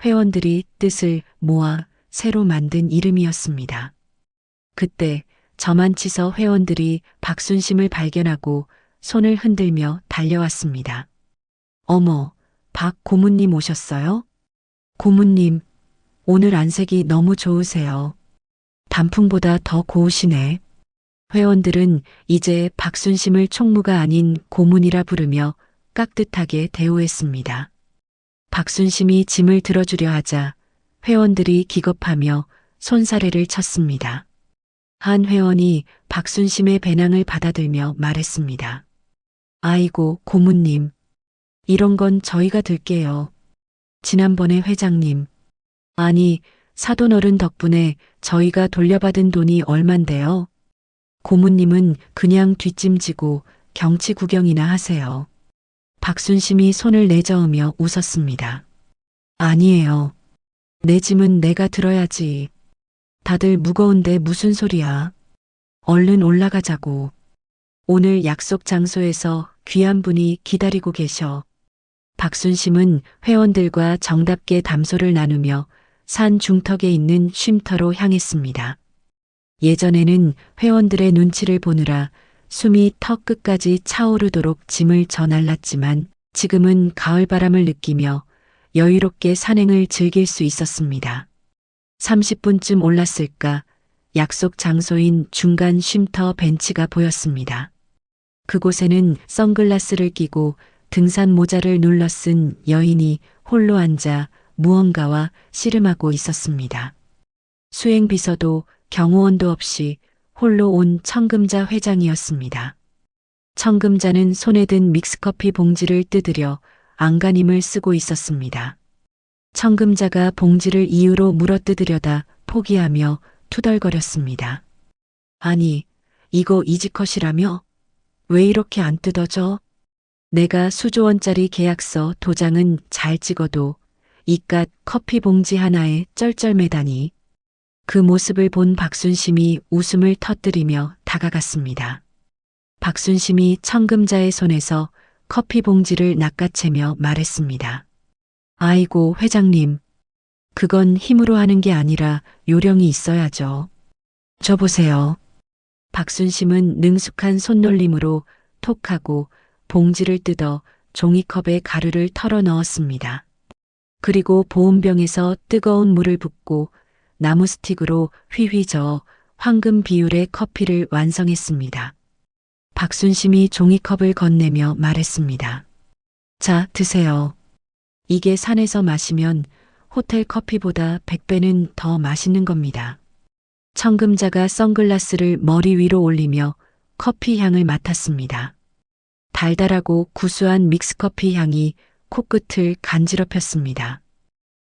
A: 회원들이 뜻을 모아 새로 만든 이름이었습니다. 그때 저만치서 회원들이 박순심을 발견하고 손을 흔들며 달려왔습니다. 어머, 박 고문님 오셨어요? 고문님, 오늘 안색이 너무 좋으세요. 단풍보다 더 고우시네. 회원들은 이제 박순심을 총무가 아닌 고문이라 부르며 깍듯하게 대우했습니다. 박순심이 짐을 들어주려 하자 회원들이 기겁하며 손사래를 쳤습니다. 한 회원이 박순심의 배낭을 받아들며 말했습니다. 아이고, 고문님. 이런 건 저희가 들게요. 지난번에 회장님. 아니, 사돈어른 덕분에 저희가 돌려받은 돈이 얼만데요. 고문님은 그냥 뒷짐지고 경치 구경이나 하세요. 박순심이 손을 내저으며 웃었습니다. 아니에요. 내 짐은 내가 들어야지. 다들 무거운데 무슨 소리야. 얼른 올라가자고. 오늘 약속 장소에서 귀한 분이 기다리고 계셔. 박순심은 회원들과 정답게 담소를 나누며 산 중턱에 있는 쉼터로 향했습니다. 예전에는 회원들의 눈치를 보느라 숨이 턱 끝까지 차오르도록 짐을 저날랐지만 지금은 가을바람을 느끼며 여유롭게 산행을 즐길 수 있었습니다. 30분쯤 올랐을까 약속 장소인 중간 쉼터 벤치가 보였습니다. 그곳에는 선글라스를 끼고 등산 모자를 눌러 쓴 여인이 홀로 앉아 무언가와 씨름하고 있었습니다. 수행비서도 경호원도 없이 홀로 온 청금자 회장이었습니다. 청금자는 손에 든 믹스커피 봉지를 뜯으려 안간힘을 쓰고 있었습니다. 청금자가 봉지를 이유로 물어뜯으려다 포기하며 투덜거렸습니다. 아니, 이거 이지컷이라며? 왜 이렇게 안 뜯어져? 내가 수조원짜리 계약서 도장은 잘 찍어도 이깟 커피 봉지 하나에 쩔쩔매다니. 그 모습을 본 박순심이 웃음을 터뜨리며 다가갔습니다. 박순심이 청금자의 손에서 커피 봉지를 낚아채며 말했습니다. 아이고, 회장님. 그건 힘으로 하는 게 아니라 요령이 있어야죠. 저 보세요. 박순심은 능숙한 손놀림으로 톡하고 봉지를 뜯어 종이컵에 가루를 털어 넣었습니다. 그리고 보온병에서 뜨거운 물을 붓고 나무 스틱으로 휘휘 저어 황금 비율의 커피를 완성했습니다. 박순심이 종이컵을 건네며 말했습니다. 자, 드세요. 이게 산에서 마시면 호텔 커피보다 100배는 더 맛있는 겁니다. 청금자가 선글라스를 머리 위로 올리며 커피 향을 맡았습니다. 달달하고 구수한 믹스커피 향이 코끝을 간지럽혔습니다.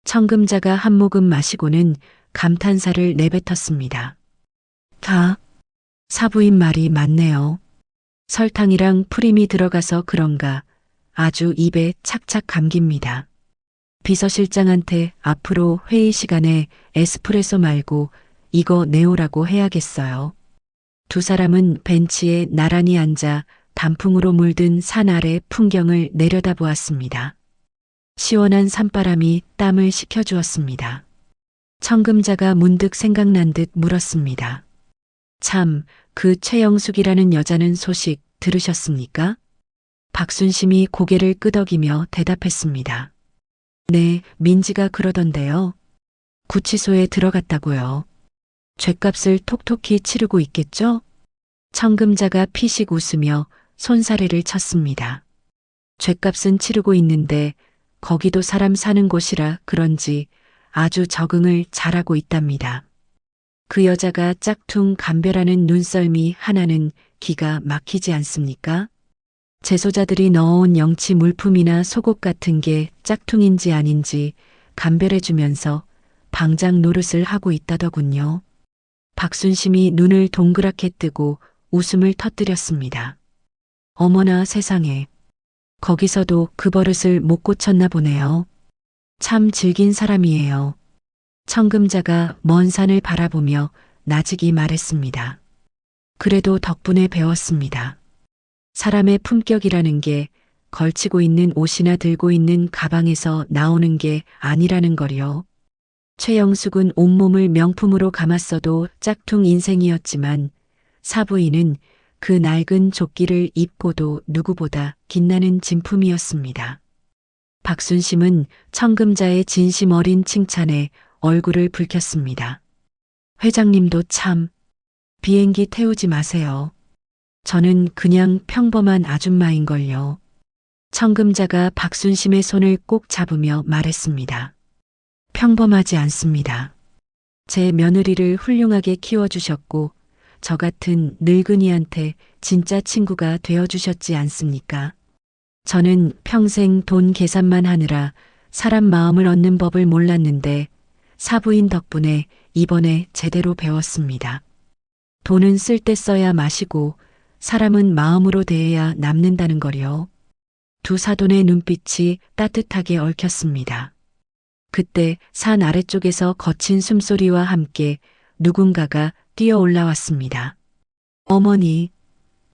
A: 청금자가 한 모금 마시고는 감탄사를 내뱉었습니다. 사부인 말이 맞네요. 설탕이랑 프림이 들어가서 그런가 아주 입에 착착 감깁니다. 비서실장한테 앞으로 회의 시간에 에스프레소 말고 이거 내오라고 해야겠어요. 두 사람은 벤치에 나란히 앉아 단풍으로 물든 산 아래 풍경을 내려다보았습니다. 시원한 산바람이 땀을 식혀주었습니다. 청금자가 문득 생각난 듯 물었습니다. 참, 그 최영숙이라는 여자는 소식 들으셨습니까? 박순심이 고개를 끄덕이며 대답했습니다. 네, 민지가 그러던데요. 구치소에 들어갔다고요. 죗값을 톡톡히 치르고 있겠죠? 청금자가 피식 웃으며 손사래를 쳤습니다. 죗값은 치르고 있는데 거기도 사람 사는 곳이라 그런지 아주 적응을 잘하고 있답니다. 그 여자가 짝퉁 감별하는 눈썰미 하나는 기가 막히지 않습니까? 재소자들이 넣어온 영치 물품이나 속옷 같은 게 짝퉁인지 아닌지 감별해주면서 방장 노릇을 하고 있다더군요. 박순심이 눈을 동그랗게 뜨고 웃음을 터뜨렸습니다. 어머나 세상에. 거기서도 그 버릇을 못 고쳤나 보네요. 참 질긴 사람이에요. 청금자가 먼 산을 바라보며 나직이 말했습니다. 그래도 덕분에 배웠습니다. 사람의 품격이라는 게 걸치고 있는 옷이나 들고 있는 가방에서 나오는 게 아니라는 거요. 최영숙은 온몸을 명품으로 감았어도 짝퉁 인생이었지만 사부인은 그 낡은 조끼를 입고도 누구보다 빛나는 진품이었습니다. 박순심은 청금자의 진심 어린 칭찬에 얼굴을 붉혔습니다. 회장님도 참, 비행기 태우지 마세요. 저는 그냥 평범한 아줌마인걸요. 청금자가 박순심의 손을 꼭 잡으며 말했습니다. 평범하지 않습니다. 제 며느리를 훌륭하게 키워주셨고 저 같은 늙은이한테 진짜 친구가 되어주셨지 않습니까? 저는 평생 돈 계산만 하느라 사람 마음을 얻는 법을 몰랐는데 사부인 덕분에 이번에 제대로 배웠습니다. 돈은 쓸 때 써야 마시고 사람은 마음으로 대해야 남는다는 거요. 두 사돈의 눈빛이 따뜻하게 얽혔습니다. 그때 산 아래쪽에서 거친 숨소리와 함께 누군가가 뛰어 올라왔습니다. 어머니,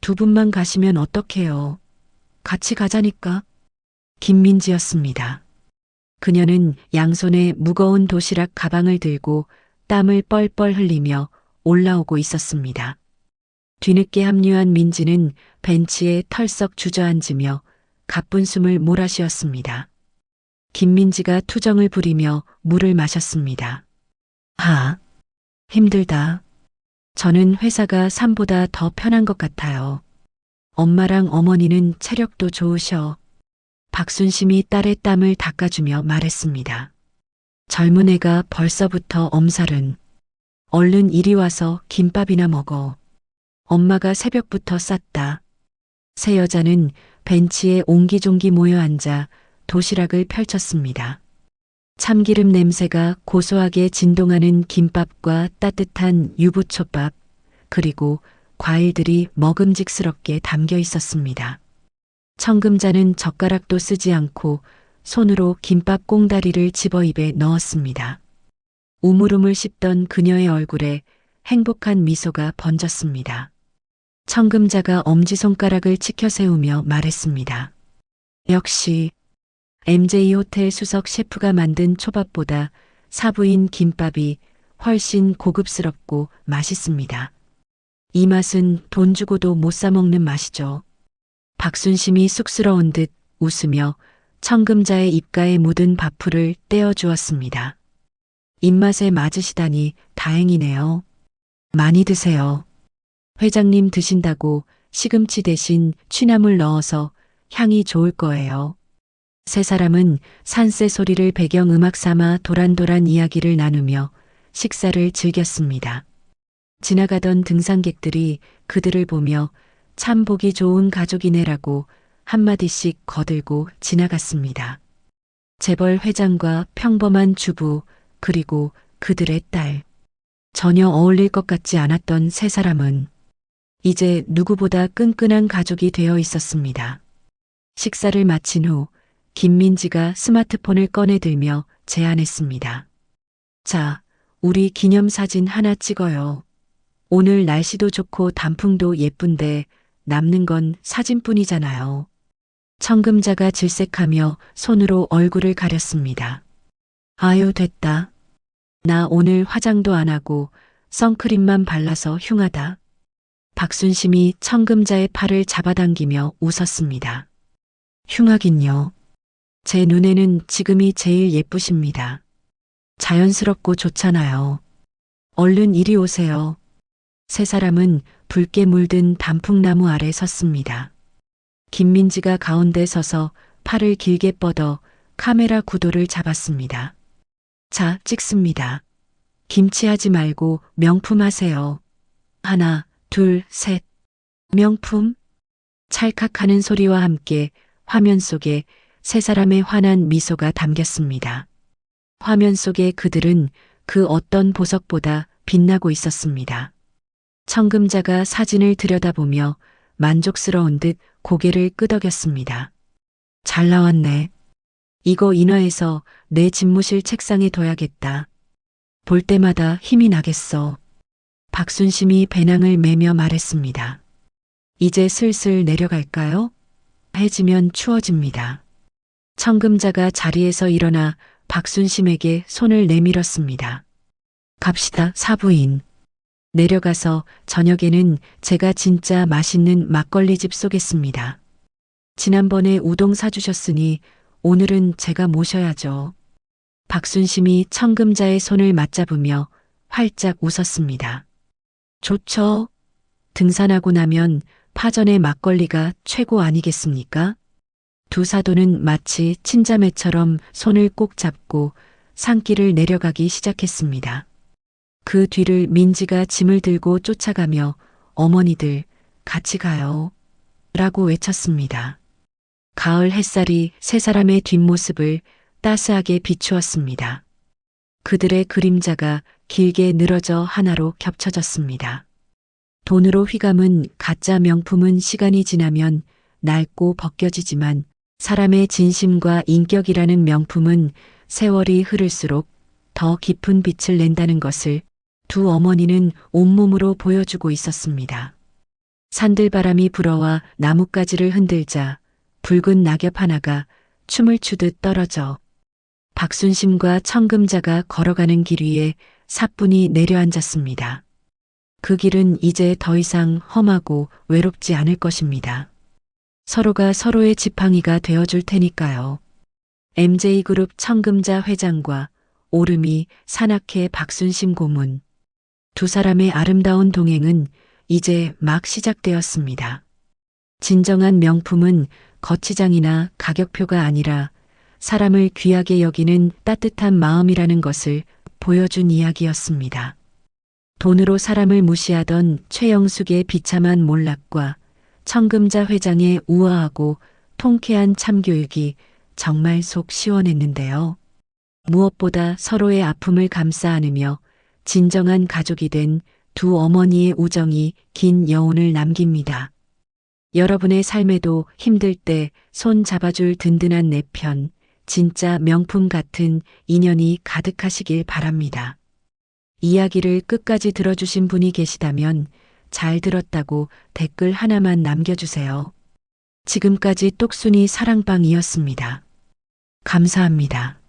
A: 두 분만 가시면 어떡해요? 같이 가자니까. 김민지였습니다. 그녀는 양손에 무거운 도시락 가방을 들고 땀을 뻘뻘 흘리며 올라오고 있었습니다. 뒤늦게 합류한 민지는 벤치에 털썩 주저앉으며 가쁜 숨을 몰아쉬었습니다. 김민지가 투정을 부리며 물을 마셨습니다. 힘들다. 저는 회사가 산보다 더 편한 것 같아요. 엄마랑 어머니는 체력도 좋으셔. 박순심이 딸의 땀을 닦아주며 말했습니다. 젊은 애가 벌써부터 엄살은. 얼른 이리 와서 김밥이나 먹어. 엄마가 새벽부터 쌌다. 세 여자는 벤치에 옹기종기 모여 앉아 도시락을 펼쳤습니다. 참기름 냄새가 고소하게 진동하는 김밥과 따뜻한 유부초밥, 그리고 과일들이 먹음직스럽게 담겨 있었습니다. 청금자는 젓가락도 쓰지 않고 손으로 김밥 꽁다리를 집어 입에 넣었습니다. 우물우물 씹던 그녀의 얼굴에 행복한 미소가 번졌습니다. 청금자가 엄지손가락을 치켜 세우며 말했습니다. 역시 MJ 호텔 수석 셰프가 만든 초밥보다 사부인 김밥이 훨씬 고급스럽고 맛있습니다. 이 맛은 돈 주고도 못 사 먹는 맛이죠. 박순심이 쑥스러운 듯 웃으며 청금자의 입가에 묻은 밥풀을 떼어 주었습니다. 입맛에 맞으시다니 다행이네요. 많이 드세요. 회장님 드신다고 시금치 대신 취나물 넣어서 향이 좋을 거예요. 세 사람은 산새 소리를 배경음악 삼아 도란도란 이야기를 나누며 식사를 즐겼습니다. 지나가던 등산객들이 그들을 보며 참 보기 좋은 가족이네라고 한마디씩 거들고 지나갔습니다. 재벌 회장과 평범한 주부 그리고 그들의 딸. 전혀 어울릴 것 같지 않았던 세 사람은 이제 누구보다 끈끈한 가족이 되어 있었습니다. 식사를 마친 후 김민지가 스마트폰을 꺼내들며 제안했습니다. 자, 우리 기념사진 하나 찍어요. 오늘 날씨도 좋고 단풍도 예쁜데 남는 건 사진뿐이잖아요. 청금자가 질색하며 손으로 얼굴을 가렸습니다. 아유, 됐다. 나 오늘 화장도 안 하고 선크림만 발라서 흉하다. 박순심이 청금자의 팔을 잡아당기며 웃었습니다. 흉하긴요. 제 눈에는 지금이 제일 예쁘십니다. 자연스럽고 좋잖아요. 얼른 이리 오세요. 세 사람은 붉게 물든 단풍나무 아래 섰습니다. 김민지가 가운데 서서 팔을 길게 뻗어 카메라 구도를 잡았습니다. 자, 찍습니다. 김치하지 말고 명품 하세요. 하나, 둘, 셋. 명품? 찰칵하는 소리와 함께 화면 속에 세 사람의 환한 미소가 담겼습니다. 화면 속의 그들은 그 어떤 보석보다 빛나고 있었습니다. 청금자가 사진을 들여다보며 만족스러운 듯 고개를 끄덕였습니다. 잘 나왔네. 이거 인화해서 내 집무실 책상에 둬야겠다. 볼 때마다 힘이 나겠어. 박순심이 배낭을 메며 말했습니다. 이제 슬슬 내려갈까요? 해지면 추워집니다. 청금자가 자리에서 일어나 박순심에게 손을 내밀었습니다. 갑시다, 사부인. 내려가서 저녁에는 제가 진짜 맛있는 막걸리집 쏘겠습니다. 지난번에 우동 사주셨으니 오늘은 제가 모셔야죠. 박순심이 청금자의 손을 맞잡으며 활짝 웃었습니다. 좋죠. 등산하고 나면 파전의 막걸리가 최고 아니겠습니까? 두 사도는 마치 친자매처럼 손을 꼭 잡고 산길을 내려가기 시작했습니다. 그 뒤를 민지가 짐을 들고 쫓아가며 어머니들 같이 가요. 라고 외쳤습니다. 가을 햇살이 세 사람의 뒷모습을 따스하게 비추었습니다. 그들의 그림자가 길게 늘어져 하나로 겹쳐졌습니다. 돈으로 휘감은 가짜 명품은 시간이 지나면 낡고 벗겨지지만 사람의 진심과 인격이라는 명품은 세월이 흐를수록 더 깊은 빛을 낸다는 것을 두 어머니는 온몸으로 보여주고 있었습니다. 산들바람이 불어와 나뭇가지를 흔들자 붉은 낙엽 하나가 춤을 추듯 떨어져 박순심과 청금자가 걸어가는 길 위에 사뿐히 내려앉았습니다. 그 길은 이제 더 이상 험하고 외롭지 않을 것입니다. 서로가 서로의 지팡이가 되어줄 테니까요. MJ그룹 청금자 회장과 오름이 산악회 박순심 고문. 두 사람의 아름다운 동행은 이제 막 시작되었습니다. 진정한 명품은 거치장이나 가격표가 아니라 사람을 귀하게 여기는 따뜻한 마음이라는 것을 보여준 이야기였습니다. 돈으로 사람을 무시하던 최영숙의 비참한 몰락과 청금자 회장의 우아하고 통쾌한 참교육이 정말 속 시원했는데요. 무엇보다 서로의 아픔을 감싸 안으며 진정한 가족이 된 두 어머니의 우정이 긴 여운을 남깁니다. 여러분의 삶에도 힘들 때 손 잡아줄 든든한 내 편, 진짜 명품 같은 인연이 가득하시길 바랍니다. 이야기를 끝까지 들어주신 분이 계시다면 잘 들었다고 댓글 하나만 남겨주세요. 지금까지 똑순이 사랑방이었습니다. 감사합니다.